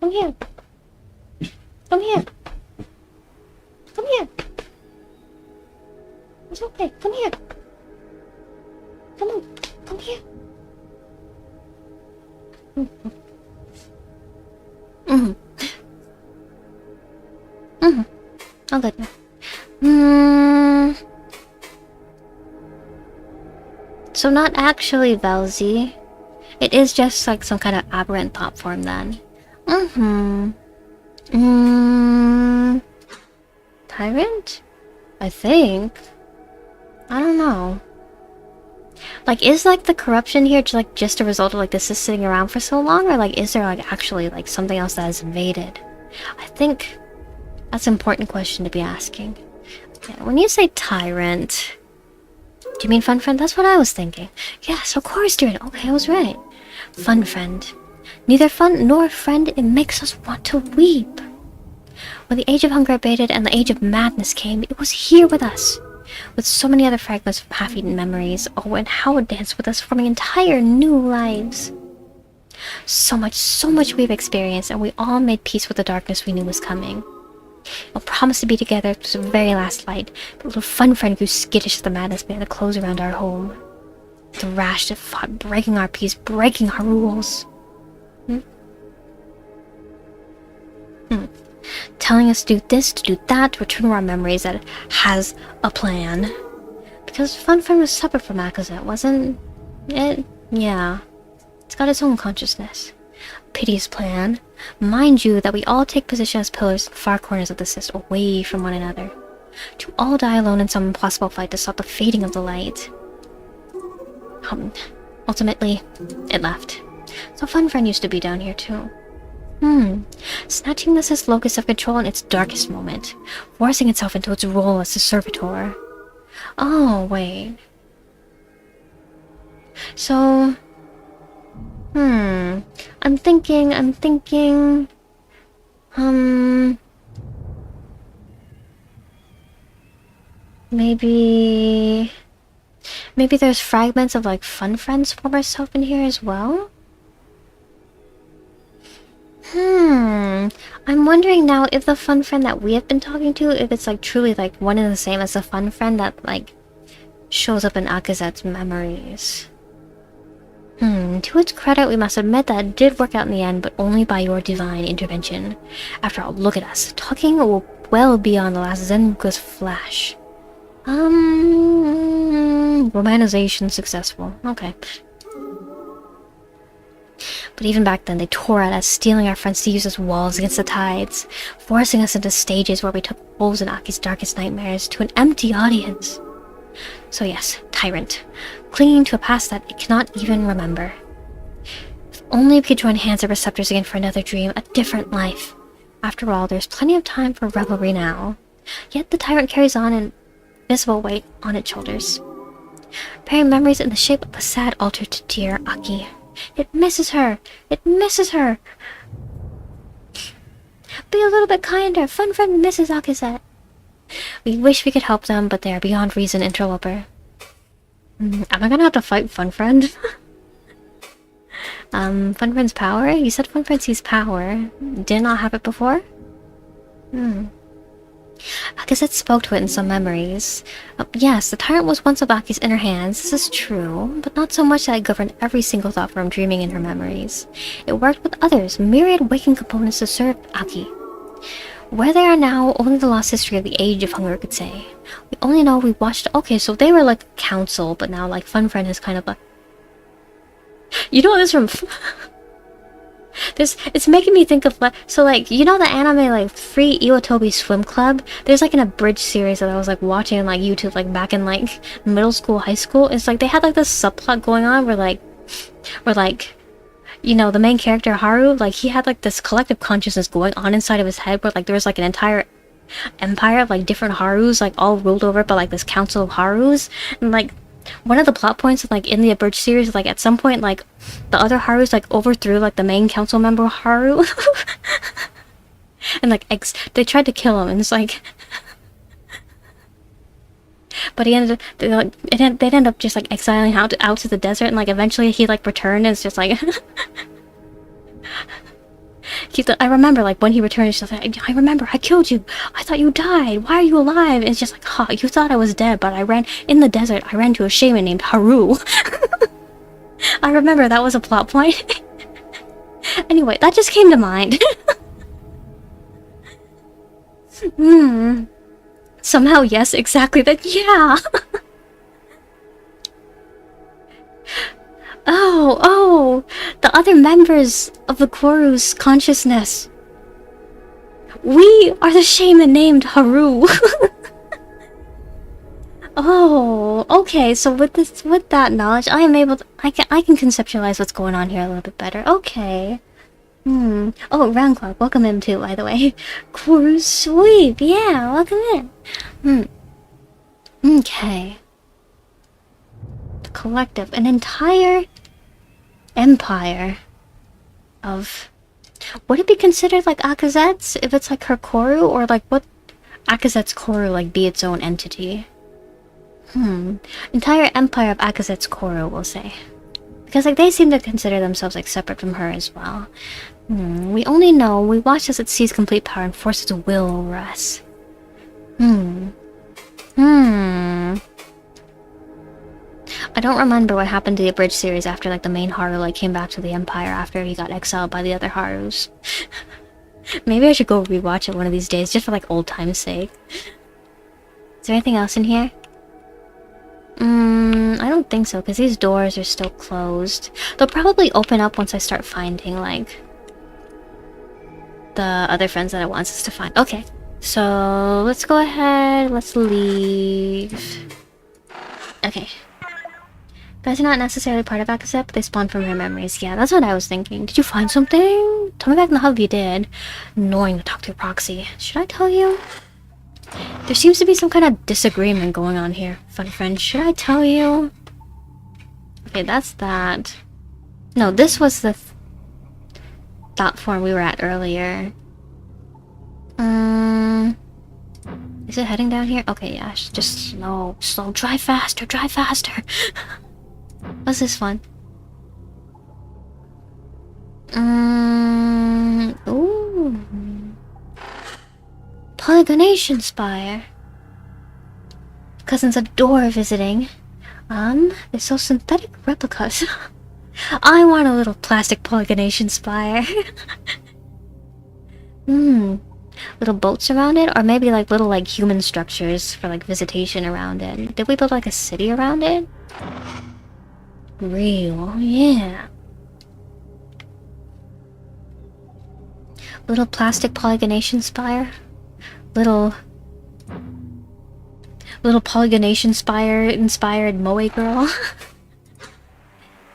Speaker 1: come here. Come here. Come here. It's okay. Come here. Come on. Come here. Mm-hmm. Mm-hmm. Oh, good. So not actually Velzy. It is just like some kind of aberrant thought form then. Tyrant? I think. I don't know. Like, is like the corruption here just a result of like this is sitting around for so long, or like is there like actually like something else that has invaded? I think that's an important question to be asking. Yeah, when you say tyrant, do you mean fun friend? That's what I was thinking. Yeah, so CORRU's doing it. Okay, I was right. Fun friend. Neither fun nor friend, it makes us want to weep. When the age of hunger abated and the age of madness came, it was here with us. With so many other fragments of half-eaten memories. Oh, and how it danced with us, forming entire new lives. So much we've experienced, and we all made peace with the darkness we knew was coming. We'll promise to be together to the very last light. The little fun friend grew skittish as the madness began to close around our home. The rash that fought, breaking our peace, breaking our rules. Telling us to do this, to do that, to return to our memories that it has a plan. Because Fun Friend was separate from Akazet, wasn't it? Yeah. It's got its own consciousness. Piteous plan. Mind you that we all take position as pillars in far corners of the system, away from one another. To all die alone in some impossible fight to stop the fading of the light. Ultimately, it left. So Fun Friend used to be down here too. Snatching this as locus of control in its darkest moment, forcing itself into its role as the servitor. Oh, wait. So... I'm thinking... Maybe there's fragments of, like, Fun Friend's former self in here as well? I'm wondering now if the Fun Friend that we have been talking to, if it's, like, truly, like, one and the same as the Fun Friend that, like, shows up in Akazet's memories. To its credit, we must admit that it did work out in the end, but only by your divine intervention. After all, look at us, talking well beyond the last Zenga's flash. Romanization successful. Okay. But even back then, they tore at us, stealing our friends to use as walls against the tides, forcing us into stages where we took roles in Aki's darkest nightmares to an empty audience. So yes, tyrant, clinging to a past that it cannot even remember. If only we could join hands and receptors again for another dream, a different life. After all, there's plenty of time for revelry now. Yet the tyrant carries on an invisible weight on its shoulders, bearing memories in the shape of a sad altar to dear Aki. It misses her! It misses her! Be a little bit kinder! Fun Friend misses Akazet! We wish we could help them, but they are beyond reason, interloper. Am I gonna have to fight Fun Friend? Fun Friend's power? You said Fun Friend sees power. Did not have it before? Akazet spoke to it in some memories. Yes, the tyrant was once of Aki's inner hands, this is true, but not so much that it governed every single thought from dreaming in her memories. It worked with others, myriad waking components to serve Aki. Where they are now, only the lost history of the Age of Hunger could say. We only know we watched... Okay, so they were like a council, but now like Fun Friend is kind of like... You know this from... It's making me think of... So like, you know the anime like Free Iwatobi Swim Club? There's like an abridged series that I was like watching on like YouTube like back in like middle school, high school. It's like they had like this subplot going on where like... You know, the main character, Haru, like, he had, like, this collective consciousness going on inside of his head where, like, there was, like, an entire empire of, like, different Harus, like, all ruled over by, like, this council of Harus. And, like, one of the plot points, like, in the abridged series, like, at some point, like, the other Harus, like, overthrew, like, the main council member, Haru. And, like, they tried to kill him, and it's, like... But he ended up, they'd end up just like exiling out to the desert, and like eventually he like returned and it's just like I remember, like, when he returned, she's like, I remember, I killed you. I thought you died. Why are you alive? And it's just like, huh, you thought I was dead, but I ran in the desert. I ran to a shaman named Haru. I remember that was a plot point. Anyway, that just came to mind. Somehow, yes, exactly that. Yeah. Oh, the other members of the CORRU's consciousness. We are the shaman named Haru. Oh, okay. So with that knowledge, I am able to, I can conceptualize what's going on here a little bit better. Okay. Oh, round clock. Welcome in too, by the way. CORRU sweep. Yeah, welcome in. Okay. The collective, an entire empire of. Would it be considered like Akazet's if it's like her CORRU, or like what Akazet's CORRU like be its own entity? Entire empire of Akazet's CORRU, we'll say. Because like they seem to consider themselves like separate from her as well. We only know we watch as it sees complete power and forces its will over us. I don't remember what happened to the Abridged series after like the main Haru like came back to the Empire after he got exiled by the other Harus. Maybe I should go rewatch it one of these days just for like old time's sake. Is there anything else in here? I don't think so, because these doors are still closed. They'll probably open up once I start finding, like, the other friends that it wants us to find. Okay, so let's go ahead, let's leave. Okay. Guys are not necessarily part of Akazet, but they spawn from her memories. Yeah, that's what I was thinking. Did you find something? Tell me back in the hub if you did. Annoying to talk to your proxy. Should I tell you? There seems to be some kind of disagreement going on here, fun friend. Should I tell you? Okay, that's that. No, this was the platform we were at earlier. Is it heading down here? Okay, yeah, just slow. Drive faster, drive faster. What's this one? Ooh. Polygonation Spire. Cousins adore visiting. They're so synthetic replicas. I want a little plastic polygonation spire. Little boats around it, or maybe like little like human structures for like visitation around it. Did we build like a city around it? Real, yeah. Little plastic polygonation spire. Little polygonation spire inspired moe girl.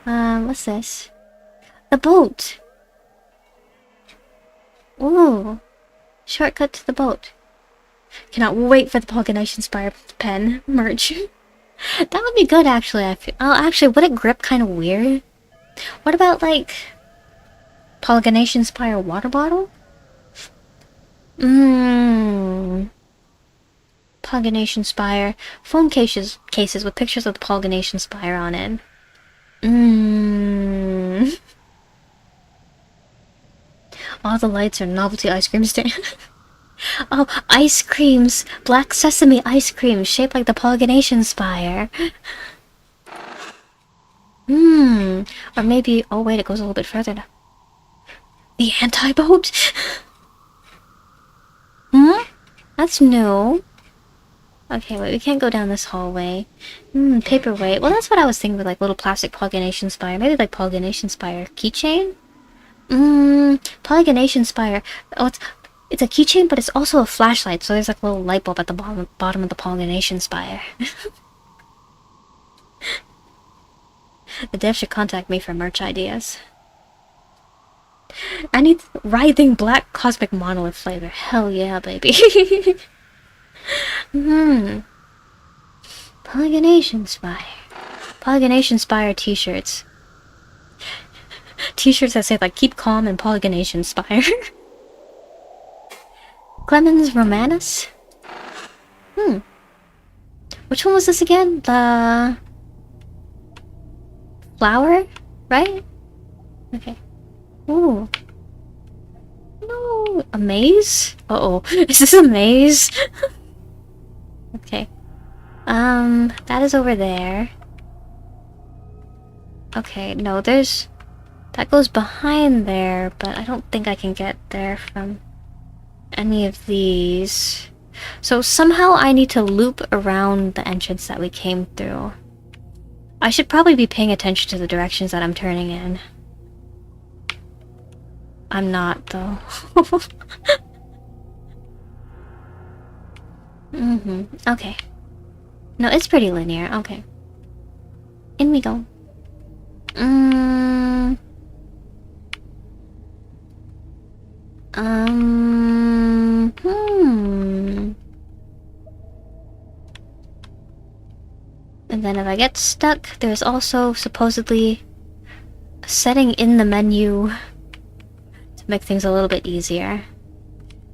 Speaker 1: What's this? The boat. Ooh, shortcut to the boat. Cannot wait for the polygonation spire pen merch. That would be good, actually. Actually, would it grip kind of weird? What about like polygonation spire water bottle? Polygonation spire. Phone cases with pictures of the polygonation spire on it. All the lights are novelty ice cream stand. Oh, ice creams! Black sesame ice cream shaped like the polygonation spire. Or maybe... Oh wait, it goes a little bit further now. The anti-boat? That's new. Okay, wait, we can't go down this hallway. Paperweight. Well, that's what I was thinking with like little plastic polygonation spire. Maybe like polygonation spire keychain? Polygonation spire. Oh, it's a keychain, but it's also a flashlight, so there's like a little light bulb at the bottom of the polygonation spire. The dev should contact me for merch ideas. I need writhing black cosmic monolith flavor. Hell yeah, baby. Polygonation spire. Polygonation spire t-shirts. T-shirts that say like keep calm and polygonation spire. Clemens Romanus? Which one was this again? The flower? Right? Okay. Ooh. no! A maze? Uh-oh. Is this a maze? Okay. That is over there. Okay, no, there's... That goes behind there, but I don't think I can get there from any of these. So somehow I need to loop around the entrance that we came through. I should probably be paying attention to the directions that I'm turning in. I'm not, though. Okay. No, it's pretty linear. Okay. In we go. And then if I get stuck, there's also supposedly a setting in the menu to make things a little bit easier.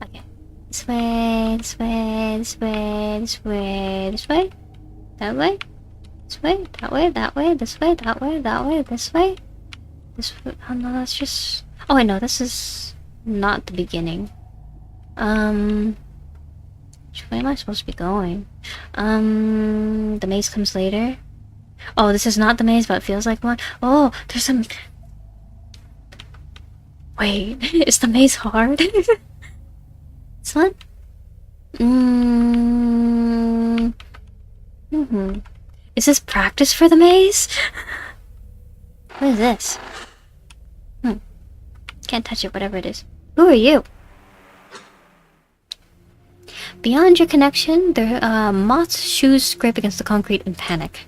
Speaker 1: Okay. This way, this way, this way, this way, this way. That way. This way, that way, that way, this way, that way, that way, this way. This way. Oh no, that's just... Oh wait, no, this is not the beginning. Which way am I supposed to be going? The maze comes later. Oh, this is not the maze, but it feels like one. Oh, there's some... Wait, is the maze hard? It's not... Is this practice for the maze? What is this? Can't touch it, whatever it is. Who are you? Beyond your connection, the moth's shoes scrape against the concrete in panic.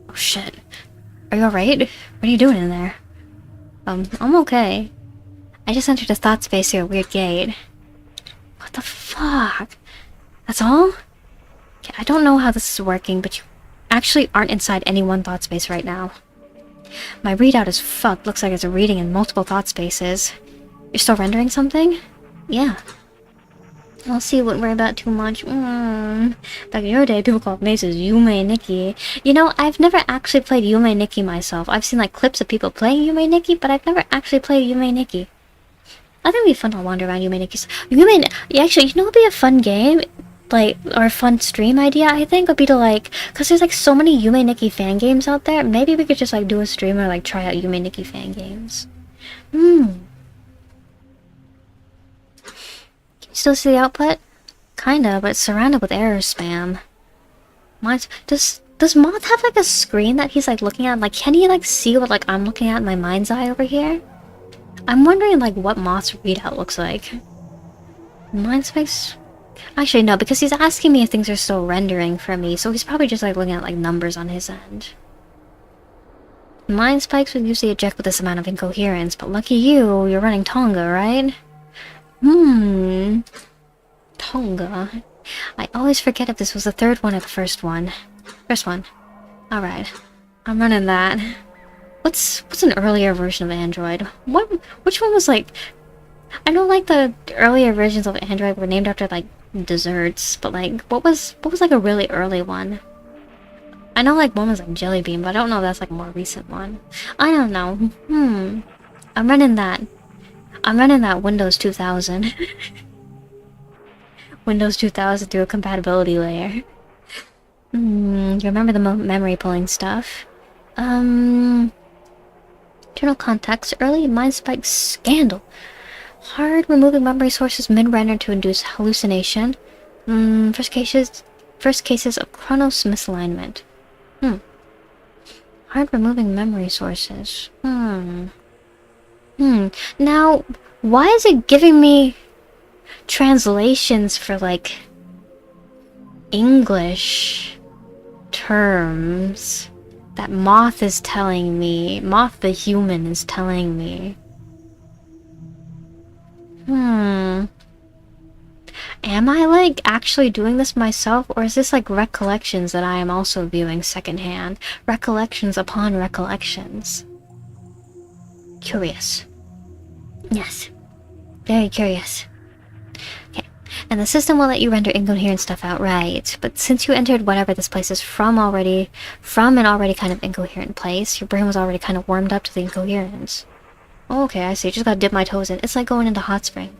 Speaker 1: Oh shit. Are you alright? What are you doing in there? I'm okay. I just entered a thought space through a weird gate. What the fuck? That's all? Okay, I don't know how this is working, but you actually aren't inside any one thought space right now. My readout is fucked. Looks like it's a reading in multiple thought spaces. You're still rendering something? Yeah. I'll see, wouldn't worry about too much. Back in your day, people called mazes Yume Nikki. You know, I've never actually played Yume Nikki myself. I've seen like clips of people playing Yume Nikki, but I've never actually played Yume Nikki. I think it'd be fun to wander around Yume Nikki's. Actually, you know what'd be a fun game? Like, or a fun stream idea, I think, would be to like, cause there's like so many Yume Nikki fan games out there, maybe we could just like do a stream or like try out Yume Nikki fan games. Can you still see the output? Kinda, but it's surrounded with error spam. Does Moth have like a screen that he's like looking at? Like, can he like see what like I'm looking at in my mind's eye over here? I'm wondering like what Moth's readout looks like. Mindspace? Actually, no, because he's asking me if things are still rendering for me, so he's probably just like looking at like numbers on his end. Mind spikes would usually eject with this amount of incoherence, but lucky you, you're running Tonga, right? Tonga. I always forget if this was the third one or the first one. First one. Alright. I'm running that. What's an earlier version of Android? Which one was like... I know like the earlier versions of Android were named after like desserts, but like what was like a really early one? I know like one was like Jelly Bean, but I don't know if that's like a more recent one. I don't know. I'm running that Windows 2000. Windows 2000 through a compatibility layer. You remember the memory pulling stuff? Internal context, early mind spike scandal. Hard removing memory sources mid-render to induce hallucination. First cases of Chronos misalignment. Hard removing memory sources. Now, why is it giving me translations for like English terms that Moth is telling me? Moth the human is telling me. Am I like actually doing this myself, or is this like recollections that I am also viewing secondhand? Recollections upon recollections. Curious. Yes. Very curious. Okay. And the system will let you render incoherent stuff outright, but since you entered whatever this place is from an already kind of incoherent place, your brain was already kind of warmed up to the incoherence. Oh, okay, I see. Just gotta dip my toes in. It's like going into hot spring.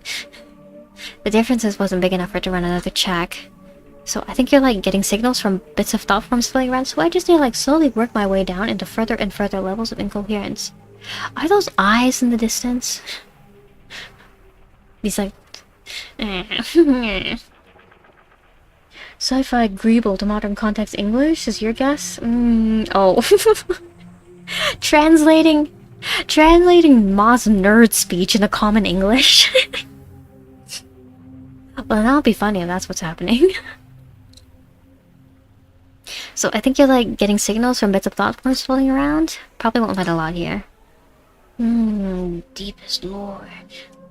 Speaker 1: The difference is wasn't big enough for it to run another check. So I think you're like getting signals from bits of thought forms floating around, so I just need to like slowly work my way down into further and further levels of incoherence. Are those eyes in the distance? These like... Sci-fi agreeable to modern context English is your guess? Oh. Translating Mo's nerd speech into common English? Well, that'll be funny if that's what's happening. So I think you're like getting signals from bits of thought forms floating around. Probably won't find a lot here. Deepest lore.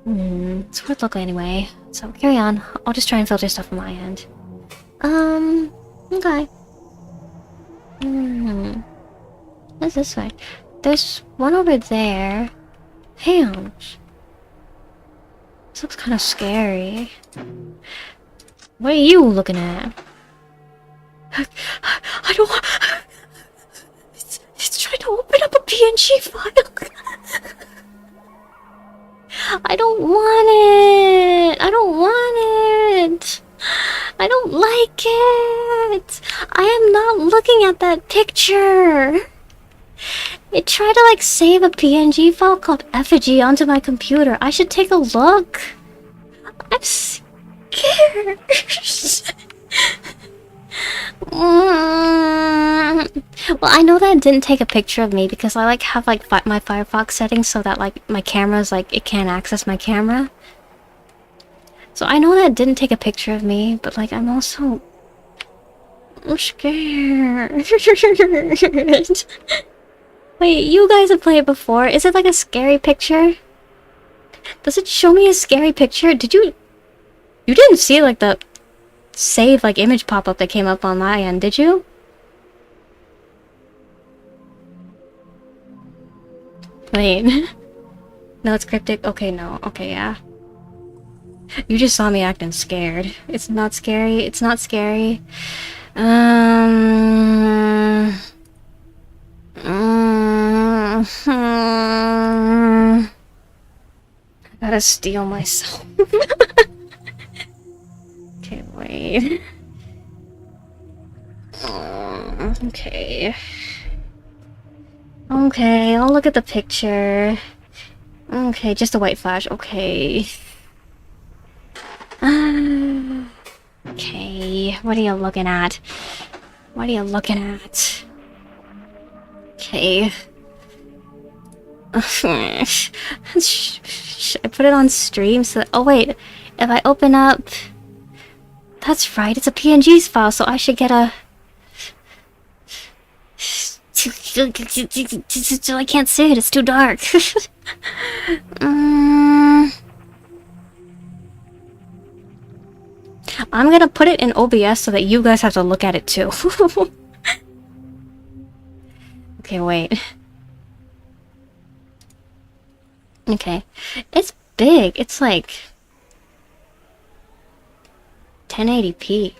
Speaker 1: It's worth looking anyway. So carry on. I'll just try and filter stuff on my end. Okay. What's this way? There's one over there. Hands. This looks kind of scary. What are you looking at? I don't want... It's trying to open up a PNG file. I don't want it. I don't want it. I don't like it. I am not looking at that picture. It tried to like save a PNG file called effigy onto my computer. I should take a look. I'm scared. Well, I know that it didn't take a picture of me because I like have like my Firefox settings so that like my camera's like it can't access my camera. So I know that it didn't take a picture of me, but like I'm scared. Wait, you guys have played it before. Is it like a scary picture? Does it show me a scary picture? Did you didn't see like the save like image pop-up that came up on my end, did you? Wait. No, it's cryptic. Okay, no. Okay, yeah. You just saw me acting scared. It's not scary. It's not scary. I gotta steal myself. Okay, wait. Okay. Okay, I'll look at the picture. Okay, just a white flash. Okay. Okay, what are you looking at? What are you looking at? Okay. Should I put it on stream so that, oh wait, if I open up... That's right, it's a PNG file, so I should get a... I can't see it, it's too dark. I'm gonna put it in OBS so that you guys have to look at it too. Okay, wait. Okay. It's big. It's like 1080p.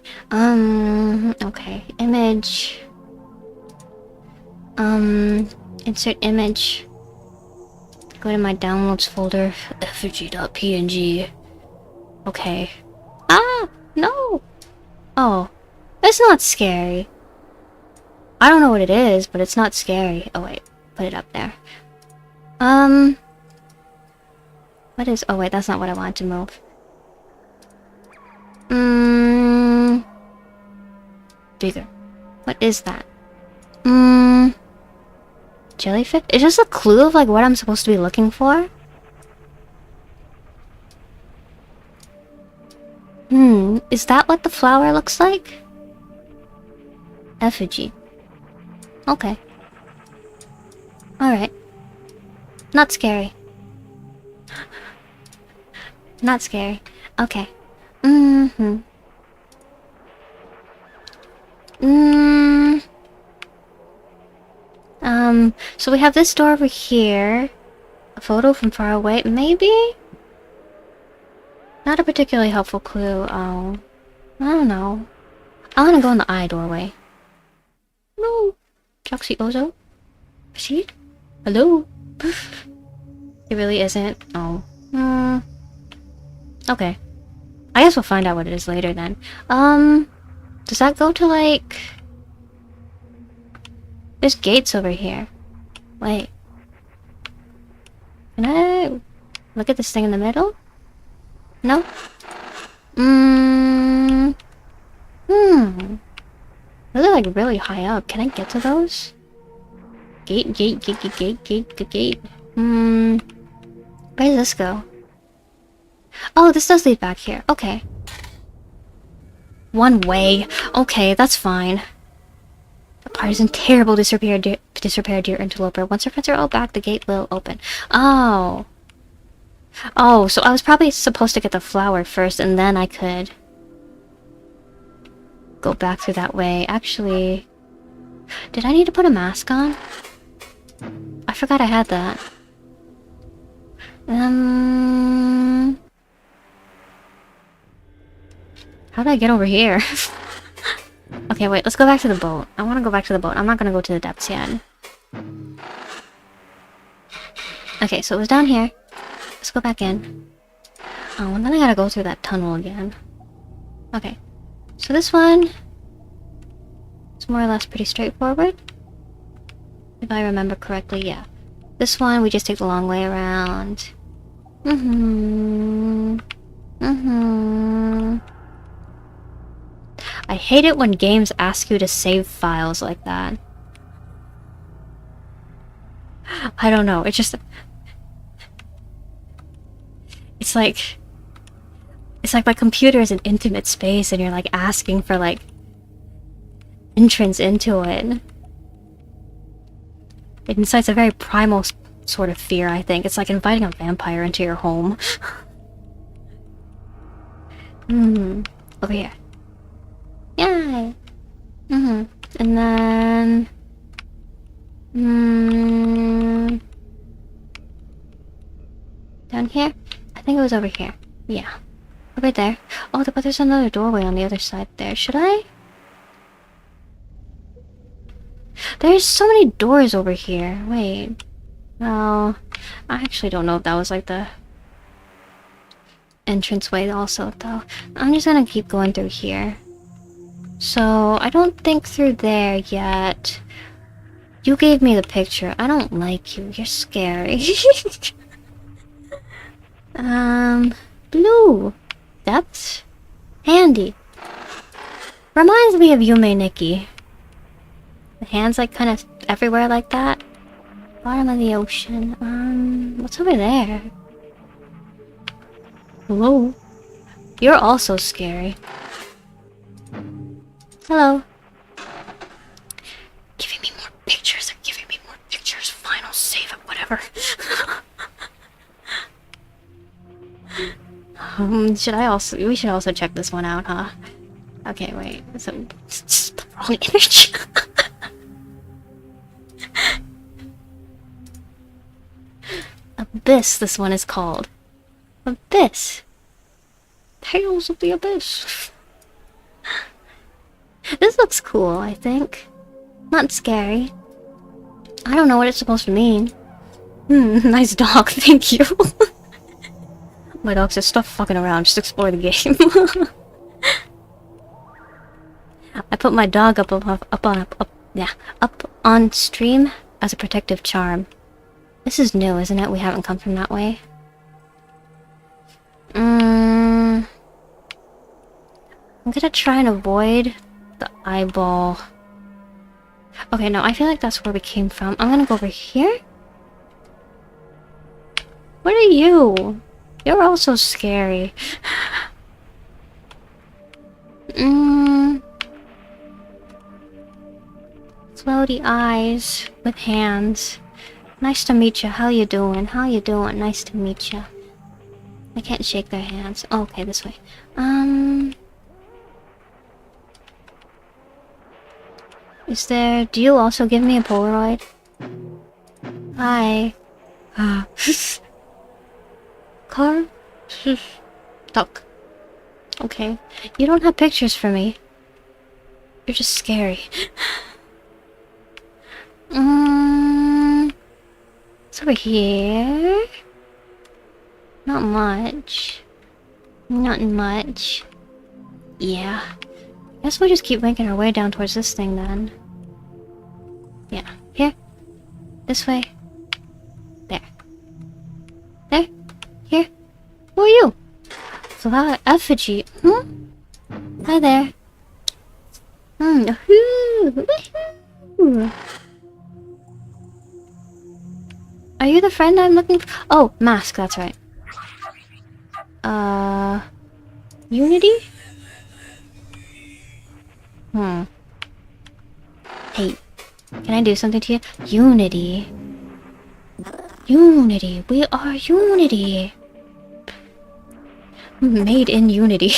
Speaker 1: Okay. Image. Insert image. Go to my downloads folder. effigy.png. Okay. Ah! No! Oh. It's not scary. I don't know what it is, but it's not scary. Oh wait. Put it up there. What is... Oh wait, that's not what I wanted to move. Bigger. What is that? Jellyfish? Is this a clue of like what I'm supposed to be looking for? Is that what the flower looks like? Effigy. Okay. Alright. Not scary. Not scary. Okay. So we have this door over here. A photo from far away. Maybe? Not a particularly helpful clue. Oh. I don't know. I want to go in the eye doorway. No. Joxy Ozo? Proceed? Hello? It really isn't? Oh. Okay. I guess we'll find out what it is later then. Does that go to like... There's gates over here. Wait. Can I look at this thing in the middle? No? Those are like really high up. Can I get to those? Gate. Where does this go? Oh, this does lead back here. Okay. One way. Okay, that's fine. The partisan terrible disrepair dear interloper. Once our friends are all back, the gate will open. Oh. Oh, so I was probably supposed to get the flower first, and then I could go back through that way. Actually, did I need to put a mask on? I forgot I had that. How do I get over here? Okay, wait, let's go back to the boat. I want to go back to the boat. I'm not gonna go to the depths yet. Okay, so it was down here. Let's go back in. Oh, and then I gotta go through that tunnel again. Okay. So this one... It's more or less pretty straightforward. If I remember correctly, yeah. This one, we just take the long way around. I hate it when games ask you to save files like that. I don't know, it's just... It's like my computer is an intimate space and you're like asking for like entrance into it. It incites a very primal sort of fear, I think. It's like inviting a vampire into your home. Over here. Yay! And then... Down here? I think it was over here. Yeah. Right there. Oh, but there's another doorway on the other side there. Should I? There's so many doors over here. Wait. Oh, I actually don't know if that was like the entranceway also, though. I'm just gonna keep going through here. So, I don't think through there yet. You gave me the picture. I don't like you. You're scary. Blue. Depths. Handy. Reminds me of Yume Nikki. The hands like kind of everywhere like that. Bottom of the ocean. What's over there? Hello. You're also scary. Hello. Giving me more pictures. They're giving me more pictures. Fine, I'll save it. Whatever. Should I also... We should also check this one out, huh? Okay, wait. So, it's the wrong image. Abyss, this one is called. Abyss. Tales of the Abyss. This looks cool, I think. Not scary. I don't know what it's supposed to mean. Nice dog, thank you. My dog says, stop fucking around, just explore the game. I put my dog up on stream as a protective charm. This is new, isn't it? We haven't come from that way. I'm gonna try and avoid the eyeball. Okay, no, I feel like that's where we came from. I'm gonna go over here. What are you? You're also scary. Floaty eyes with hands. Nice to meet you. How you doing? How you doing? Nice to meet you. I can't shake their hands. Oh, okay, this way. Is there... Do you also give me a Polaroid? Hi. Car? Duck. Okay. You don't have pictures for me. You're just scary. It's over here. Not much. Not much. Yeah. Guess we'll just keep making our way down towards this thing then. Yeah. Here. This way. There. There. Here. Who are you? Flower effigy. Hi there. Are you the friend I'm looking for? Oh, mask, that's right. Unity? Hey, can I do something to you? Unity. Unity. We are Unity. Made in Unity.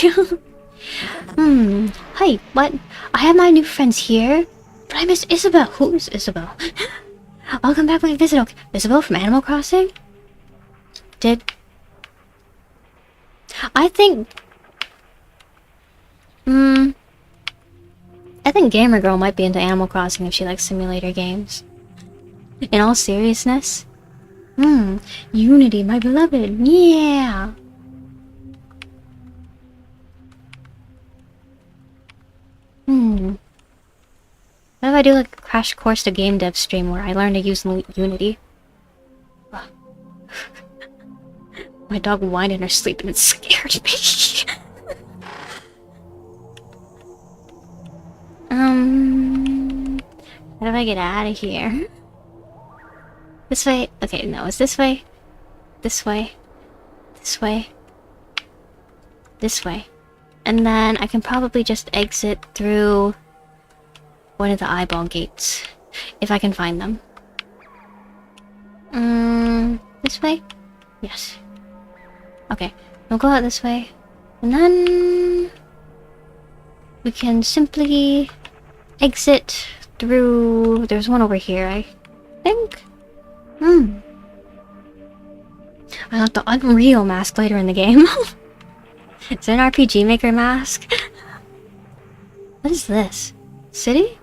Speaker 1: Hi, what? I have my new friends here, but I miss Isabel. Who's Isabel? I'll come back when I visit. Okay. Isabel from Animal Crossing? I think Gamer Girl might be into Animal Crossing if she likes simulator games. In all seriousness? Unity, my beloved. Yeah. What if I do like a crash course to game dev stream where I learn to use Unity? My dog whined in her sleep and it scared me. How do I get out of here? This way? Okay, no, it's this way. This way. This way. This way. And then I can probably just exit through one of the eyeball gates. If I can find them. This way? Yes. Okay, we'll go out this way. And then we can simply exit through... There's one over here, I think? I got the Unreal mask later in the game. Is there an RPG Maker mask? What is this? City?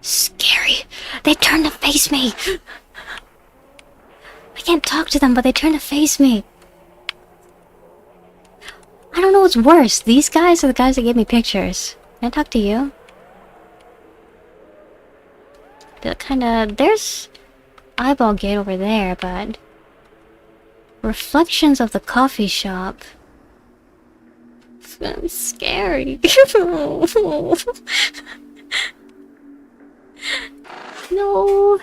Speaker 1: Scary. They turn to face me. I can't talk to them, but they turn to face me. I don't know what's worse. These guys or the guys that gave me pictures. Can I talk to you? There's eyeball gate over there, but reflections of the coffee shop. It's scary. No.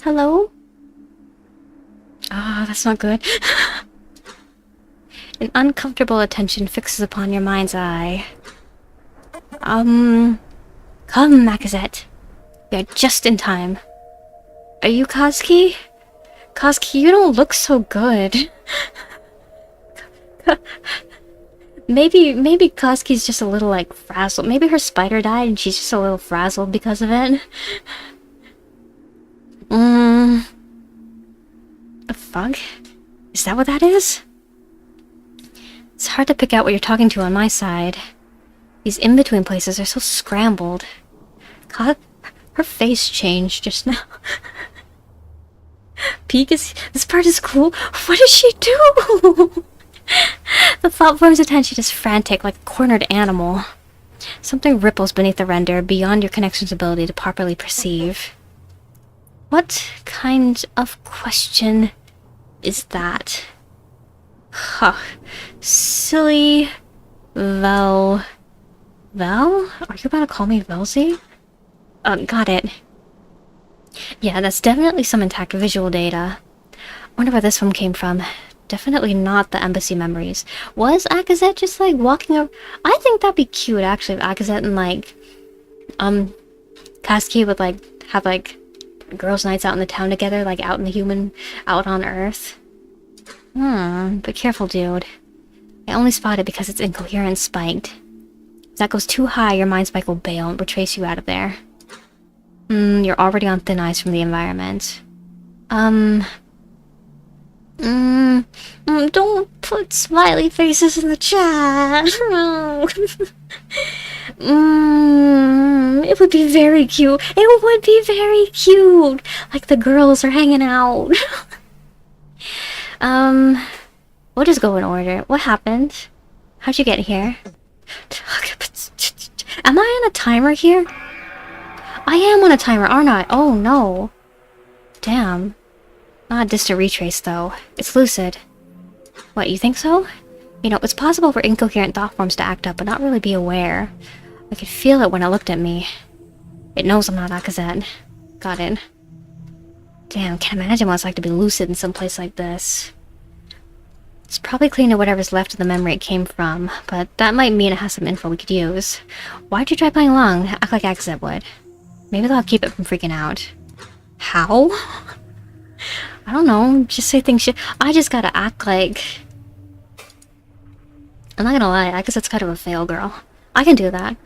Speaker 1: Hello? Ah, that's not good. An uncomfortable attention fixes upon your mind's eye. Come, Macazette. You're just in time. Are you Koski? Koski, you don't look so good. Maybe Koski's just a little, like, frazzled. Maybe her spider died and she's just a little frazzled because of it. The fuck? Is that what that is? It's hard to pick out what you're talking to on my side. These in-between places are so scrambled. God, her face changed just now. Peek is... This part is cool. What does she do? The platform's attention is frantic, like a cornered animal. Something ripples beneath the render, beyond your connection's ability to properly perceive. What kind of question is that? Huh. Silly... Vel... Are you about to call me Velzy? Got it. Yeah, that's definitely some intact visual data. Wonder where this one came from. Definitely not the embassy memories. Was Akazet just like walking over? I think that'd be cute actually if Akazet and like Kaski would like have like girls' nights out in the town together, like out on Earth. But careful, dude. I only spot it because it's incoherent and spiked. If that goes too high, your mind spike will bail and retrace you out of there. You're already on thin ice from the environment. Don't put smiley faces in the chat. It would be very cute. It would be very cute. Like the girls are hanging out. We'll just go in order. What happened? How'd you get here? Am I on a timer here? I am on a timer, aren't I? Oh no. Damn. Not a distant retrace though. It's lucid. What, you think so? You know, it's possible for incoherent thought forms to act up but not really be aware. I could feel it when it looked at me. It knows I'm not Akazet. Got it. Damn, can't imagine what it's like to be lucid in some place like this. It's probably clean to whatever's left of the memory it came from, but that might mean it has some info we could use. Why'd you try playing along? Act like Akazet would. Maybe that'll keep it from freaking out. How? I don't know, just say things I just gotta act like... I'm not gonna lie, Akazet's kind of a fail girl. I can do that.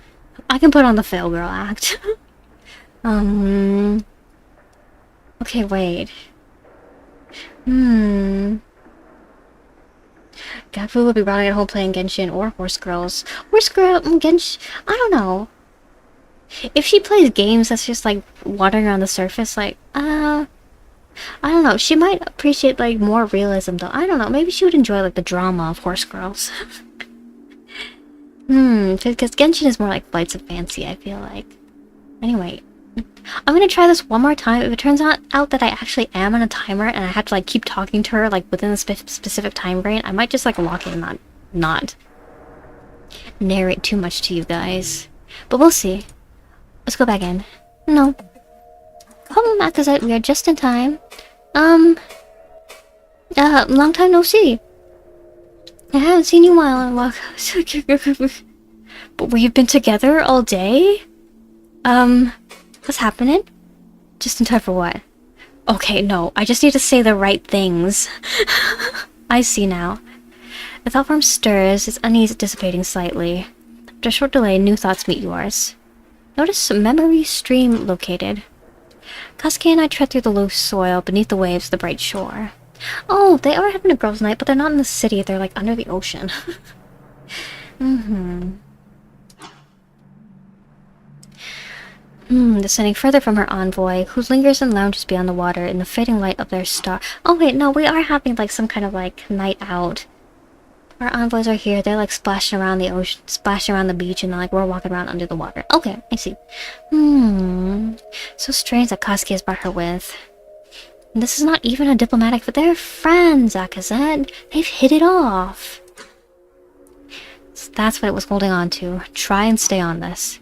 Speaker 1: I can put on the fail girl act. Okay, wait. Gafu would be rotting at home playing Genshin or Horse Girls. Horse Girl... Genshin... I don't know. If she plays games that's just like wandering around the surface, like, I don't know. She might appreciate like more realism though. I don't know. Maybe she would enjoy like the drama of Horse Girls. Because Genshin is more like Flights of Fancy, I feel like. Anyway, I'm gonna try this one more time. If it turns out that I actually am on a timer and I have to like keep talking to her like within a specific time frame, I might just like walk in and not narrate too much to you guys. But we'll see. Let's go back in. No. Hello, Akazet. We are just in time. Long time no see. I haven't seen you in a while. But we've been together all day? What's happening? Just in time for what? Okay, no. I just need to say the right things. I see now. The thought form stirs, its unease dissipating slightly. After a short delay, new thoughts meet yours. Notice memory stream located. Kasuke and I tread through the loose soil beneath the waves of the bright shore. Oh, they are having a girls' night, but they're not in the city. They're like under the ocean. Descending further from her envoy, who lingers and lounges beyond the water in the fading light of their star. Oh wait, no, we are having like some kind of like night out. Our envoys are here. They're like splashing around the ocean, splashing around the beach, and like we're walking around under the water. Okay, I see. So strange that Kasuke has brought her with. And this is not even a diplomatic, but they're friends, Akazet. They've hit it off. So that's what it was holding on to. Try and stay on this.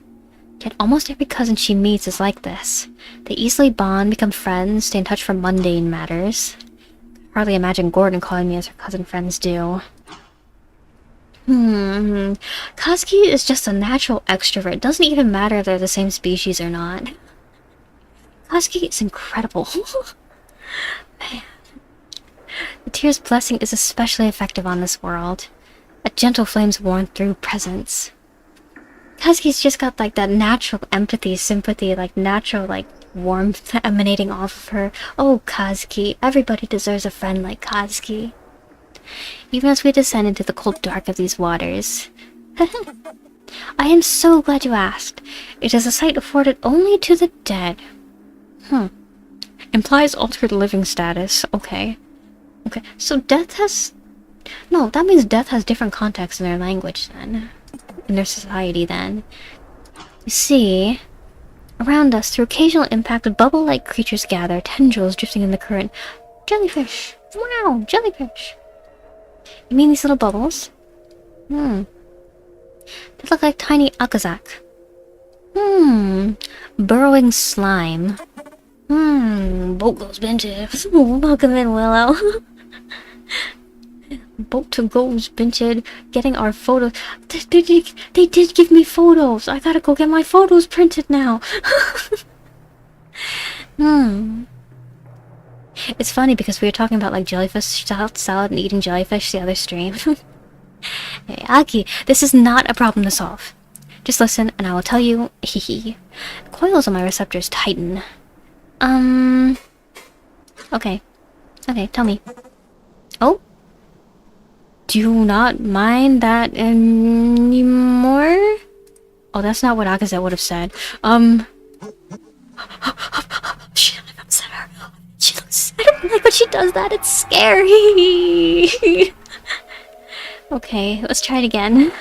Speaker 1: Yet almost every cousin she meets is like this. They easily bond, become friends, stay in touch for mundane matters. Hardly imagine Gordon calling me as her cousin friends do. Kasuke is just a natural extrovert. It doesn't even matter if they're the same species or not. Kasuke is incredible. Man. The tear's blessing is especially effective on this world. A gentle flame's worn through presence. Kasuke's just got like that natural empathy, sympathy, like natural like warmth emanating off of her. Oh, Kasuke, everybody deserves a friend like Kasuke. Even as we descend into the cold dark of these waters. I am so glad you asked. It is a sight afforded only to the dead. Implies altered living status. Okay. Okay, so death has... No, that means death has different contexts in their language then. In their society then. You see... Around us, through occasional impact, bubble-like creatures gather, tendrils drifting in the current. Jellyfish! Wow, jellyfish! You mean these little bubbles? They look like tiny akazak. Burrowing slime. Boat goes binted. Welcome in, Willow. Boat to goes binted. Getting our photos. They did give me photos. I gotta go get my photos printed now. It's funny because we were talking about like jellyfish salad and eating jellyfish the other stream. Hey, Aki, this is not a problem to solve. Just listen and I will tell you. Hehe. Coils on my receptors tighten. Okay. Okay, tell me. Oh? Do not mind that anymore? Oh, that's not what Akazet would have said. Shit, I've upset her. She looks... I don't like when she does that. It's scary. Okay, let's try it again.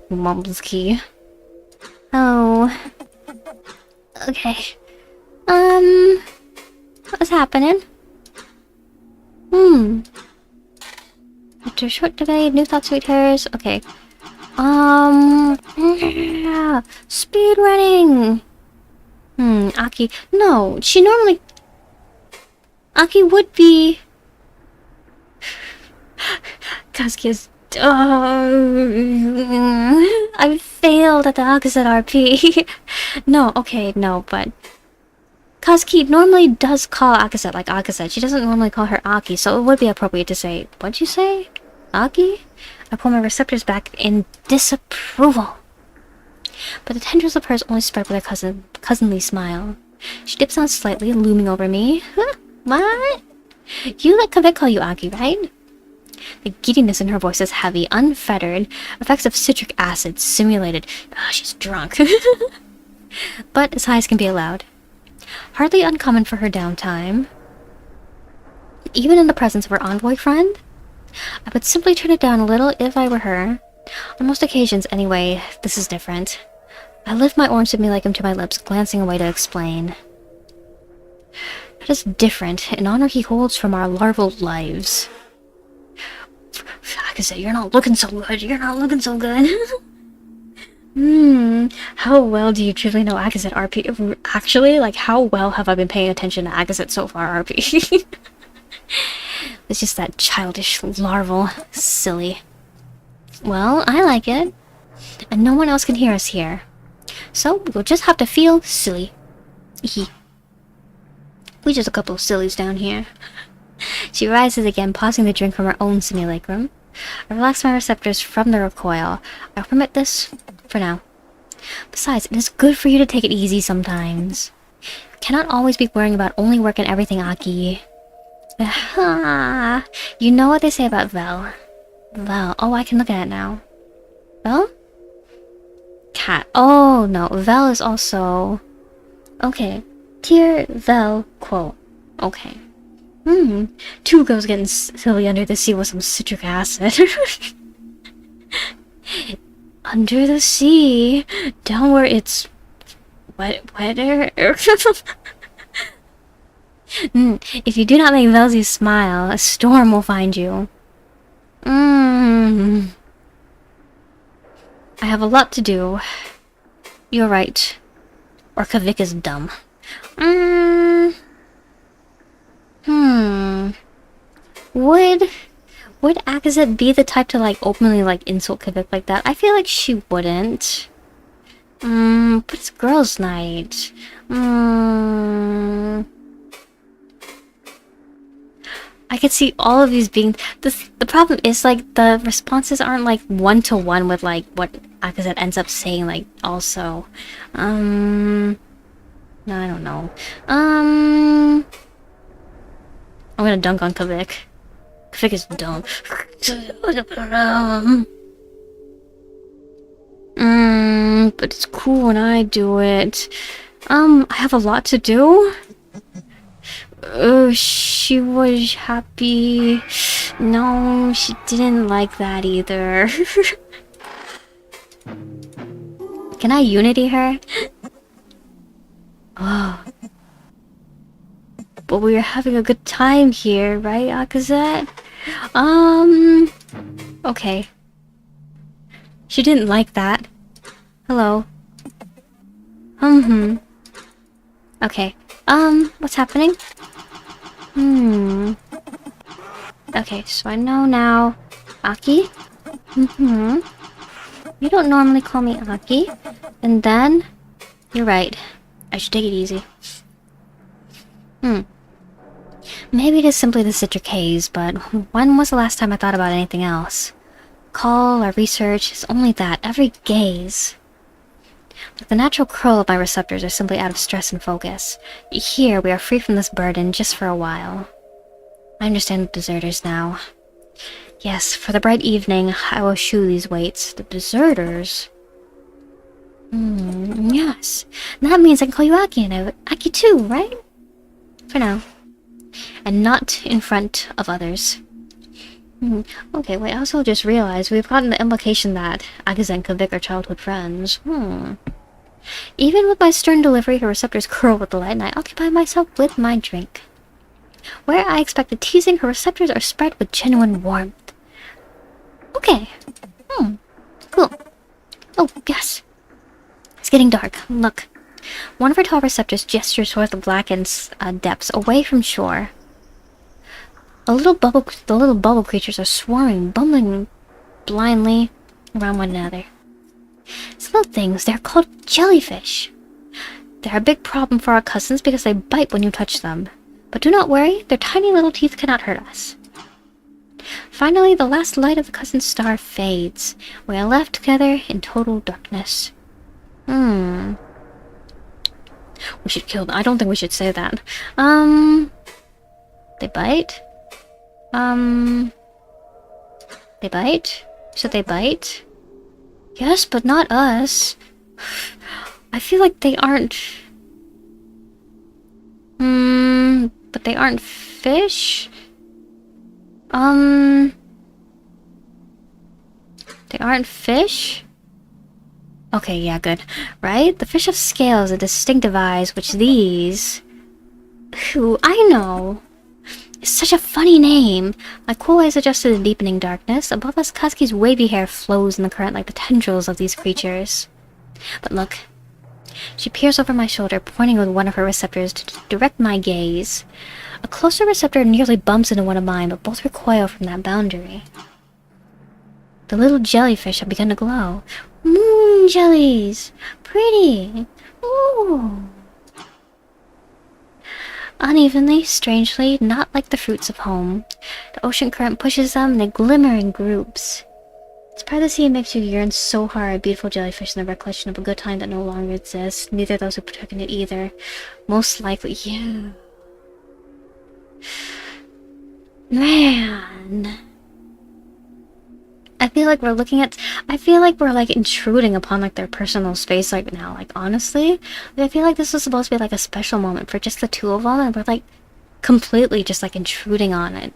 Speaker 1: Mom's key. Oh. Okay. What's happening? After a short delay, new thoughts, sweet hairs. Okay. Yeah. Speed running. Aki. No, she normally... Aki would be... Kazuki is... I failed at the opposite RP. No, okay, no, but... Kazuki normally does call Akase like Akase. She doesn't normally call her Aki, so it would be appropriate to say... What'd you say? Aki? I pull my receptors back in disapproval. But the tendrils of hers only spread with a cousinly smile. She dips down slightly, looming over me. Huh? What? You let Kaveh call you Aki, right? The giddiness in her voice is heavy, unfettered. Effects of citric acid, simulated. She's drunk. But as high as can be allowed. Hardly uncommon for her downtime. Even in the presence of her envoy friend? I would simply turn it down a little if I were her. On most occasions, anyway, this is different. I lift my orange simulacrum to my lips, glancing away to explain. That is different, an honor he holds from our larval lives. Like I said, you're not looking so good, you're not looking so good. How well do you truly know Akazet RP? Actually, like, how well have I been paying attention to Akazet so far RP? It's just that childish larval. Silly. Well, I like it. And no one else can hear us here. So, we'll just have to feel silly. We just a couple of sillies down here. She rises again, pausing to drink from her own simulacrum. I relax my receptors from the recoil. I'll permit this for now. Besides, it is good for you to take it easy sometimes. You cannot always be worrying about only work and everything, Aki. You know what they say about Vel. Vel. Oh, I can look at it now. Vel? Cat. Oh, no. Vel is also... Okay. Tier Vel quote. Okay. Two girls getting silly under the sea with some citric acid. Under the sea, down where it's wetter. If you do not make Velzy smile, a storm will find you. I have a lot to do. You're right. Or Kavik is dumb. Would Akazet be the type to, like, openly, like, insult Kavik like that? I feel like she wouldn't. But it's girls' night. I could see all of these being... The problem is, like, the responses aren't, like, one-to-one with, like, what Akazet ends up saying, like, also. No, I don't know. I'm gonna dunk on Kavik. Kavik is dumb. But it's cool when I do it. I have a lot to do? She was happy. No, she didn't like that either. Can I unity her? Oh. But we were having a good time here, right, Akazet? Okay. She didn't like that. Hello. Okay. What's happening? Okay, so I know now. Aki? You don't normally call me Aki. And then... You're right. I should take it easy. Maybe it is simply the citric haze, but when was the last time I thought about anything else? Call or research is only that, every gaze. Like the natural curl of my receptors are simply out of stress and focus. Here, we are free from this burden just for a while. I understand the deserters now. Yes, for the bright evening, I will eschew these weights. The deserters? Yes. That means I can call you Aki and Aki too, right? For now. And not in front of others. Okay, wait, I also just realized we've gotten the implication that Agazan could vic our childhood friends. Even with my stern delivery, her receptors curl with delight, and I occupy myself with my drink. Where I expected teasing, her receptors are spread with genuine warmth. Okay. Cool. Oh, yes. It's getting dark. Look. One of her tall receptors gestures towards the blackened depths, away from shore. The little bubble creatures are swarming, bumbling blindly around one another. These little things, they're called jellyfish. They're a big problem for our cousins because they bite when you touch them. But do not worry, their tiny little teeth cannot hurt us. Finally, the last light of the cousin's star fades. We are left together in total darkness. We should kill them. I don't think we should say that. They bite? They bite? Should they bite? Yes, but not us. I feel like they aren't... but they aren't fish? They aren't fish? Okay, yeah, good. Right? The fish have scales and distinctive eyes, which these... Who I know. It's such a funny name. My cool eyes adjust to the deepening darkness. Above us, Kazuki's wavy hair flows in the current like the tendrils of these creatures. But look. She peers over my shoulder, pointing with one of her receptors to direct my gaze. A closer receptor nearly bumps into one of mine, but both recoil from that boundary. The little jellyfish have begun to glow. Moon jellies! Pretty! Ooh! Unevenly, strangely, not like the fruits of home. The ocean current pushes them, and they glimmer in groups. It's part of the sea makes you yearn so hard. Beautiful jellyfish and the recollection of a good time that no longer exists. Neither those who partook in it either. Most likely, yeah. Man. I feel like we're like intruding upon like their personal space like now. Like honestly, I feel like this was supposed to be like a special moment for just the two of them, and we're like completely just like intruding on it.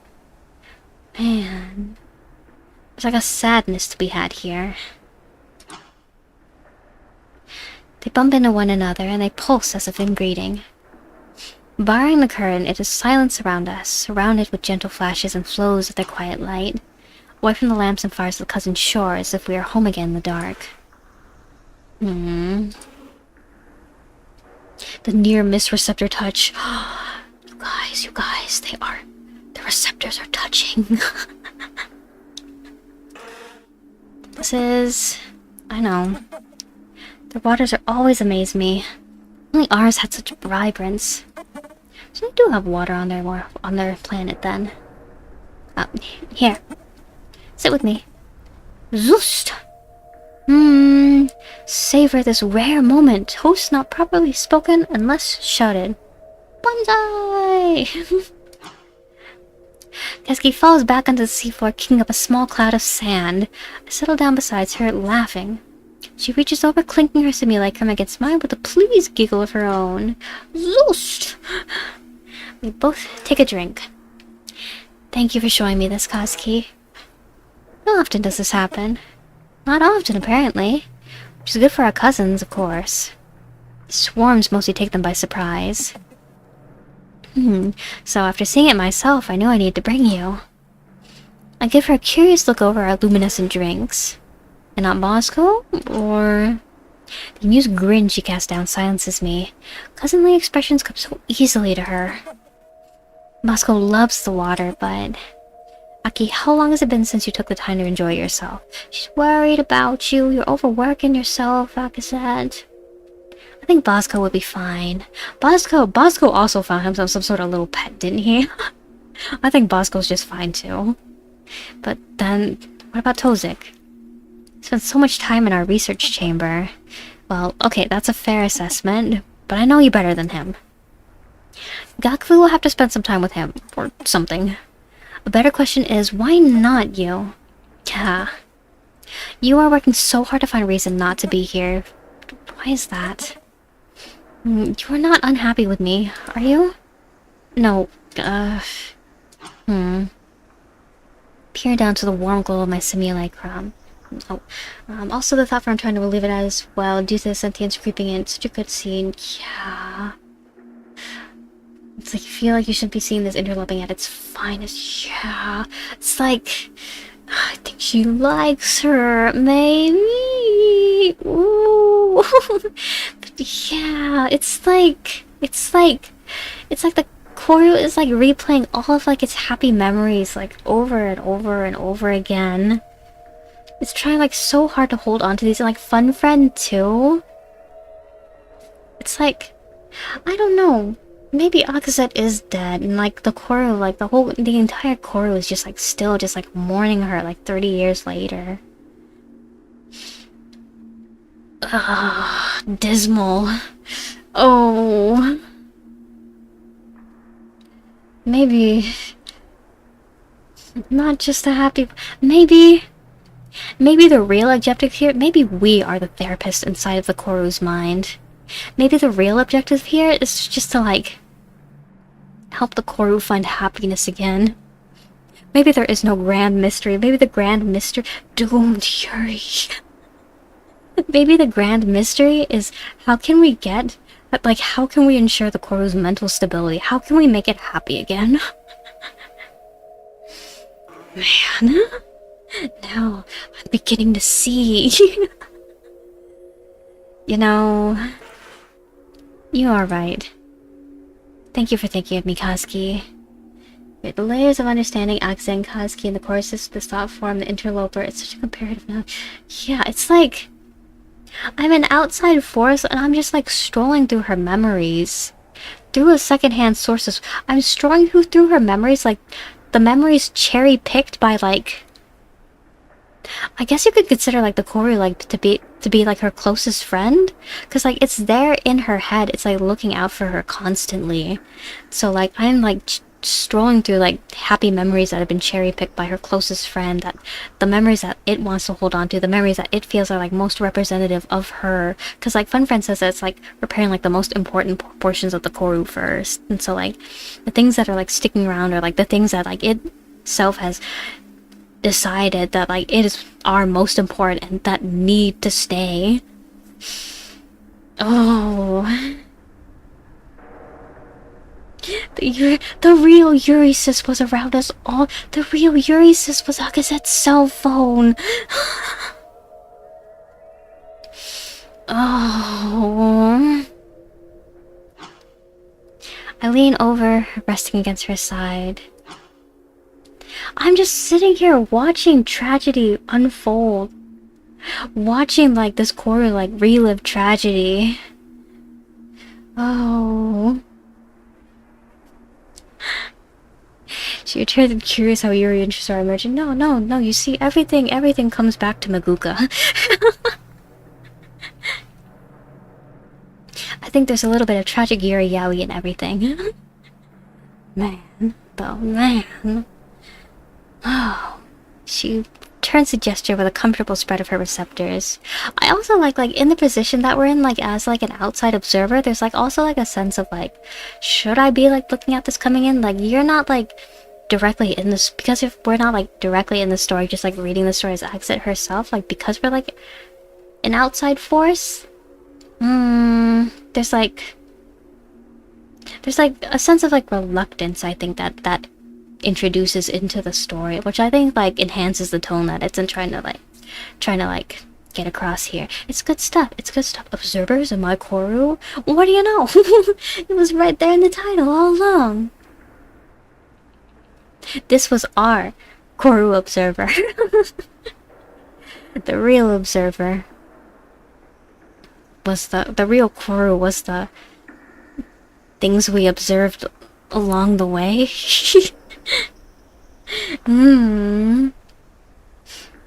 Speaker 1: Man. There's like a sadness to be had here. They bump into one another and they pulse as if in greeting. Barring the current, it is silence around us, surrounded with gentle flashes and flows of their quiet light. Away from the lamps and fires of the cousin's shore, as if we are home again in the dark. The near-miss receptor touch. You guys, the receptors are touching. This is... I know. Their waters are always amaze me. Only ours had such vibrance. So they do have water on their planet then. Here. Sit with me. Zoost! Savor this rare moment. Toast not properly spoken unless shouted. Banzai! Kazuki falls back onto the seafloor, kicking up a small cloud of sand. I settle down beside her, laughing. She reaches over, clinking her simulacrum against mine with a pleased giggle of her own. Zoost! We both take a drink. Thank you for showing me this, Kazuki. How often does this happen? Not often, apparently. Which is good for our cousins, of course. Swarms mostly take them by surprise. So after seeing it myself, I knew I needed to bring you. I give her a curious look over our luminescent drinks. And not Bosco? Or... The amused grin she casts down silences me. Cousinly expressions come so easily to her. Bosco loves the water, but... Aki, how long has it been since you took the time to enjoy yourself? She's worried about you. You're overworking yourself, Aki said. I think Bosco would be fine. Bosco also found himself some sort of little pet, didn't he? I think Bosco's just fine too. But then, what about Tozik? He spent so much time in our research chamber. Well, okay, that's a fair assessment, but I know you better than him. Gakfu will have to spend some time with him, or something. A better question is, why not you? Yeah. You are working so hard to find a reason not to be here. Why is that? You are not unhappy with me, are you? No, peer down to the warm glow of my simulacrum. Oh, also the thought from trying to relieve it as well, due to the sentience creeping in. Such a good scene. Yeah. It's like you feel like you shouldn't be seeing this interloping at its finest. Yeah. It's like, I think she likes her, maybe. Ooh. But yeah, it's like the CORRU is like replaying all of like its happy memories like over and over and over again. It's trying like so hard to hold on to these, and like Fun Friend too. It's like, I don't know. Maybe Akazet is dead, and like the CORRU, like the entire CORRU is just like still just like mourning her like 30 years later. Ugh, dismal. Oh. Maybe not just a happy. Maybe the real objective here. Maybe we are the therapist inside of the CORRU's mind. Maybe the real objective here is just to like help the CORRU find happiness again. Maybe there is no grand mystery. Maybe the grand mystery. Doomed Yuri. Maybe the grand mystery is how can we get. Like, how can we ensure the CORRU's mental stability? How can we make it happy again? Man. Now, I'm beginning to see. You know, you are right. Thank you for thinking of me, Kazuki. With the layers of understanding, accent, Kazuki, and the choruses, the thought form, the interloper, it's such a comparative now. Yeah, it's like I'm an outside force and I'm just like strolling through her memories. Through a secondhand sources. I'm strolling through her memories, like the memories cherry picked by like, I guess you could consider like the CORRU like to be like her closest friend, because like it's there in her head. It's like looking out for her constantly. So like I'm like strolling through like happy memories that have been cherry picked by her closest friend, that the memories that it wants to hold on to, the memories that it feels are like most representative of her, because like Fun Friend says that it's like repairing like the most important portions of the CORRU first. And so like the things that are like sticking around are like the things that like itself has decided that like are most important and that need to stay. Oh, the real Urisis was around us all. The real Urisis was Akazet's cell phone. Oh. I lean over, resting against her side. I'm just sitting here watching tragedy unfold. Watching like this CORRU like relive tragedy. Oh. She returned curious how Yuri interests are emerging. No, you see, everything comes back to Maguka. I think there's a little bit of tragic Yuri Yaoi in everything. Man, though, man. Oh. She turns to gesture with a comfortable spread of her receptors. I also like in the position that we're in, like as like an outside observer, there's like also like a sense of like, should I be like looking at this coming in? Like you're not like directly in this, because if we're not like directly in the story, just like reading the story as Exit herself, like because we're like an outside force, there's like a sense of like reluctance, I think that introduces into the story, which I think like enhances the tone that it's in trying to like get across here. It's good stuff. Observers in my CORRU? What do you know? It was right there in the title all along. This was our CORRU observer. The real observer was the real CORRU was the things we observed along the way.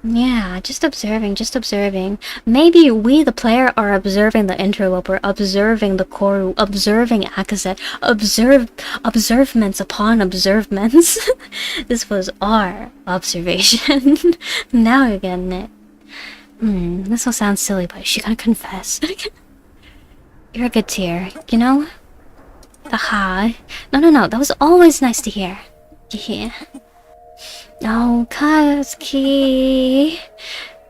Speaker 1: Yeah, just observing. Maybe we, the player, are observing the interloper, observing the CORRU, observing Akazet, observements upon observements. This was our observation. Now you're getting it. This will sound silly, but she gotta confess. You're a good tier, you know? Haha. No. That was always nice to hear. Yeah. No, Kazuki.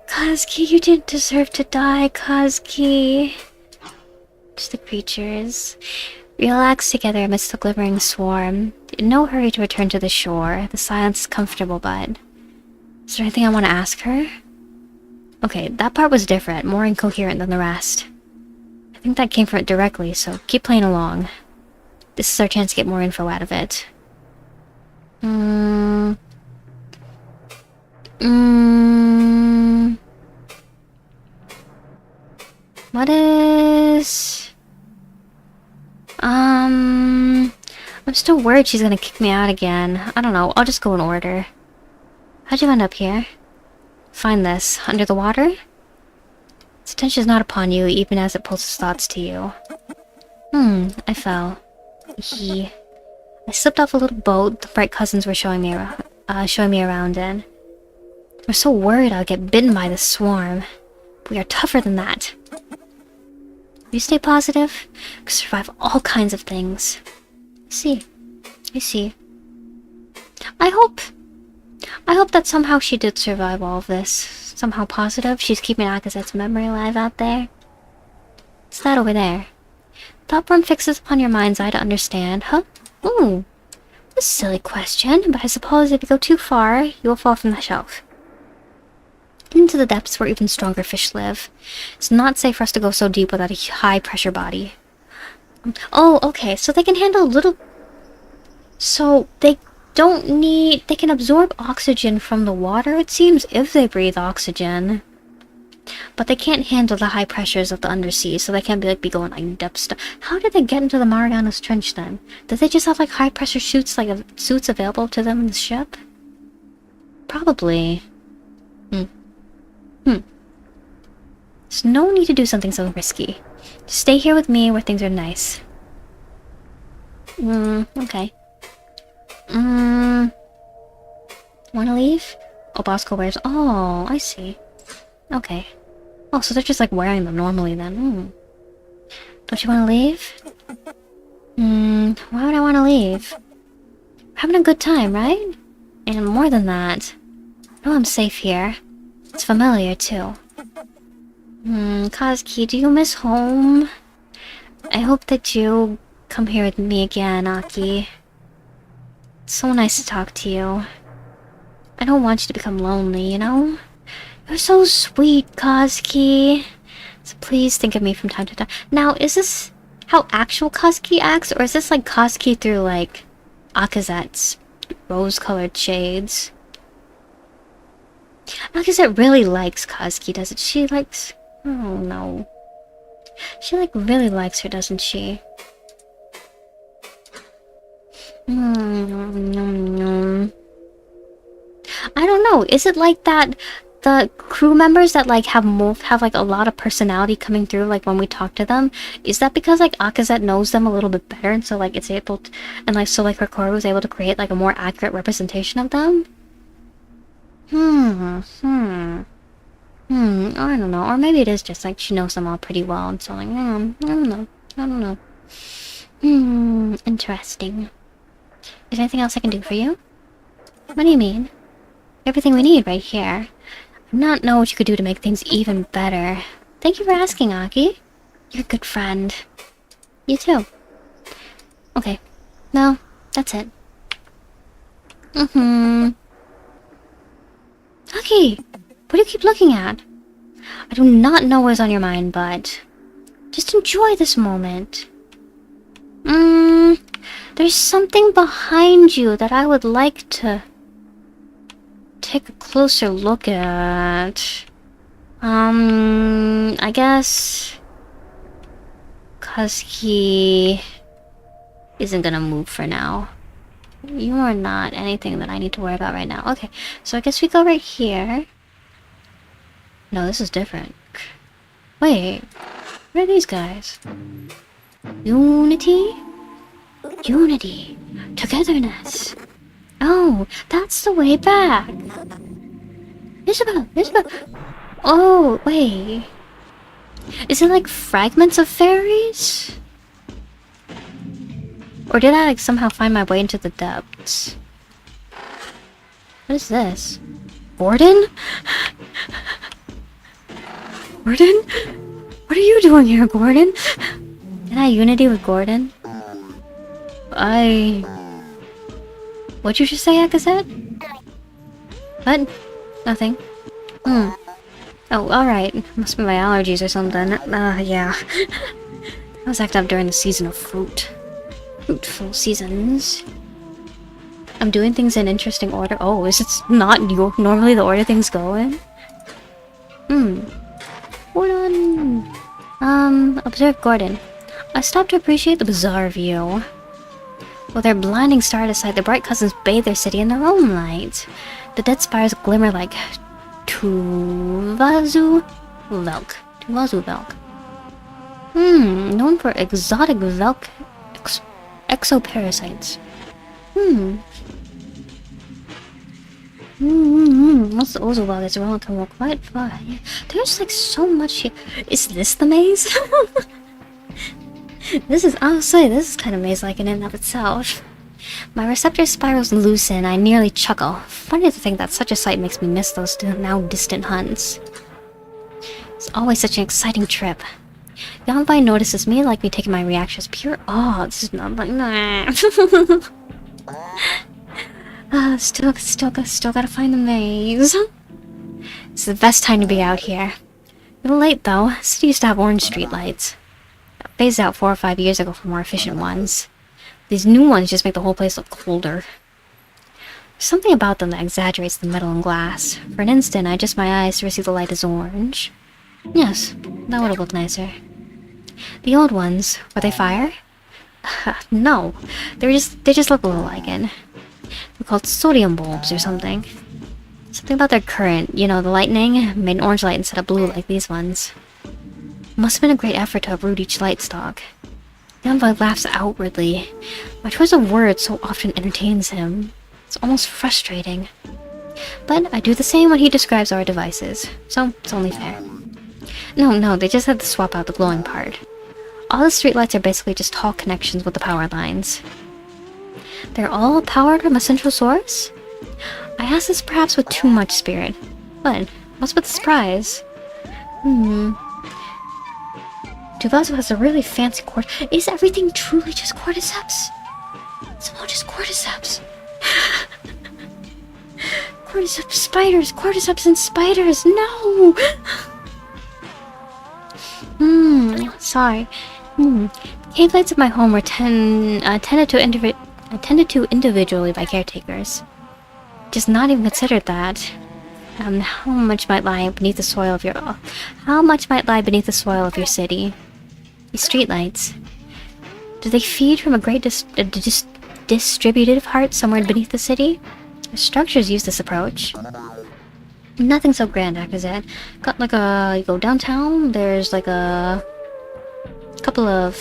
Speaker 1: Kazuki, you didn't deserve to die, Kazuki. Just the creatures. Relax together amidst the glimmering swarm. In no hurry to return to the shore. The silence is comfortable, but... Is there anything I want to ask her? Okay, that part was different, more incoherent than the rest. I think that came from it directly, so keep playing along. This is our chance to get more info out of it. What is... I'm still worried she's gonna kick me out again. I don't know, I'll just go in order. How'd you end up here? Find this. Under the water? Its attention is not upon you, even as it pulls its thoughts to you. I fell. I slipped off a little boat the bright cousins were showing me around in. We're so worried I'll get bitten by the swarm. We are tougher than that. You stay positive, we can survive all kinds of things. I see. I hope that somehow she did survive all of this. Somehow positive. She's keeping Akazet's memory alive out there. It's that over there. Thought form fixes upon your mind's eye to understand, huh? Ooh. A silly question, but I suppose if you go too far, you will fall from the shelf. Into the depths where even stronger fish live. It's not safe for us to go so deep without a high-pressure body. Oh, okay, so they can handle a little... So, they don't need... They can absorb oxygen from the water, it seems, if they breathe oxygen. But they can't handle the high pressures of the undersea, so they can't be going like depth stuff. How did they get into the Marianas Trench then? Did they just have like high pressure suits available to them in the ship? Probably. There's no need to do something so risky. Just stay here with me where things are nice. Okay. Wanna leave? Oh, Bosco wears... Oh, I see. Okay. Oh, so they're just like wearing them normally then. Don't you want to leave? Why would I want to leave? We're having a good time, right? And more than that, I know I'm safe here. It's familiar, too. Kazuki, do you miss home? I hope that you come here with me again, Aki. It's so nice to talk to you. I don't want you to become lonely, you know? You're so sweet, Kazuki. So please think of me from time to time. Now, is this how actual Kazuki acts? Or is this like Kazuki through, like, Akazet's rose-colored shades? Akazet really likes Kazuki, doesn't she? Likes... Oh, no. She, like, really likes her, doesn't she? I don't know. Is it like that... The crew members that like have like a lot of personality coming through like when we talk to them, is that because like Akazet knows them a little bit better and so like it's able to, and like so like her CORRU was able to create like a more accurate representation of them? I don't know. Or maybe it is just like she knows them all pretty well and so like I don't know. Interesting. Is there anything else I can do for you? What do you mean? Everything we need right here. I do not know what you could do to make things even better. Thank you for asking, Aki. You're a good friend. You too. Okay. No, that's it. Aki! What do you keep looking at? I do not know what is on your mind, but... just enjoy this moment. There's something behind you that I would like to... take a closer look at. I guess... cause he... isn't gonna move for now. You are not anything that I need to worry about right now. Okay, so I guess we go right here. No, this is different. Wait, what are these guys? Unity? Unity. Togetherness. Oh, that's the way back. Isabel! Oh, wait. Is it like fragments of fairies? Or did I like somehow find my way into the depths? What is this? Gordon? Gordon? What are you doing here, Gordon? Can I unity with Gordon? What'd you just say, Akazet? What? Nothing. Oh, alright. Must be my allergies or something. Yeah. I was acting up during the season of fruit. Fruitful seasons. I'm doing things in interesting order. Oh, is it not normally the order things go in? Hold on. Observe Gordon. I stopped to appreciate the bizarre view. With their blinding star at sight, the bright cousins bathe their city in their own light. The dead spires glimmer like Tuvazu Velk. Known for exotic Velk exoparasites. What's the Ozo about this realm can walk quite far. Yeah. There's like so much here. Is this the maze? I'll say, this is kind of maze-like in and of itself. My receptor spirals loosen, I nearly chuckle. Funny to think that such a sight makes me miss those now distant hunts. It's always such an exciting trip. Yonvai notices me like me taking my reactions pure awe. This is not like still gotta find the maze. It's the best time to be out here. A little late though. City used to have orange street lights. Phased out 4 or 5 years ago for more efficient ones. These new ones just make the whole place look colder. There's something about them that exaggerates the metal and glass. For an instant, I adjust my eyes to receive the light as orange. Yes, that would have looked nicer. The old ones, were they fire? No, they just look a little like it. They're called sodium bulbs or something. Something about their current, you know, the lightning, made an orange light instead of blue like these ones. Must have been a great effort to uproot each light stalk. Yanvai laughs outwardly. My choice of words so often entertains him. It's almost frustrating. But I do the same when he describes our devices, so it's only fair. No, they just had to swap out the glowing part. All the streetlights are basically just tall connections with the power lines. They're all powered from a central source? I ask this perhaps with too much spirit. But what's with the surprise? Tuvazu has a really fancy Is everything truly just cordyceps? It's all just cordyceps. Cordyceps spiders! Cordyceps and spiders! No! Sorry. Cave lights of my home were tended to individually by caretakers. Just not even considered that. How much might lie beneath the soil of your city? These streetlights. Do they feed from a great distributive heart somewhere beneath the city? The structures use this approach. Nothing so grand, Akazet. Got like you go downtown, there's like a couple of...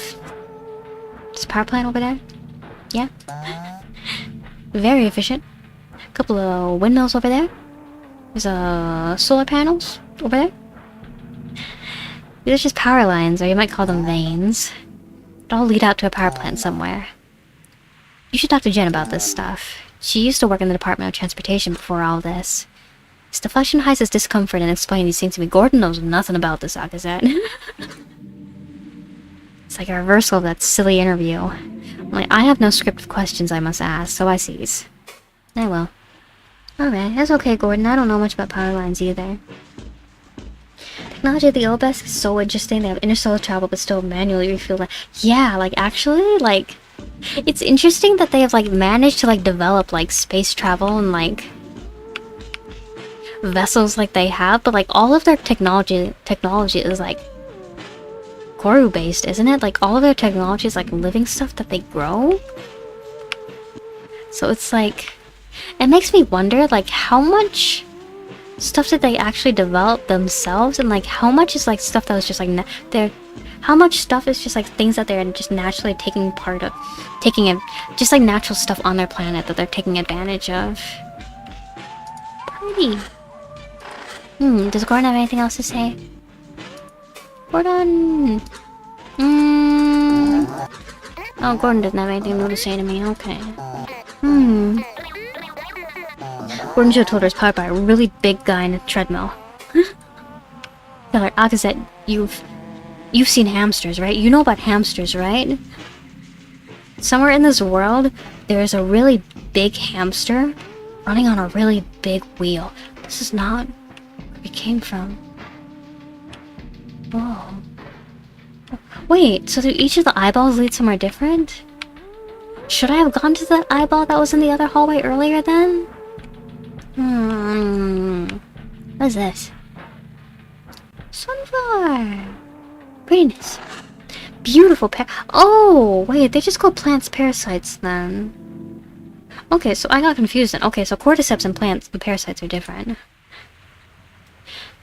Speaker 1: There's a power plant over there? Yeah. Very efficient. A couple of windmills over there. There's solar panels over there. These are just power lines, or you might call them veins. It all lead out to a power plant somewhere. You should talk to Jen about this stuff. She used to work in the Department of Transportation before all this. Stefan hides his discomfort and explaining these things to me. Gordon knows nothing about this, Akazet. It's like a reversal of that silly interview. Only I have no script of questions I must ask, so I seize. I will. Alright, that's okay, Gordon. I don't know much about power lines either. Technology of the OBESC is so interesting. They have interstellar travel but still manually refuel that. Yeah, like actually, like... It's interesting that they have like managed to like develop like space travel and like... vessels like they have, but like all of their technology is like... CORRU based, isn't it? Like all of their technology is like living stuff that they grow? So it's like... It makes me wonder, like, how much stuff did they actually develop themselves, and like, how much is like stuff that was just like how much stuff is just like things that they're just naturally taking part of, just like natural stuff on their planet that they're taking advantage of. Pretty. Does Gordon have anything else to say? Gordon. Oh, Gordon doesn't have anything new to say to me. Okay. Hmm. Gordon should have told her it's powered by a really big guy in a treadmill. Tell her, Akazet, you've seen hamsters, right? You know about hamsters, right? Somewhere in this world, there's a really big hamster running on a really big wheel. This is not where it came from. Whoa. Wait, so do each of the eyeballs lead somewhere different? Should I have gone to that eyeball that was in the other hallway earlier then? What is this? Sunflower! Prettiness. Beautiful oh, wait, they just call plants parasites then. Okay, so I got confused then. Okay, so cordyceps and plants and parasites are different.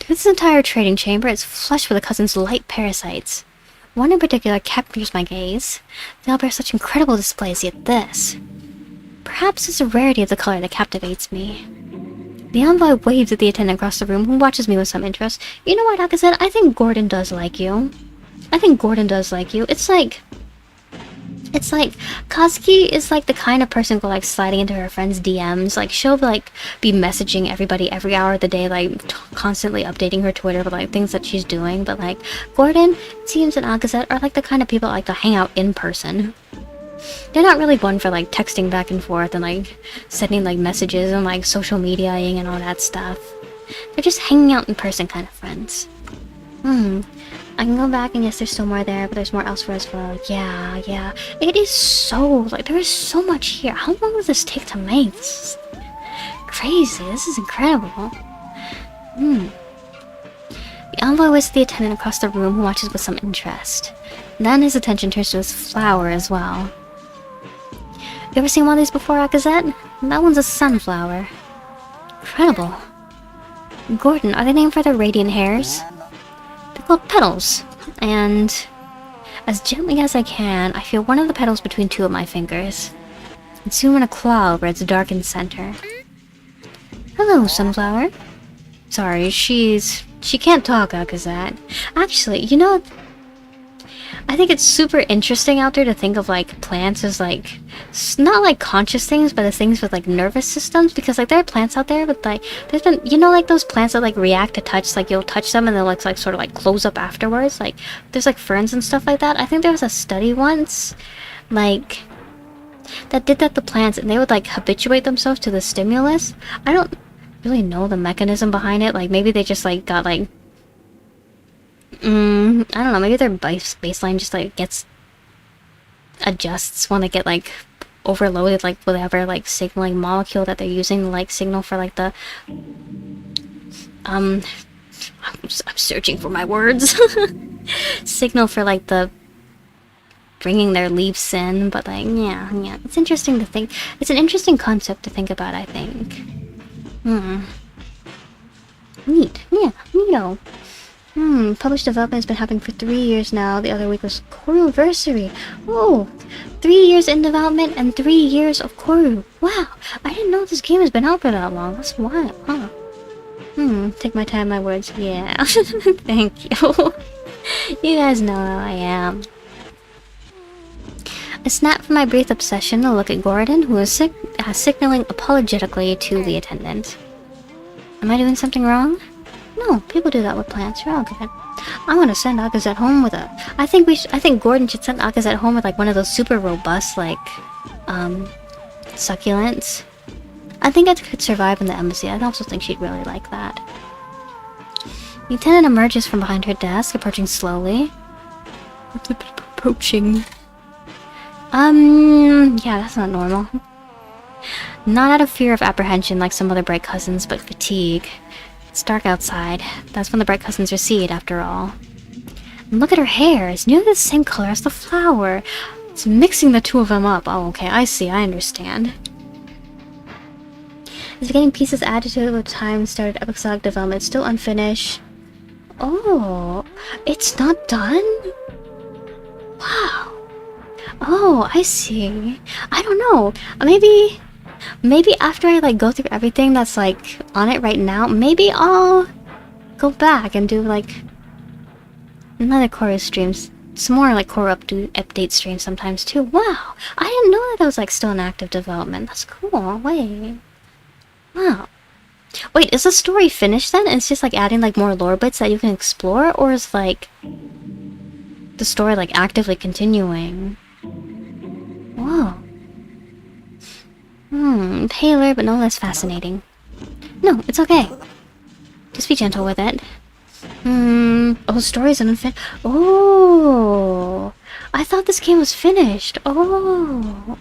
Speaker 1: This entire trading chamber is flush with a cousin's light parasites. One in particular captures my gaze. They all bear such incredible displays, yet this. Perhaps it's the rarity of the color that captivates me. The envoy waves at the attendant across the room, who watches me with some interest. You know what, Akazet? I think Gordon does like you. It's like Kazuki is like the kind of person who like sliding into her friend's DMs. Like she'll like be messaging everybody every hour of the day, like constantly updating her Twitter with like things that she's doing. But like Gordon, Teams, and Akazet are like the kind of people that like to hang out in person. They're not really one for like texting back and forth and like sending like messages and like social mediaing and all that stuff. They're just hanging out in person kind of friends. I can go back and yes, there's still more there, but there's more elsewhere as well. Yeah. It is so, like, there is so much here. How long does this take to make? This is crazy. This is incredible. The envoy waits the attendant across the room, who watches with some interest. Then his attention turns to his flower as well. You ever seen one of these before, Akazet? That one's a sunflower. Incredible. Gordon, are they named for their radiant hairs? They're called petals, and as gently as I can, I feel one of the petals between two of my fingers. And soon in a claw over its darkened center. Hello, sunflower. Sorry, she can't talk, Akazet. Actually, you know, I think it's super interesting out there to think of like plants as like not like conscious things, but as things with like nervous systems, because like there are plants out there with like there's been, you know, like those plants that like react to touch, like you'll touch them and they'll like sort of like close up afterwards. Like there's like ferns and stuff like that. I think there was a study once like that did that to plants, and they would like habituate themselves to the stimulus. I don't really know the mechanism behind it. Like maybe they just like got like I don't know, maybe their baseline just like adjusts when they get like overloaded, like whatever like signaling molecule that they're using to like signal for like the I'm searching for my words. Signal for like the bringing their leaves in, but like yeah, it's interesting to think. It's an interesting concept to think about, I think. Neat. Yeah, neato. Published development has been happening for 3 years now. The other week was CORRU.OBSERVER. Oh, 3 years in development and 3 years of CORRU. Wow, I didn't know this game has been out for that long. That's wild, huh? Take my time, my words. Yeah. Thank you. You guys know how I am. I snap from my brief obsession to look at Gordon, who is signaling apologetically to the attendant. Am I doing something wrong? No, people do that with plants. You're all good. I want to send Akazet home with a... I think Gordon should send Akazet home with like one of those super robust like succulents. I think it could survive in the embassy. I also think she'd really like that. The attendant emerges from behind her desk, approaching slowly. Approaching. Yeah, that's not normal. Not out of fear of apprehension like some other bright cousins, but fatigue. It's dark outside. That's when the bright cousins recede, after all. And look at her hair. It's nearly the same color as the flower. It's mixing the two of them up. Oh, okay. I see. I understand. It's getting pieces added to it with time. Started episodic development. Still unfinished. Oh, it's not done? Wow. Oh, I see. I don't know. Maybe after I like go through everything that's like on it right now, maybe I'll go back and do like another CORRU streams some more like core update streams sometimes too. Wow, I didn't know that was like still in active development. That's cool. Wait, wow. Wait, is the story finished then? And it's just like adding like more lore bits that you can explore, or is like the story like actively continuing? Whoa. Paler but no less fascinating. No, it's okay. Just be gentle with it. Oh, story's unfinished. Oh, I thought this game was finished. Oh.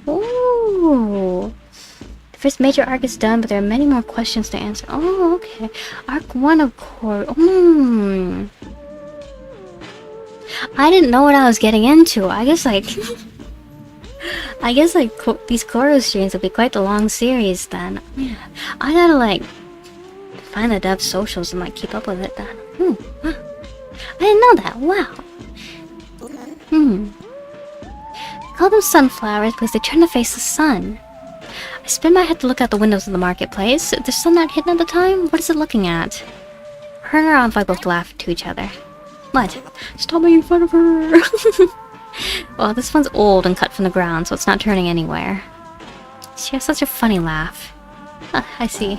Speaker 1: The first major arc is done, but there are many more questions to answer. Oh, okay. Arc 1 of CORRU. I didn't know what I was getting into. I guess like these CORRU streams will be quite the long series then. Yeah. I gotta like find the dev's socials and like keep up with it then. Wow. I didn't know that. Wow. I call them sunflowers because they turn to face the sun. I spin my head to look out the windows of the marketplace. Is the sun not hidden at the time? What is it looking at? Her and her Envoy both laugh to each other. What? Stop making fun of her! Well, this one's old and cut from the ground, so it's not turning anywhere. She has such a funny laugh. I see.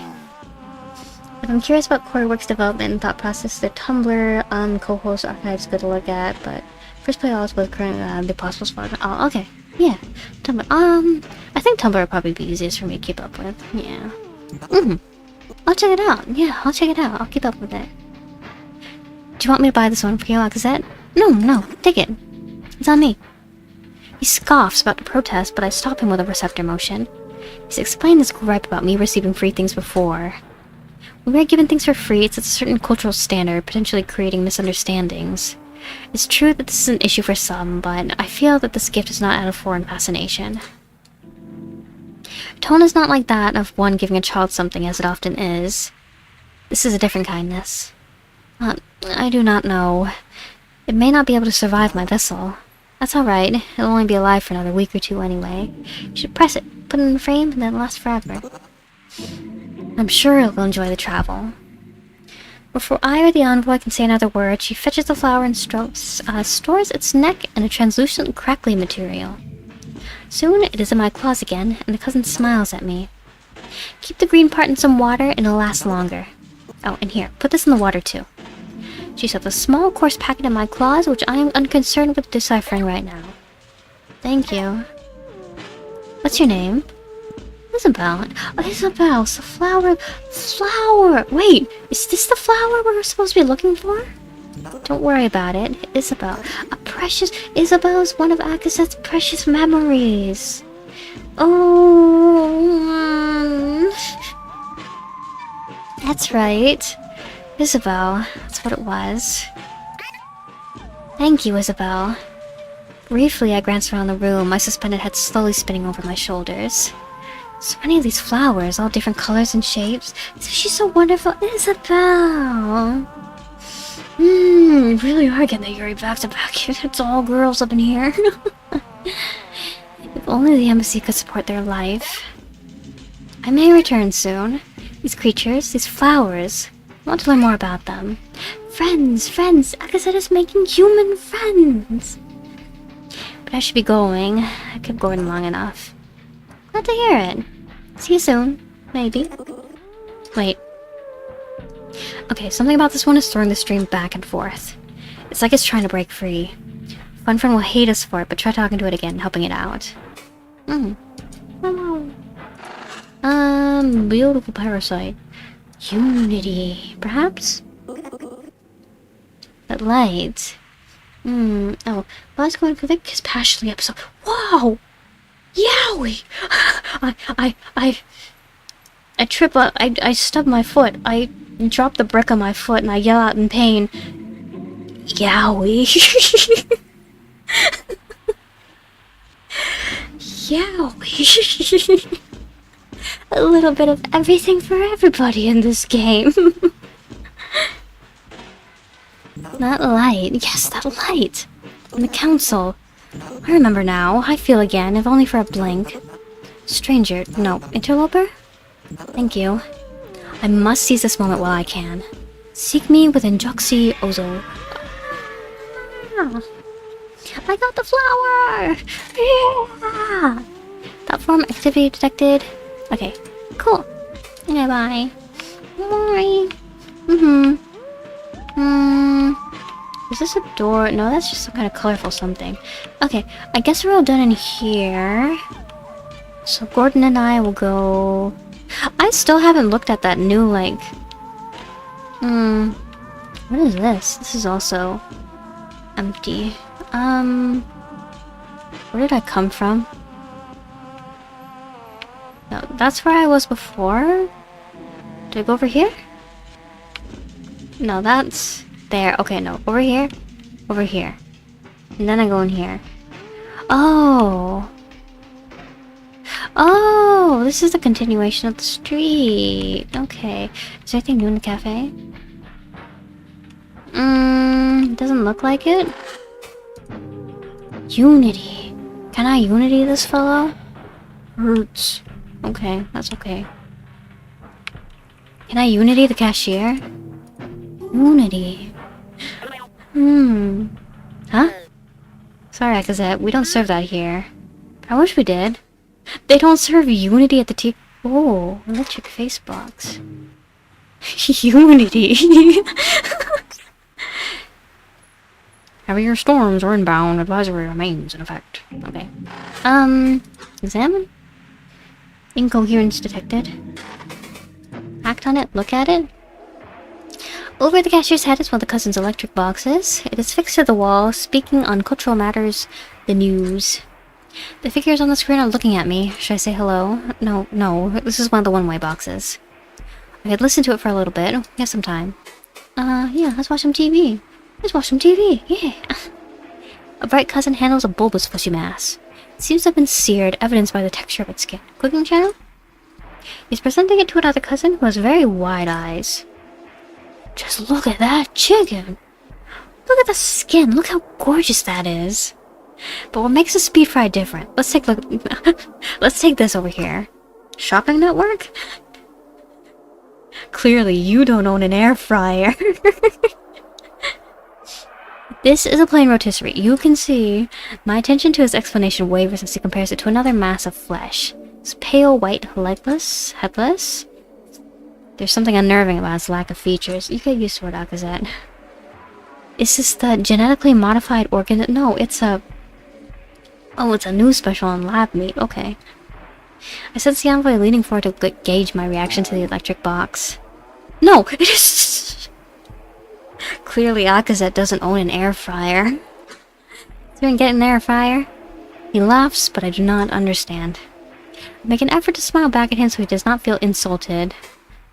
Speaker 1: If I'm curious about CORRU development and thought process, their Tumblr co-host archives good to look at, but first play all with current the possible spot. Oh, okay. Yeah. Tumblr. I think Tumblr would probably be easiest for me to keep up with. Yeah. I'll check it out. Yeah, I'll check it out. I'll keep up with it. Do you want me to buy this one for you, Lacazette? No, take it. It's on me. He scoffs about to protest, but I stop him with a receptor motion. He's explained his gripe about me receiving free things before. When we are given things for free, it's a certain cultural standard, potentially creating misunderstandings. It's true that this is an issue for some, but I feel that this gift is not out of foreign fascination. Tone is not like that of one giving a child something, as it often is. This is a different kindness. I do not know. It may not be able to survive my vessel. That's alright. It'll only be alive for another week or two anyway. You should press it, put it in a frame, and then it'll last forever. I'm sure it will enjoy the travel. Before I or the Envoy can say another word, she fetches the flower and stores its neck in a translucent crackly material. Soon it is in my claws again, and the cousin smiles at me. Keep the green part in some water and it'll last longer. Oh, and here, put this in the water too. She shoves a small coarse packet in my claws, which I am unconcerned with deciphering right now. Thank you. What's your name? Isabel. Oh, Isabel, it's a flower. Flower! Wait, is this the flower we're supposed to be looking for? Don't worry about it. Isabel. A precious... Isabel is one of Agazette's precious memories. Oh... That's right. Isabel. That's what it was. Thank you, Isabel. Briefly, I glanced around the room, my suspended head slowly spinning over my shoulders. So many of these flowers, all different colors and shapes. She's so wonderful. Isabel! You really are getting the Yuri back to back. It's all girls up in here. If only the embassy could support their life. I may return soon. These creatures, these flowers, I want to learn more about them. Friends! Agazette is making human friends! But I should be going. I kept going long enough. Glad to hear it. See you soon. Maybe. Wait. Okay, something about this one is throwing the stream back and forth. It's like it's trying to break free. One friend will hate us for it, but try talking to it again, helping it out. Hello. Beautiful parasite. Unity, perhaps? But light. Oh, let's go and convict his passionately episode. Wow! Yowie! I trip up, I stub my foot. I drop the brick on my foot and I yell out in pain. Yowie! Yowie! A little bit of everything for everybody in this game. That light. Yes, that light. And the council. I remember now. I feel again, if only for a blink. Stranger. No. Interloper? Thank you. I must seize this moment while I can. Seek me with Injuxi Ozo. I got the flower! Yeah! Platform activity detected. Okay, cool. Okay, bye. Bye. Is this a door? No, that's just some kind of colorful something. Okay, I guess we're all done in here. So Gordon and I will go... I still haven't looked at that new, like... What is this? This is also... empty. Where did I come from? No, that's where I was before? Did I go over here? No, that's... there. Okay, no. Over here? Over here. And then I go in here. Oh! Oh! This is the continuation of the street. Okay. Is there anything new in the cafe? Doesn't look like it. Unity. Can I Unity this fellow? Hurts. Okay, that's okay. Can I Unity the cashier? Unity. Huh? Sorry, Akazette, we don't serve that here. I wish we did. They don't serve Unity at the tea. Oh, electric face box. Unity. Heavier storms are inbound. Advisory remains in effect. Okay. Examine? Incoherence detected. Act on it. Look at it. Over the cashier's head is one of the cousin's electric boxes. It is fixed to the wall, speaking on cultural matters, the news. The figures on the screen are looking at me. Should I say hello? No. This is one of the one-way boxes. I could listen to it for a little bit. We have some time. Yeah, let's watch some TV. Let's watch some TV, yeah. A bright cousin handles a bulbous fleshy mass. It seems to have been seared, evidenced by the texture of its skin. Cooking channel? He's presenting it to another cousin who has very wide eyes. Just look at that chicken! Look at the skin, look how gorgeous that is! But what makes a speed fry different? Let's take a look. Let's take this over here. Shopping network? Clearly, you don't own an air fryer. This is a plain rotisserie. You can see my attention to his explanation wavers as he compares it to another mass of flesh. It's pale white, headless. There's something unnerving about its lack of features. You get used to it, Akazette. Is this the genetically modified organ? No, it's a... Oh, it's a new special on lab meat. Okay. I sense the envoy leaning forward to gauge my reaction to the electric box. No! It is... Clearly, Akazette doesn't own an air fryer. Is he gonna get an air fryer? He laughs, but I do not understand. I make an effort to smile back at him so he does not feel insulted.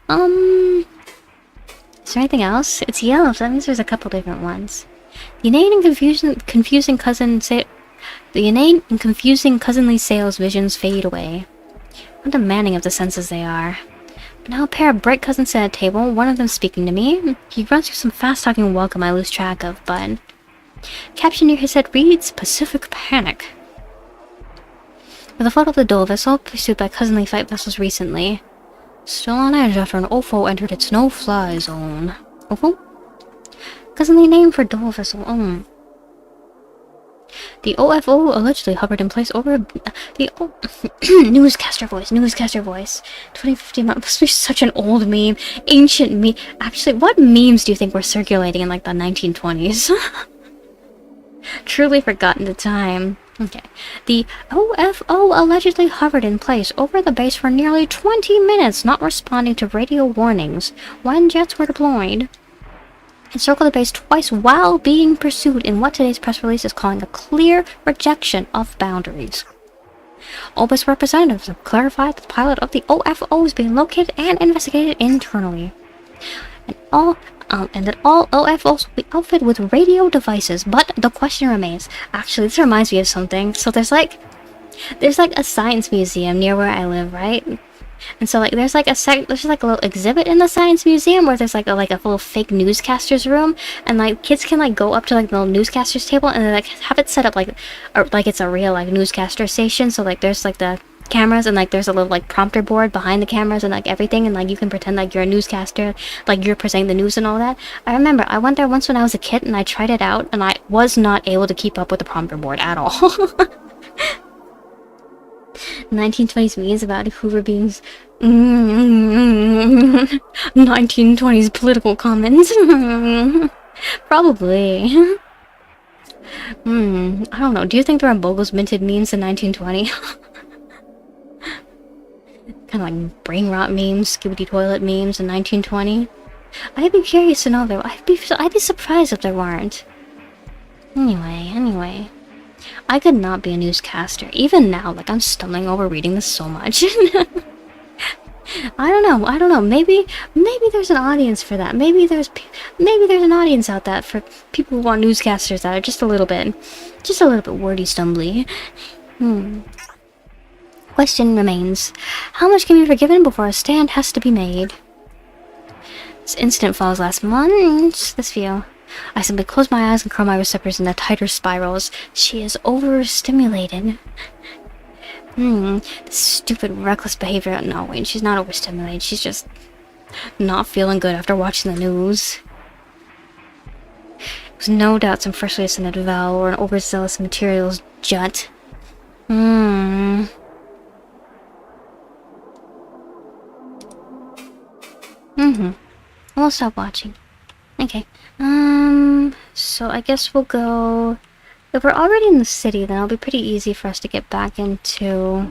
Speaker 1: Is there anything else? It's yellow, so that means there's a couple different ones. The inane and confusing cousinly sales visions fade away. How demanding of the senses they are. But now a pair of bright cousins sit at a table, one of them speaking to me. He runs through some fast-talking welcome I lose track of, but... Caption near his head reads, Pacific Panic. With a photo of the Dole vessel, pursued by cousinly fight vessels recently. Still on edge after an OFO entered its no-fly zone. OFO? Cousinly name for Dole vessel, The OFO allegedly hovered in place over the newscaster voice. 2015 must be such an old meme. Ancient meme. Actually, what memes do you think were circulating in like the 1920s? Truly forgotten the time. Okay. The OFO allegedly hovered in place over the base for nearly 20 minutes, not responding to radio warnings when jets were deployed. It circled the base twice while being pursued in what today's press release is calling a clear rejection of boundaries. OBIS representatives have clarified that the pilot of the OFO is being located and investigated internally. And that all OFOs will be outfitted with radio devices, but the question remains. Actually, this reminds me of something. So there's like a science museum near where I live, right? And so like there's like a little exhibit in the science museum where there's like a little fake newscasters room, and like kids can like go up to like the little newscasters table and then like have it set up like it's a real like newscaster station. So like there's like the cameras, and like there's a little like prompter board behind the cameras and like everything, and like you can pretend like you're a newscaster, like you're presenting the news and all that. I remember I went there once when I was a kid and I tried it out, and I was not able to keep up with the prompter board at all. 1920s memes about Hoover beings. 1920s political comments. Probably. I don't know. Do you think there are bogos minted memes in 1920? Kind of like brain rot memes, skibidi toilet memes in 1920. I'd be curious to know though. I'd be surprised if there weren't. Anyway. I could not be a newscaster. Even now, like, I'm stumbling over reading this so much. I don't know. Maybe there's an audience for that. Maybe there's an audience out there for people who want newscasters that are just a little bit wordy stumbly. Question remains. How much can be forgiven before a stand has to be made? This incident follows last month. This view. I simply close my eyes and curl my receptors into tighter spirals. She is overstimulated. This stupid, reckless behavior. No, wait, she's not overstimulated. She's just not feeling good after watching the news. There's no doubt some freshly ascended Val or an overzealous materials jut. I will stop watching. Okay. So I guess we'll go... If we're already in the city, then it'll be pretty easy for us to get back into...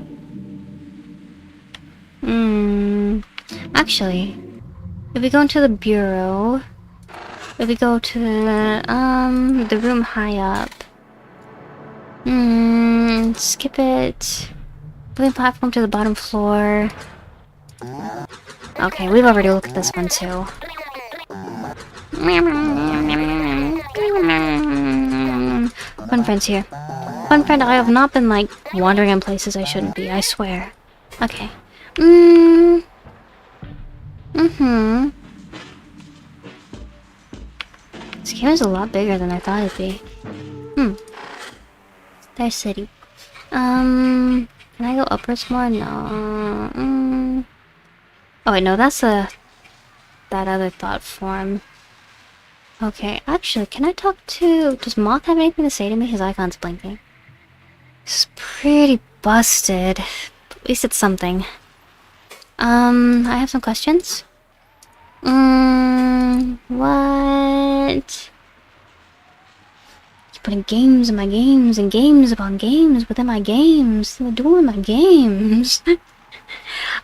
Speaker 1: Actually, if we go into the bureau... If we go to the room high up... Skip it... Moving platform to the bottom floor... Okay, we've already looked at this one too. Fun friend's here. Fun friend, I have not been, like, wandering in places I shouldn't be, I swear. Okay. This game is a lot bigger than I thought it'd be. There's city. Can I go upwards more? No. Oh wait, no, that's that other thought form. Okay, actually, can I talk to... Does Moth have anything to say to me? His icon's blinking. This is pretty busted. At least it's something. I have some questions. What? You're putting games in my games and games upon games within my games. What do I do in my games?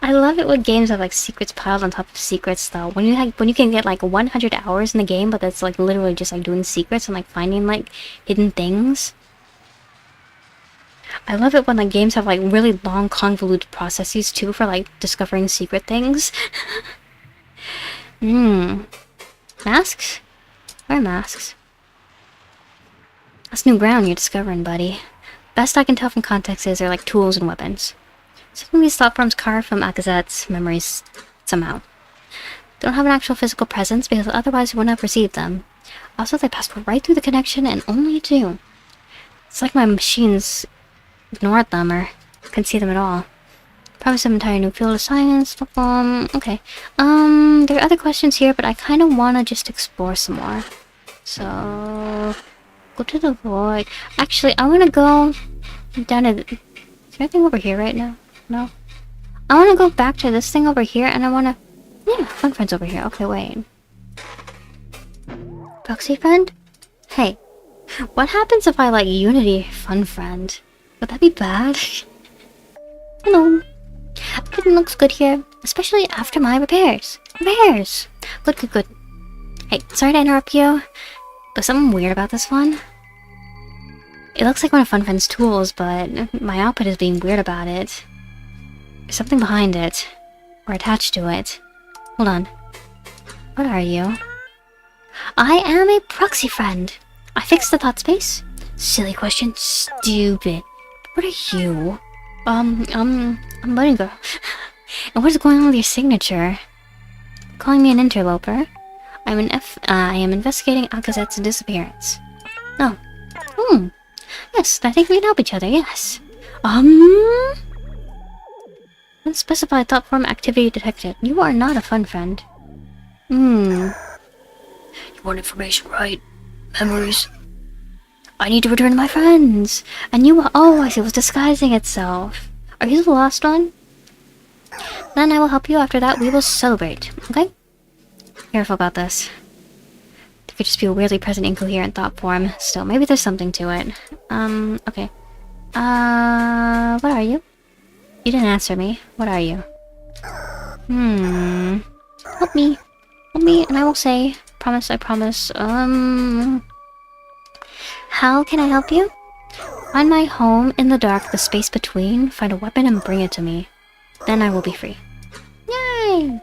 Speaker 1: I love it when games have like secrets piled on top of secrets though. When you can get like 100 hours in the game, but that's like literally just like doing secrets and like finding like hidden things. I love it when like games have like really long convoluted processes too for like discovering secret things. Masks? Where are masks? That's new ground you're discovering, buddy. Best I can tell from context is they're like tools and weapons. Some of these thought forms carved from Akazet's memories somehow. They don't have an actual physical presence because otherwise you wouldn't have received them. Also, they passed right through the connection and only to you. It's like my machines ignored them or couldn't see them at all. Probably some entire new field of science. Okay. There are other questions here, but I kind of want to just explore some more. So, go to the void. Actually, I want to go down to... Is there anything over here right now? No. I want to go back to this thing over here, and I want to... Yeah, fun friend's over here. Okay, wait. Proxy friend? Hey. What happens if I, like, Unity fun friend? Would that be bad? Hello. Everything looks good here, especially after my repairs. Repairs! Good. Hey, sorry to interrupt you. There's something weird about this one. It looks like one of Fun Friend's tools, but my output is being weird about it. There's something behind it. Or attached to it. Hold on. What are you? I am a proxy friend. I fixed the thought space. Silly question. Stupid. What are you? I'm Bunny Girl. And what is going on with your signature? Calling me an interloper? I am investigating Akazet's disappearance. Oh. Yes, I think we can help each other, yes. Unspecified thought form activity detected. You are not a fun friend. You want information, right? Memories. I need to return to my friends. And you... Oh, I see. It was disguising itself. Are you the last one? Then I will help you. After that, we will celebrate. Okay? Careful about this. It could just be a weirdly present incoherent thought form. Still, maybe there's something to it. Okay. What are you? You didn't answer me. What are you? Help me. Help me, and I will say... Promise, I promise. How can I help you? Find my home in the dark, the space between. Find a weapon and bring it to me. Then I will be free. Yay!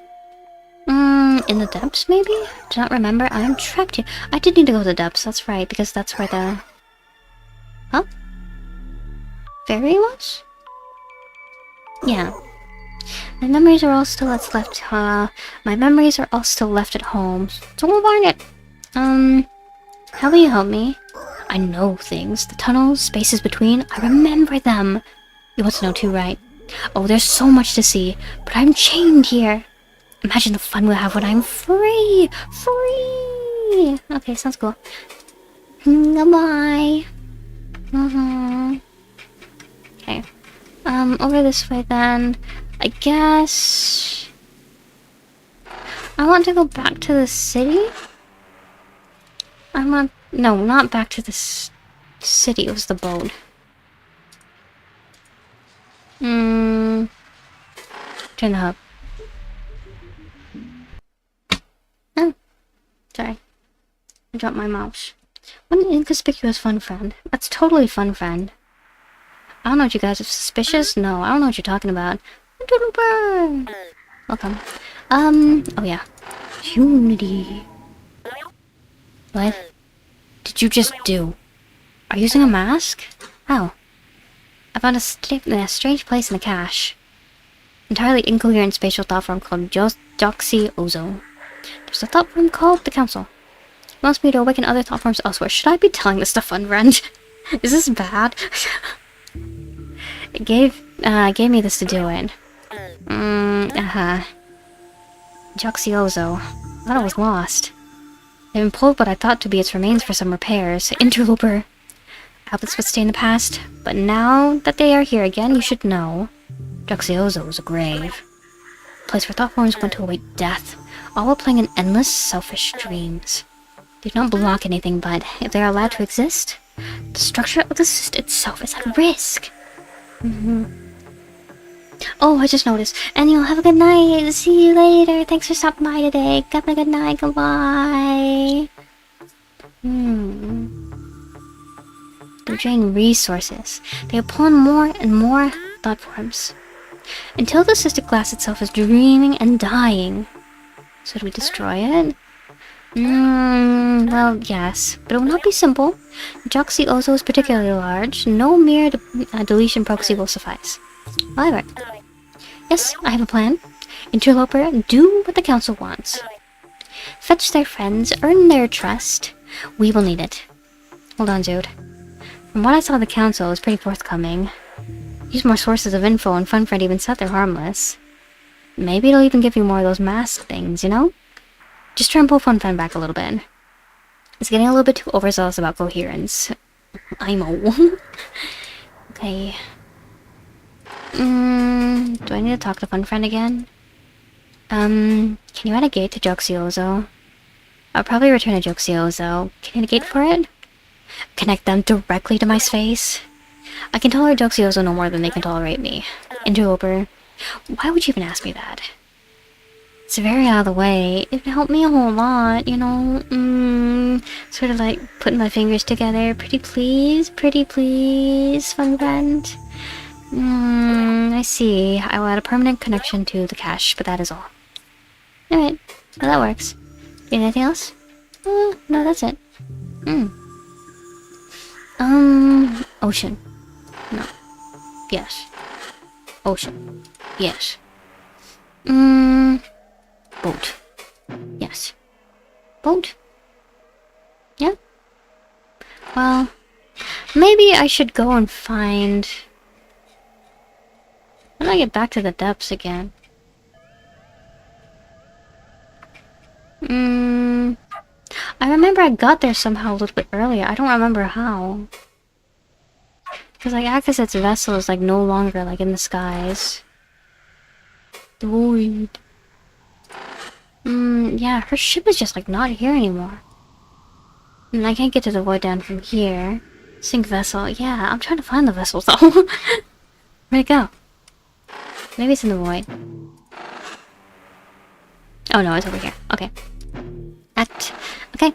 Speaker 1: In the depths, maybe? Do not remember. I am trapped here. I did need to go to the depths, that's right, because that's where the... Huh? Fairy was? Yeah. My memories are all still left my memories are all still left at home. So we'll find it. How will you help me? I know things. The tunnels, spaces between, I remember them. You want to know too, right? Oh, there's so much to see, but I'm chained here. Imagine the fun we'll have when I'm free! Free! Okay, sounds cool. Goodbye. Okay. Over this way then. I guess... I want to go back to the city? No, not back to the city. It was the boat. Turn the hub. Oh. Sorry. I dropped my mouse. What an inconspicuous fun friend. That's totally fun friend. I don't know what you guys are suspicious. No, I don't know what you're talking about. Welcome. Oh yeah. Unity. What? Did you just do? Are you using a mask? How? I found a strange place in the cache. Entirely incoherent spatial thought form called Ozo. There's a thought form called the Council. It wants me to awaken other thought forms elsewhere. Should I be telling this to fun friend? Is this bad? It gave me this to do it. Ozo. I thought it was lost. They've been pulled what I thought to be its remains for some repairs. Interloper. I hope this would stay in the past, but now that they are here again, you should know. Ozo is a grave. A place where thought forms went to await death, all while playing in endless, selfish dreams. They do not block anything, but if they are allowed to exist, the structure of the system itself is at risk. Oh, I just noticed. And you'll have a good night. See you later. Thanks for stopping by today. Have a good night. Goodbye. They drain resources. They pull in more and more thought forms. Until the cystic glass itself is dreaming and dying. So do we destroy it? Well, yes. But it will not be simple. Ozo is particularly large. No mere deletion proxy will suffice. However, yes, I have a plan. Interloper, do what the council wants. Fetch their friends, earn their trust. We will need it. Hold on, dude. From what I saw, the council is pretty forthcoming. Use more sources of info, and FunFriend even said they're harmless. Maybe it'll even give you more of those mask things, you know? Just try and pull FunFriend back a little bit. It's getting a little bit too overzealous about coherence. I'm Okay. Do I need to talk to FunFriend again? Can you add a gate to Ozo? I'll probably return to Ozo. Can you add a gate for it? Connect them directly to my space? I can tolerate Ozo no more than they can tolerate me. Interloper, why would you even ask me that? It's very out of the way. It would help me a whole lot, you know? Sort of like putting my fingers together. Pretty please, fun friend. I see. I will add a permanent connection to the cache, but that is all. Alright, well, that works. Anything else? No, that's it. Ocean. No. Yes. Ocean. Yes. Boat. Yes. Boat? Yeah? Well, maybe I should go and find... I do I get back to the depths again? I remember I got there somehow a little bit earlier. I don't remember how. Because like Akaset's vessel is like no longer like in the skies. The void. Yeah, her ship is just like not here anymore. And I can't get to the void down from here. Sink vessel. Yeah, I'm trying to find the vessel though. Where'd it go? Maybe it's in the void. Oh no, it's over here. Okay. Act. Okay.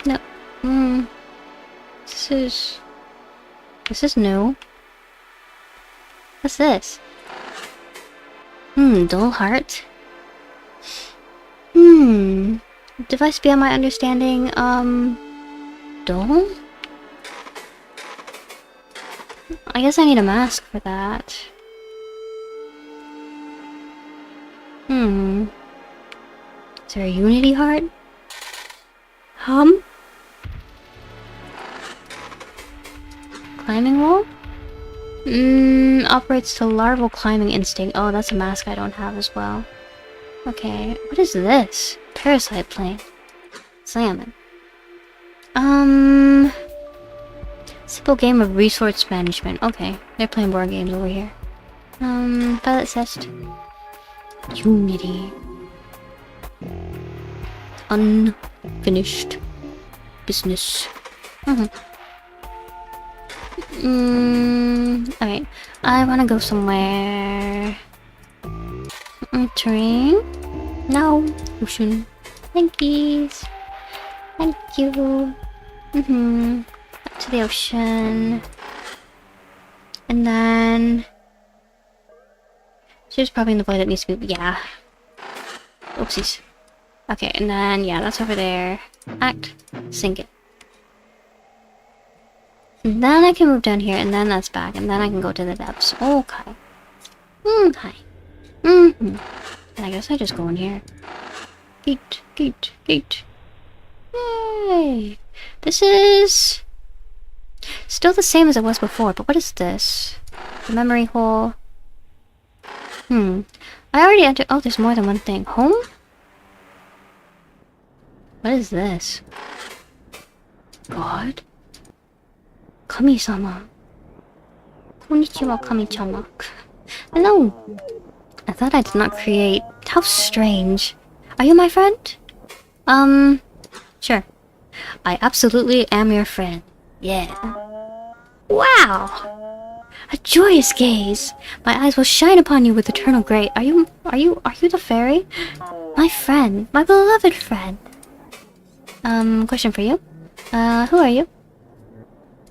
Speaker 1: No. This is new. What's this? Dull heart. Device beyond my understanding, dull? I guess I need a mask for that. Is there a unity heart? Climbing wall? Operates to larval climbing instinct. Oh, that's a mask I don't have as well. Okay, what is this? Parasite plane. Salmon. Simple game of resource management. Okay, they're playing board games over here. Pilot test. Unity. Unfinished business. Alright. I wanna go somewhere. Terrain? No. Ocean. Thank yous. Thank you. Up to the ocean. And then... she's probably in the void that needs to be... yeah. Oopsies. Okay, and then, yeah, that's over there. Act. Sink it. And then I can move down here, and then that's back, and then I can go to the depths. Okay. Hi. And I guess I just go in here. Gate, gate, gate. Yay! This is... still the same as it was before, but what is this? The memory hole. I already entered... oh, there's more than one thing. Home? What is this? God? Kami-sama. Konnichiwa, Kami-sama. Hello! I thought I did not create... how strange. Are you my friend? Sure. I absolutely am your friend. Yeah. Wow! A joyous gaze! My eyes will shine upon you with eternal grace. Are you the fairy? My friend. My beloved friend. Question for you. Who are you?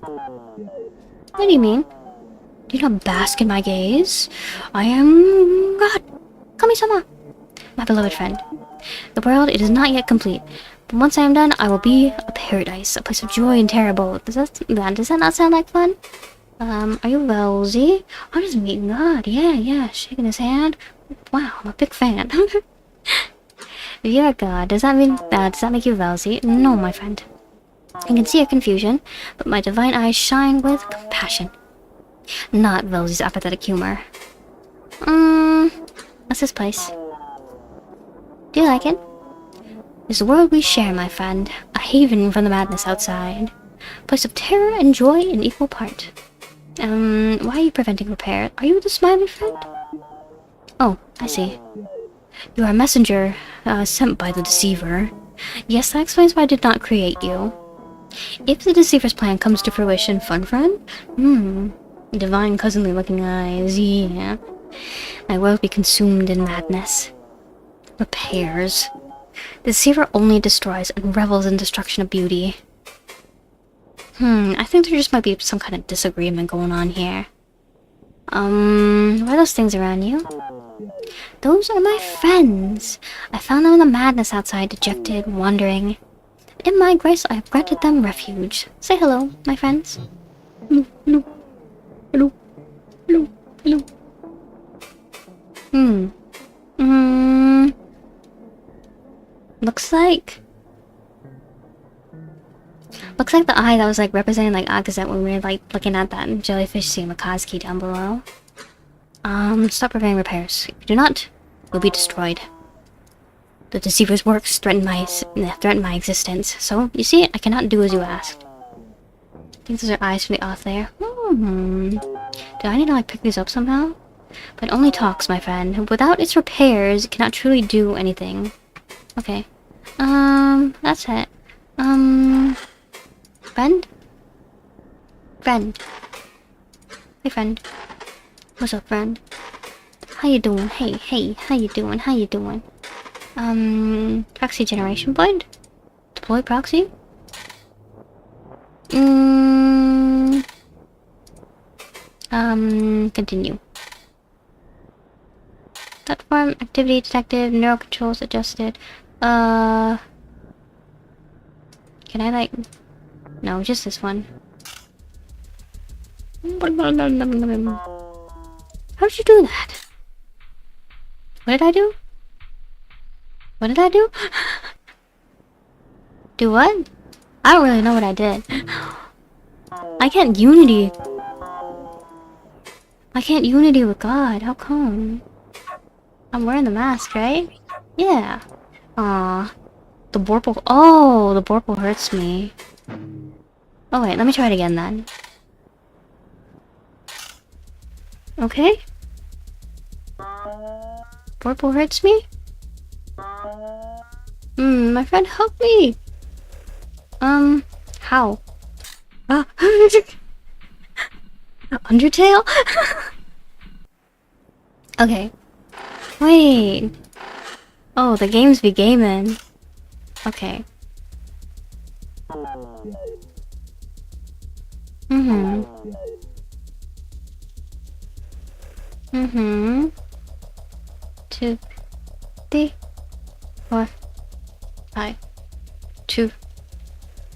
Speaker 1: What do you mean? Do you not bask in my gaze? I am... God! Kami-sama! My beloved friend. The world, it is not yet complete. But once I am done, I will be a paradise. A place of joy and terror. Does that not sound like fun? Are you Wellesley? Oh, just meeting God. Yeah. Shaking his hand. Wow, I'm a big fan. If you're a god, does that make you Wellesley? No, my friend. I can see your confusion, but my divine eyes shine with compassion. Not Wellesley's apathetic humor. What's this place? Do you like it? It's the world we share, my friend. A haven from the madness outside. A place of terror and joy in equal part. Why are you preventing repair? Are you the smiley friend? Oh, I see. You are a messenger, sent by the deceiver. Yes, that explains why I did not create you. If the deceiver's plan comes to fruition, fun friend? Divine cousinly looking eyes, yeah. My world will be consumed in madness. Repairs. The deceiver only destroys and revels in destruction of beauty. I think there just might be some kind of disagreement going on here. What are those things around you? Those are my friends. I found them in the madness outside, dejected, wandering. In my grace, I have granted them refuge. Say hello, my friends. Hello. Hello. Hello. Hello. Looks like the eye that was like representing like opposite when we were like looking at that jellyfish Makazuki down below. Stop preparing repairs. If you do not, you'll be destroyed. The deceiver's works threaten my existence. So, you see, I cannot do as you asked. I think those are eyes from the off there. Do I need to like pick these up somehow? But it only talks, my friend. Without its repairs, it cannot truly do anything. Okay. That's it. Friend? Friend. Hey, friend. What's up, friend? How you doing? Hey, how you doing? How you doing? Proxy generation point? Deploy proxy? Continue. Platform activity detected, neural controls adjusted. Can I like... No, just this one. How did you do that? What did I do? What did I do? Do what? I don't really know what I did. I can't unity. I can't unity with God. How come? I'm wearing the mask, right? Yeah. Aw. The Borple. Oh, the Borple hurts me. Oh wait, let me try it again then. Okay. Borple hurts me? My friend, help me! How? Ah! Undertale? Okay. Wait. Oh, the games be gaming. Okay. Two, three, 4, 5, 2,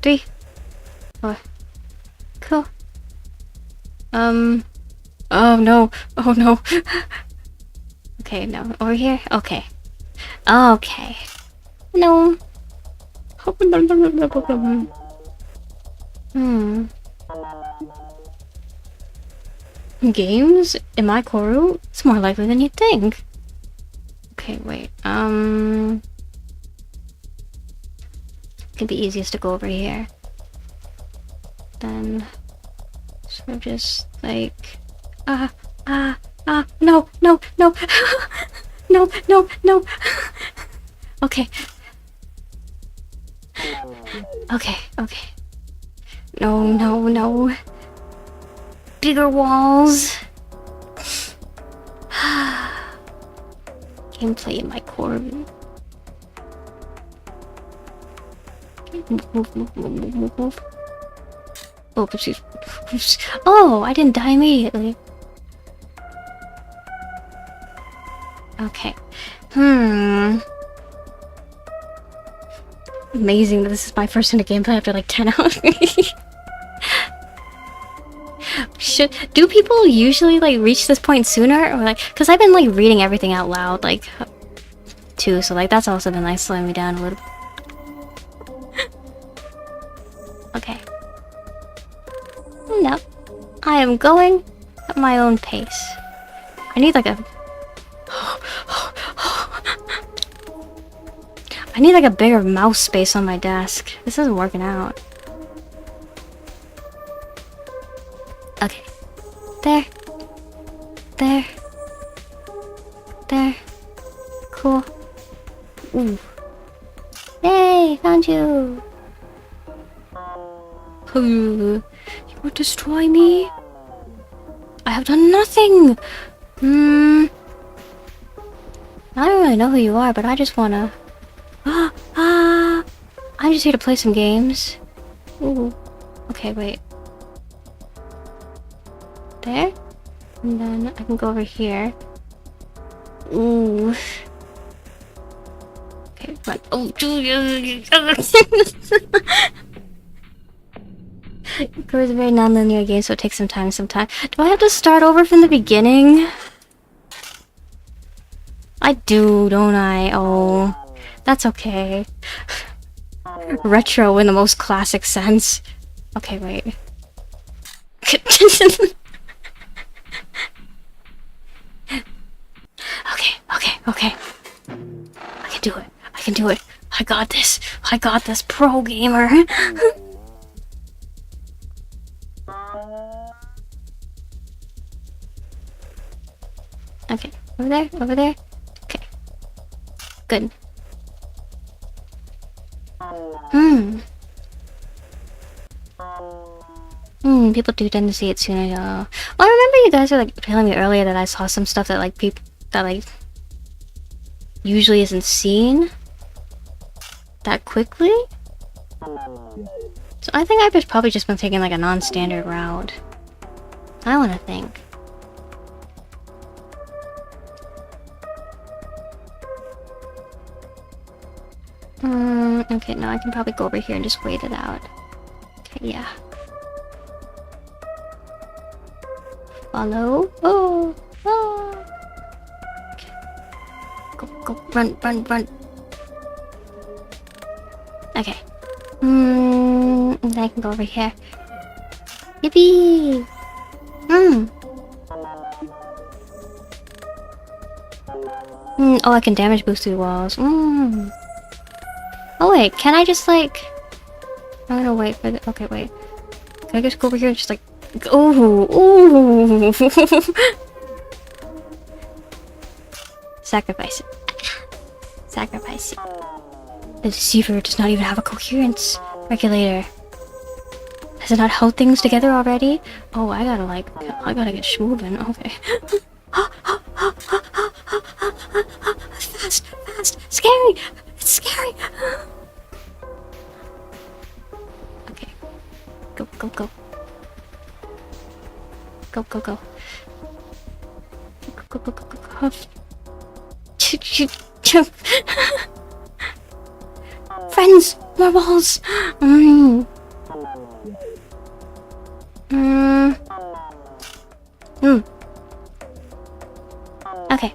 Speaker 1: 3, 4. Cool. Oh no. Oh no. Okay, no. Over here? Okay. Okay. No. Games? In my CORRU? It's more likely than you'd think. Okay, wait. Could be easiest to go over here. Then sort of just like no. No. No. Okay. Okay. No. Bigger walls. Gameplay in my CORRU. Move. Oh, but she's... Oh, I didn't die immediately. Okay. Amazing that this is my first into gameplay after like 10 hours. Do people usually like reach this point sooner, or like, because I've been like reading everything out loud like too, so like that's also been like slowing me down a little. Okay. No, I am going at my own pace. I need like a bigger mouse space on my desk. This isn't working out. Okay. There. Cool. Ooh. Yay! Found you! You would destroy me? I have done nothing! I don't really know who you are, but I just wanna... I'm just here to play some games. Ooh. Okay, wait. There? And then I can go over here. Ooh. Okay, run. Oh, CORRU is a very non-linear game, so it takes some time. Do I have to start over from the beginning? I do, don't I? Oh, that's okay. Retro in the most classic sense. Okay, wait. Okay. I can do it. I can do it. I got this. I got this, pro gamer. Okay, over there, over there. Okay. Good. People do tend to see it sooner. Well, I remember you guys were like telling me earlier that I saw some stuff that like people that like usually isn't seen that quickly. So I think I've probably just been taking like a non-standard route. I want to think. Okay, no, I can probably go over here and just wait it out. Okay, yeah. Follow. Oh. Okay. Go, run. Okay. And then I can go over here. Yippee! Oh, I can damage boost through walls. Oh wait, can I just like... I'm gonna wait for the... Okay, wait. Can I just go over here and just like... Ooh! Sacrifice it. Sacrifice it. The deceiver does not even have a coherence regulator. Has it not held things together already? Oh, I gotta get moving. Okay. Fast! Scary! It's scary! Okay. Go. Go. Friends! More balls! Okay.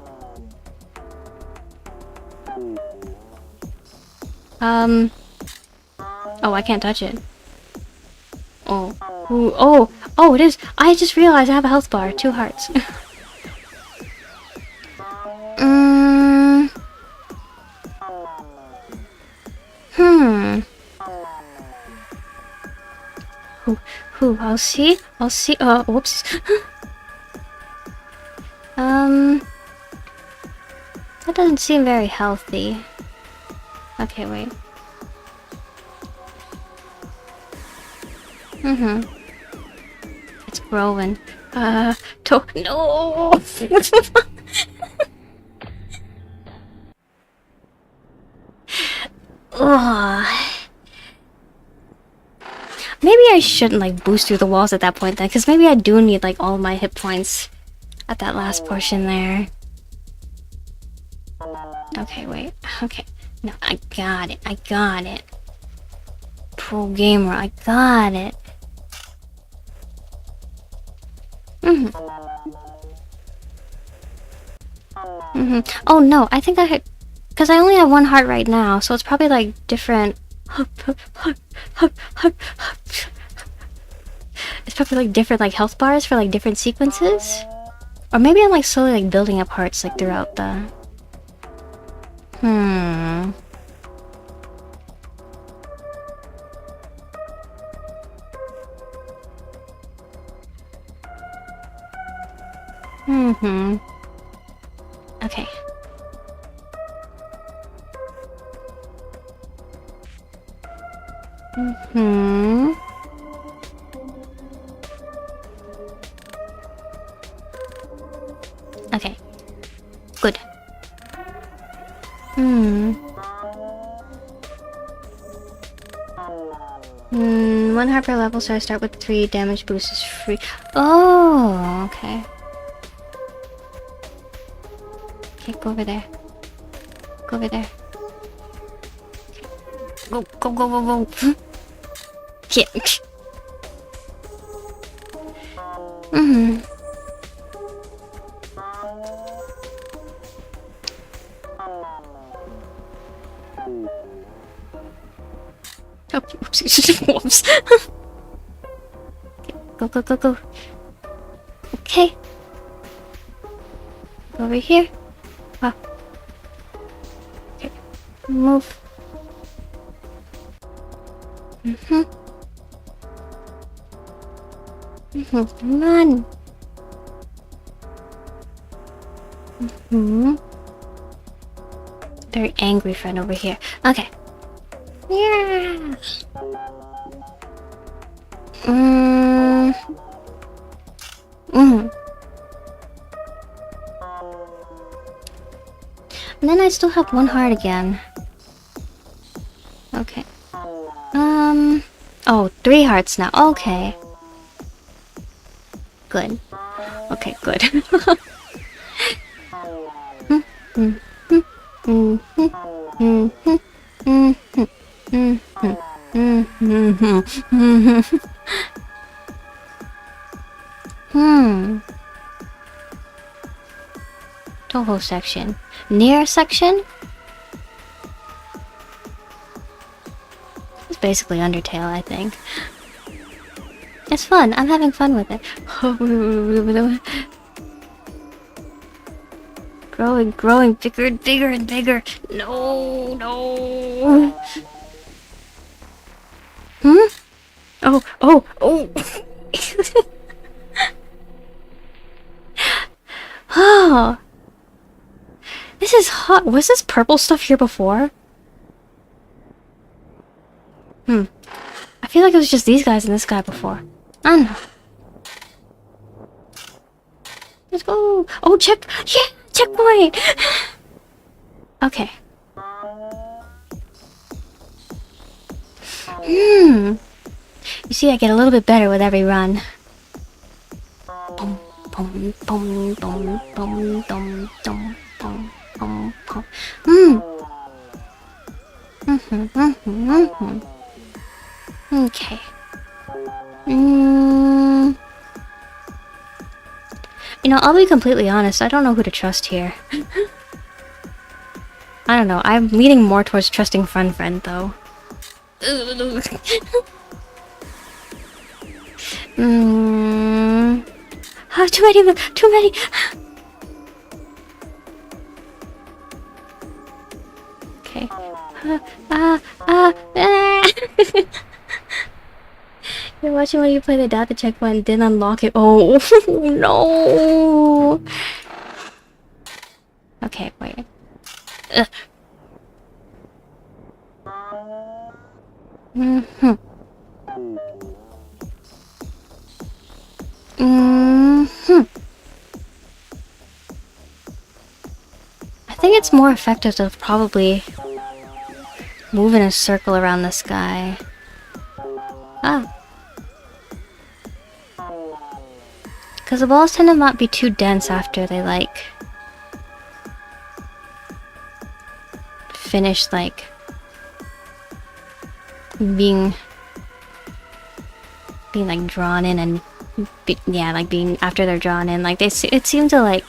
Speaker 1: Oh, I can't touch it. Oh. Ooh, oh, it is. I just realized I have a health bar. 2 hearts. I'll see. Oh, whoops. That doesn't seem very healthy. Okay, wait. It's growing. No! Ugh. Maybe I shouldn't like boost through the walls at that point then, because maybe I do need like all my hit points at that last portion there. Okay, wait. Okay. No, I got it. Pro gamer, I got it. Oh no, I think I had... Because I only have 1 heart right now, so it's probably like different... It's probably like different like health bars for like different sequences. Or maybe I'm like slowly like building up hearts like throughout the... Okay. Okay. Good. 1 heart per level, so I start with 3 damage boost is free. Oh, okay. Okay, go over there. Go. Yeah. Oopsie. Whoops. Okay, go. Okay. Go over here. Wow. Okay. Move. Come on. Very angry friend over here. Okay. Yeah. And then I still have one heart again. Okay. Oh, 3 hearts now. Okay. Good. Okay, good. Toho section. Near section? It's basically Undertale, I think. It's fun. I'm having fun with it. Growing bigger and bigger. No. Oh. Oh. This is hot. Was this purple stuff here before? I feel like it was just these guys and this guy before. I don't know. Let's go. Oh, checkpoint. Okay. You see, I get a little bit better with every run. Okay. You know, I'll be completely honest, I don't know who to trust here. I don't know, I'm leaning more towards trusting friend though. Too many of them! Too many! Okay. You're watching when you play the data checkpoint and didn't unlock it. Oh no! Okay, wait. I think it's more effective to probably move in a circle around this guy. Because the balls tend to not be too dense after they, like, finish, like, being like drawn in and being after they're drawn in, like it seems to like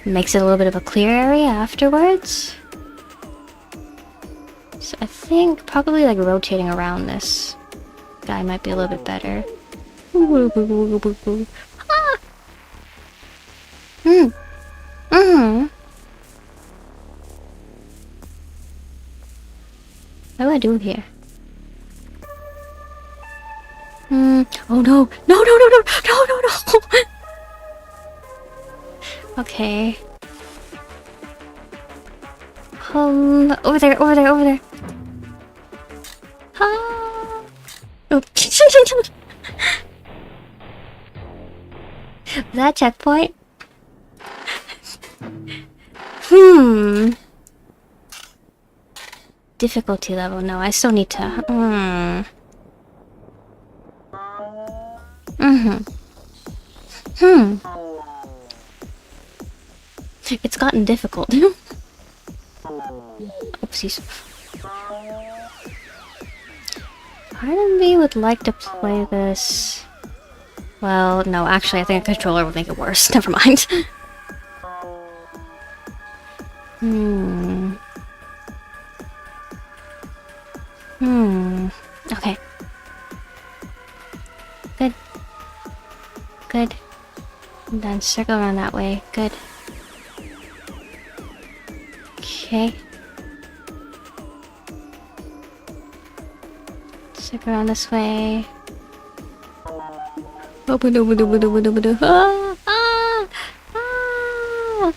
Speaker 1: makes it a little bit of a clear area afterwards. So I think probably like rotating around this guy might be a little bit better. What do I do here? Oh no! No! Okay. Over there. Ah. Oh. That checkpoint? Difficulty level. No, I still need to. It's gotten difficult. Oopsies. Part of me would like to play this... Well, no, actually I think a controller would make it worse. Never mind. good. And then circle around that way. Good. Okay. Circle around this way. Ah! Ah! Ah!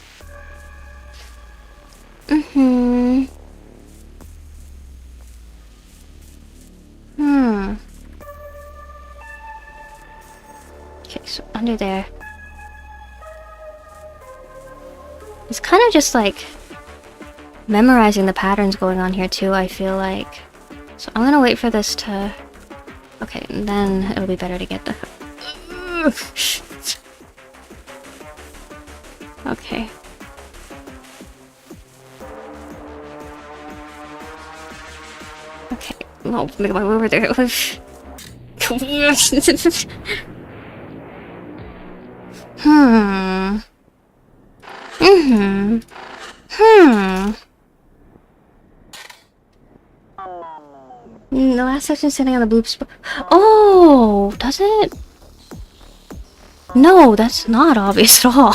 Speaker 1: Mm-hmm. Okay, so under there. It's kind of just like memorizing the patterns going on here too, I feel like. So I'm gonna wait for this to... Okay, and then it'll be better to get the... Okay. Okay, well, make my way over there. The last section standing on the blue spot. Oh, does it? No, that's not obvious at all.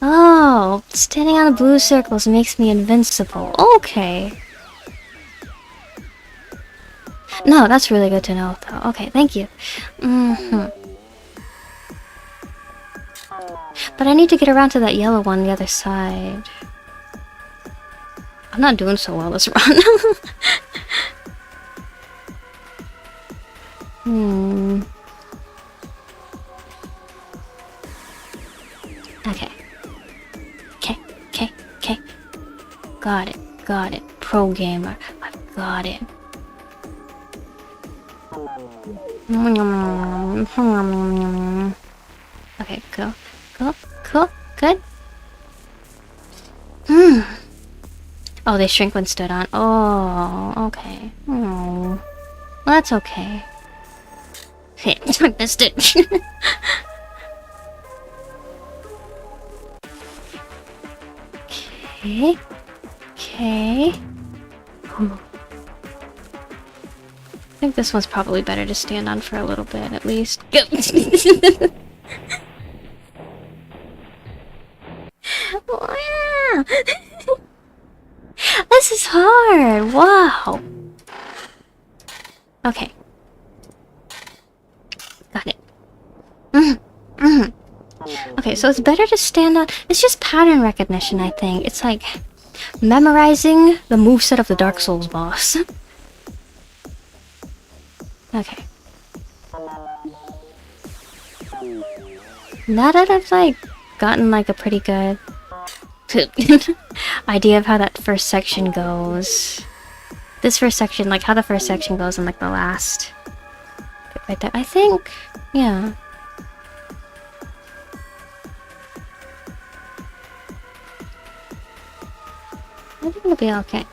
Speaker 1: Oh, standing on the blue circles makes me invincible. Okay. No, that's really good to know, though. Okay, thank you. But I need to get around to that yellow one on the other side. I'm not doing so well this run. Okay. Okay. Got it. Pro gamer. I've got it. Okay, cool. Good. Oh, they shrink when stood on. Oh, okay. Oh. Well, that's okay. Okay, I missed it. Okay. I think this one's probably better to stand on for a little bit, at least. Wow. This is hard. Wow. Okay. Got it. Okay, so it's better to stand on. It's just pattern recognition, I think. It's like memorizing the moveset of the Dark Souls boss. Okay. Now that I've like gotten like a pretty good idea of how that first section goes. This first section, like how the first section goes and like the last. Right there. I think, yeah. I think it'll be okay.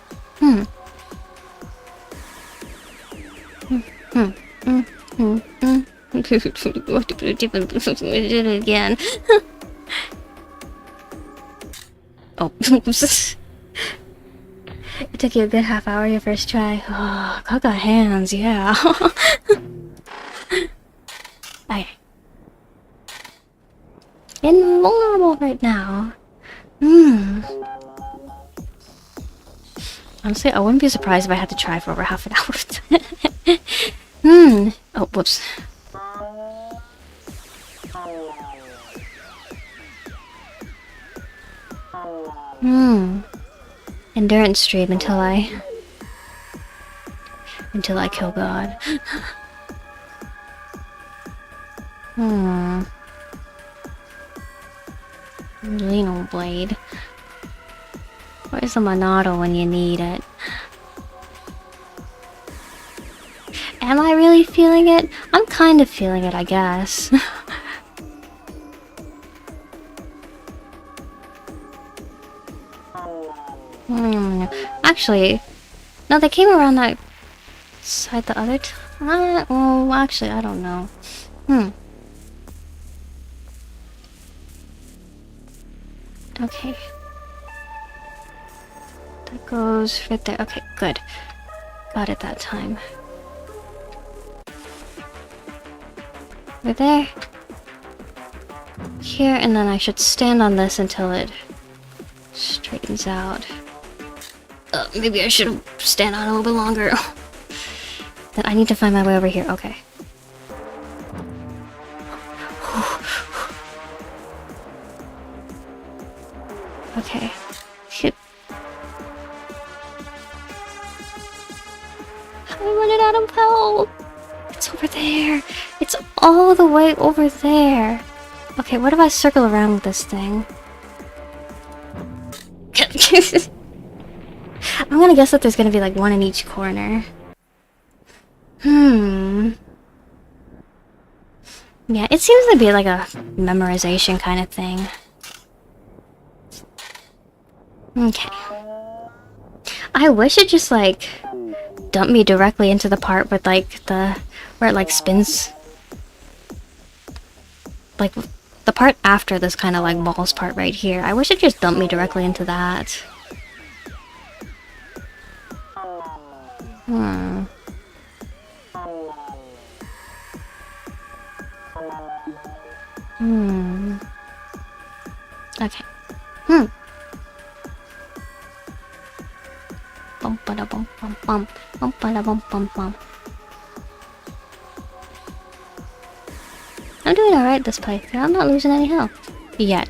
Speaker 1: Again. Oh, oops. It took you a good half hour your first try. Oh, God got hands, yeah. Okay. Invulnerable right now. Honestly, I wouldn't be surprised if I had to try for over half an hour. Oh, whoops. Endurance stream until I kill God. Leno blade. Where's the Monado when you need it? Am I really feeling it? I'm kind of feeling it, I guess. Actually, no, they came around that side the other time. Well, actually, I don't know. Okay. That goes right there. Okay, good. Got it that time. Over there. Here, and then I should stand on this until it straightens out. Maybe I should stand on it a little bit longer. Then I need to find my way over here. Okay. Okay. Shit. I'm running out of help. It's over there. It's all the way over there. Okay, what if I circle around with this thing? I'm gonna guess that there's gonna be like one in each corner. Yeah, it seems to be like a memorization kind of thing. Okay. I wish it just like dumped me directly into the part with like where it like spins. Like the part after this kind of like balls part right here. I wish it just dumped me directly into that. Okay. Bum bada bum bum bum bum bada bum bum bum. I'm doing alright this playthrough. I'm not losing any health. Yet.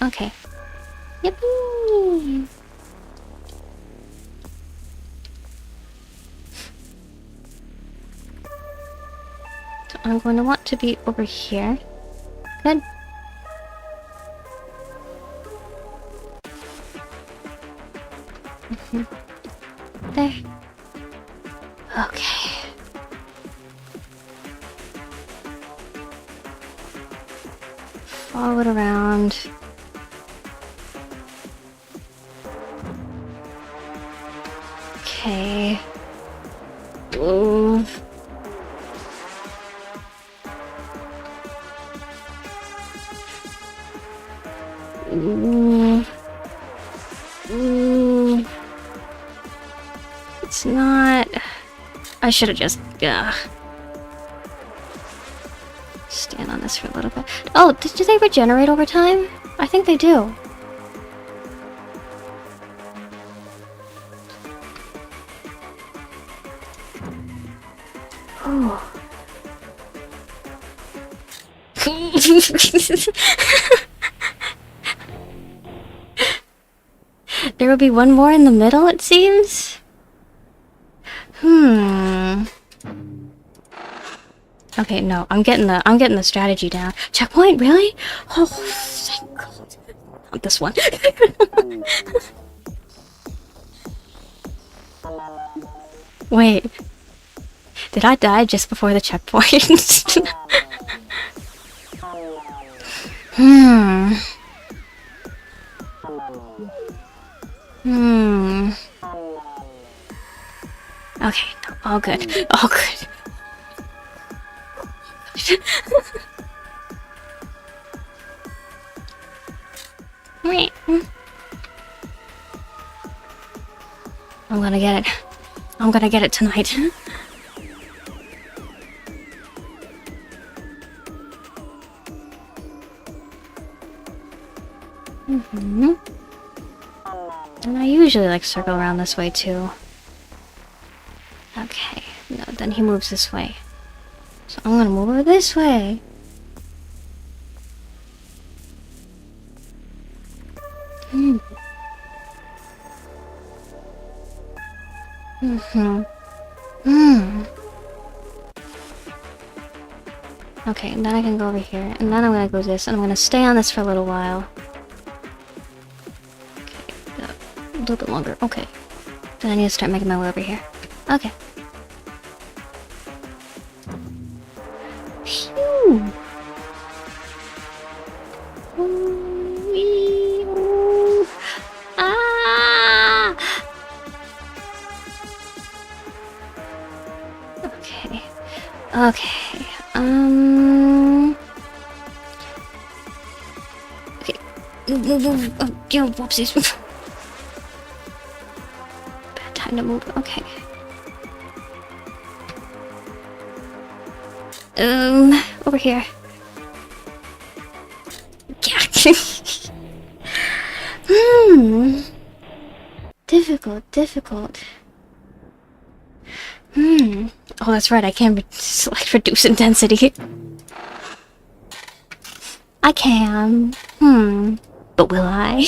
Speaker 1: Okay. Yippee! So I'm going to want to be over here. Good. There. Okay. Follow it around. Okay. Ooh. It's not... I should have just... stand on this for a little bit. Oh, do they regenerate over time? I think they do. Oh. There will be one more in the middle, it seems. Okay, no, I'm getting the strategy down. Checkpoint, really? Oh, thank God. Not this one. Wait. Did I die just before the checkpoint? Okay, no, all good. All good. I'm gonna get it. I'm gonna get it tonight. And I usually like circle around this way too. Okay, no, then he moves this way. So I'm gonna move over this way. Okay, and then I can go over here, and then I'm gonna go this, and I'm gonna stay on this for a little while. Okay, a little bit longer. Okay. Then I need to start making my way over here. Okay. Phew! Ah! Okay. Okay. Okay. move, move. Oh, whoopsies. Bad time to move. Okay. Over here. Yeah. Difficult. Oh, that's right. I can't select reduce intensity. I can. But will I?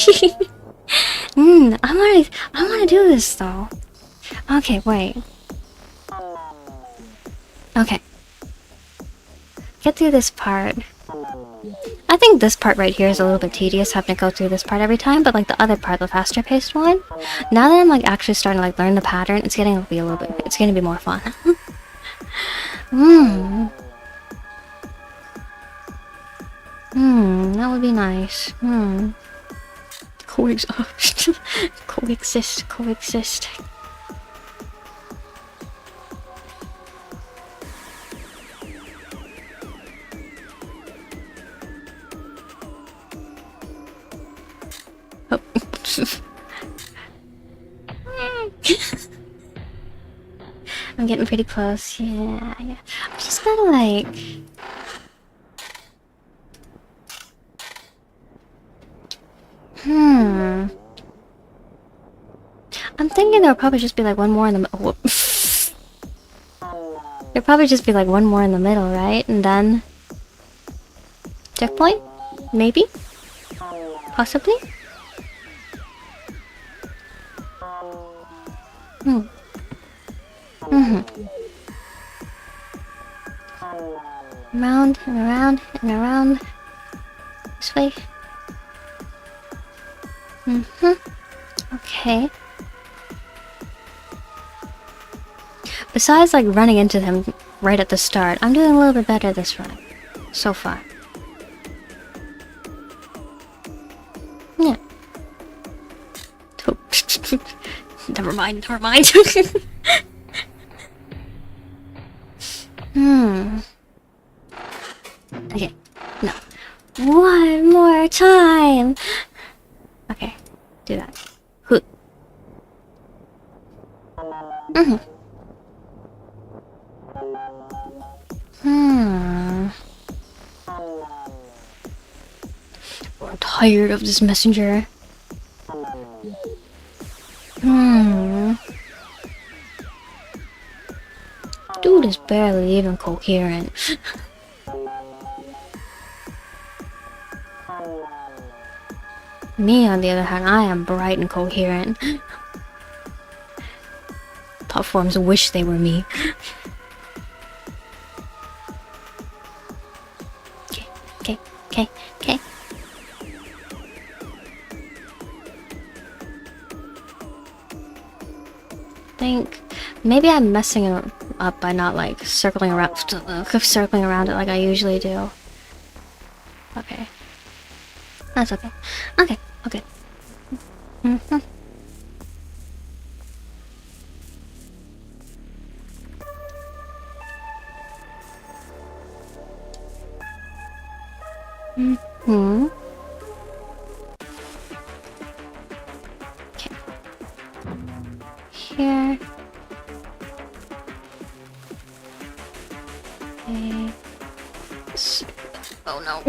Speaker 1: I wanna do this though. Okay, wait. Okay. Get through this part. I think this part right here is a little bit tedious, having to go through this part every time, but like the other part, the faster paced one, now that I'm like actually starting to like learn the pattern, it's gonna be it's gonna be more fun. That would be nice. Coexist. Oh. I'm getting pretty close. Yeah. I'm just gotta like... I'm thinking there'll probably just be like one more in the middle. There'll probably just be like one more in the middle, right? And then... checkpoint? Maybe? Possibly? Round and around and around. This way. Okay. Besides like running into them right at the start, I'm doing a little bit better this run. So far. Yeah. Never mind. Okay. No. One more time! Okay. Do that. I'm tired of this messenger. Dude is barely even coherent. Me, on the other hand, I am bright and coherent. Platforms wish they were me. Okay. Think maybe I'm messing it up by not like circling around it like I usually do. Okay. That's okay. Okay. Okay. Here. Okay. Oh no.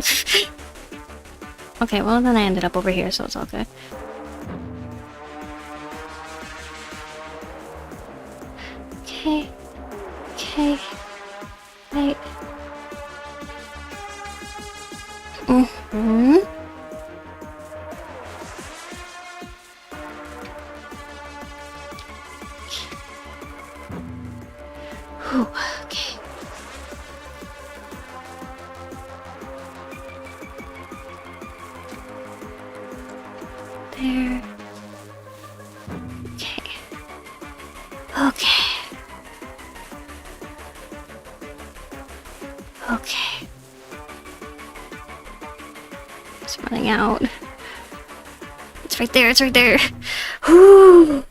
Speaker 1: Okay, well then I ended up over here, so it's all good. Okay. Right. Okay. There. Okay. It's running out. It's right there. Whoo!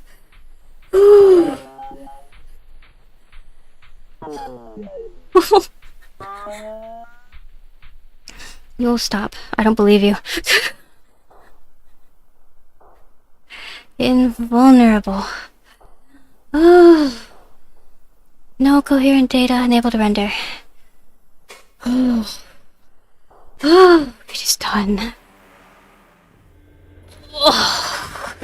Speaker 1: You'll stop. I don't believe you. Invulnerable. Oh. No coherent data unable to render. Oh. Oh, it is done. Oh.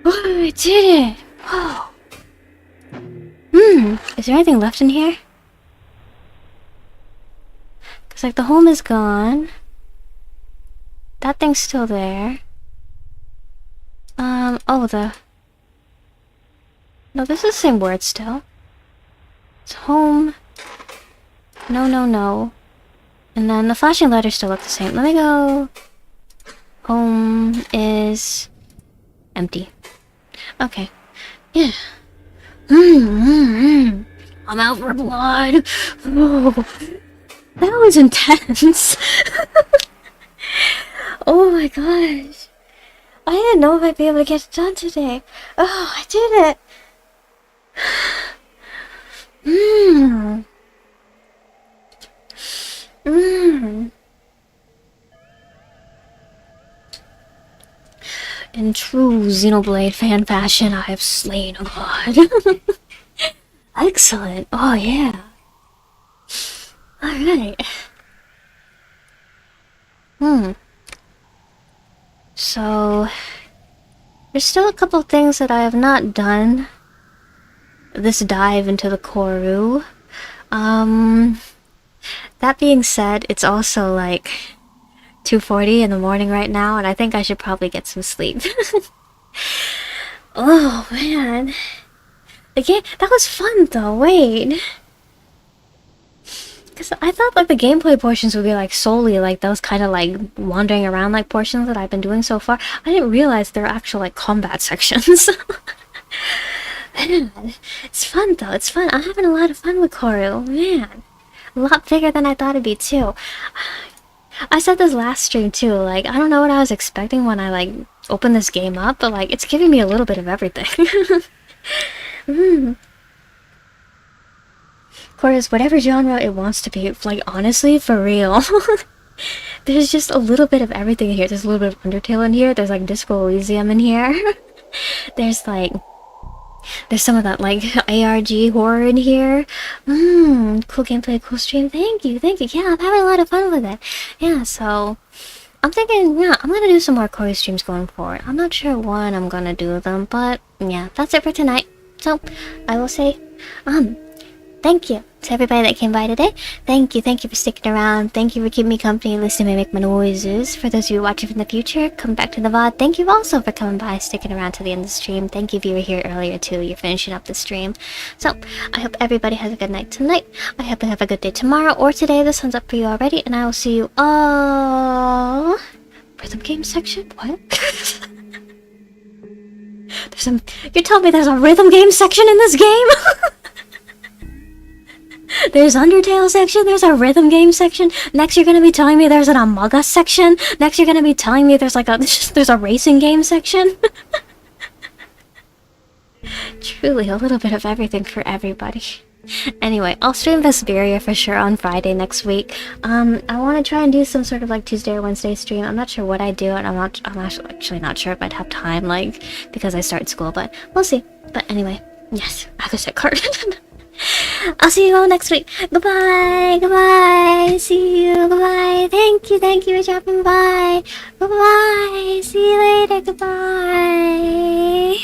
Speaker 1: Oh, I did it! Oh. Is there anything left in here? Cause like the home is gone. That thing's still there. Oh, no, this is the same word still. It's home. No, no, no. And then the flashing letters still look the same. Let me go. Home is empty. Okay. Yeah. I'm out for blood. Oh, that was intense. Oh my gosh. I didn't know if I'd be able to get it done today. Oh, I did it. In true Xenoblade fan fashion, I have slain a god. Excellent. Oh yeah. Alright. So there's still a couple things that I have not done this dive into the CORRU. That being said, it's also like 2:40 in the morning right now, and I think I should probably get some sleep. Oh man. The game, that was fun though, wait. Because I thought like the gameplay portions would be like solely like those kind of like wandering around like portions that I've been doing so far. I didn't realize there are actual like combat sections. Man, it's fun though, it's fun. I'm having a lot of fun with CORRU, man. A lot bigger than I thought it'd be too. I said this last stream too, like, I don't know what I was expecting when I like opened this game up, but like, it's giving me a little bit of everything. CORRU, whatever genre it wants to be, like, honestly, for real. There's just a little bit of everything in here. There's a little bit of Undertale in here, there's like Disco Elysium in here. There's like, there's some of that like ARG horror in here. Cool gameplay, cool stream. Thank you, thank you. Yeah, I'm having a lot of fun with it. Yeah, so I'm thinking, yeah, I'm gonna do some more CORRU streams going forward. I'm not sure when I'm gonna do them, but yeah, that's it for tonight. So I will say, thank you to everybody that came by today. Thank you for sticking around. Thank you for keeping me company and listening to me make my noises. For those of you watching from the future, come back to the VOD. Thank you also for coming by, sticking around to the end of the stream. Thank you if you were here earlier too. You're finishing up the stream. So, I hope everybody has a good night tonight. I hope you have a good day tomorrow or today. The sun's up for you already. And I will see you all... Rhythm game section? What? You're telling me there's a rhythm game section in this game? There's Undertale section, there's a rhythm game section. Next you're gonna be telling me there's an Among Us section. Next you're gonna be telling me there's like there's a racing game section. Truly a little bit of everything for everybody. Anyway, I'll stream Vesperia for sure on Friday next week. I want to try and do some sort of like Tuesday or Wednesday stream. I'm not sure what I do, and I'm actually not sure if I'd have time, like, because I start school, but we'll see. But anyway, yes, I have a set card. I'll see you all next week. Goodbye, goodbye, see you, goodbye. Thank you for dropping by. Goodbye, see you later, goodbye.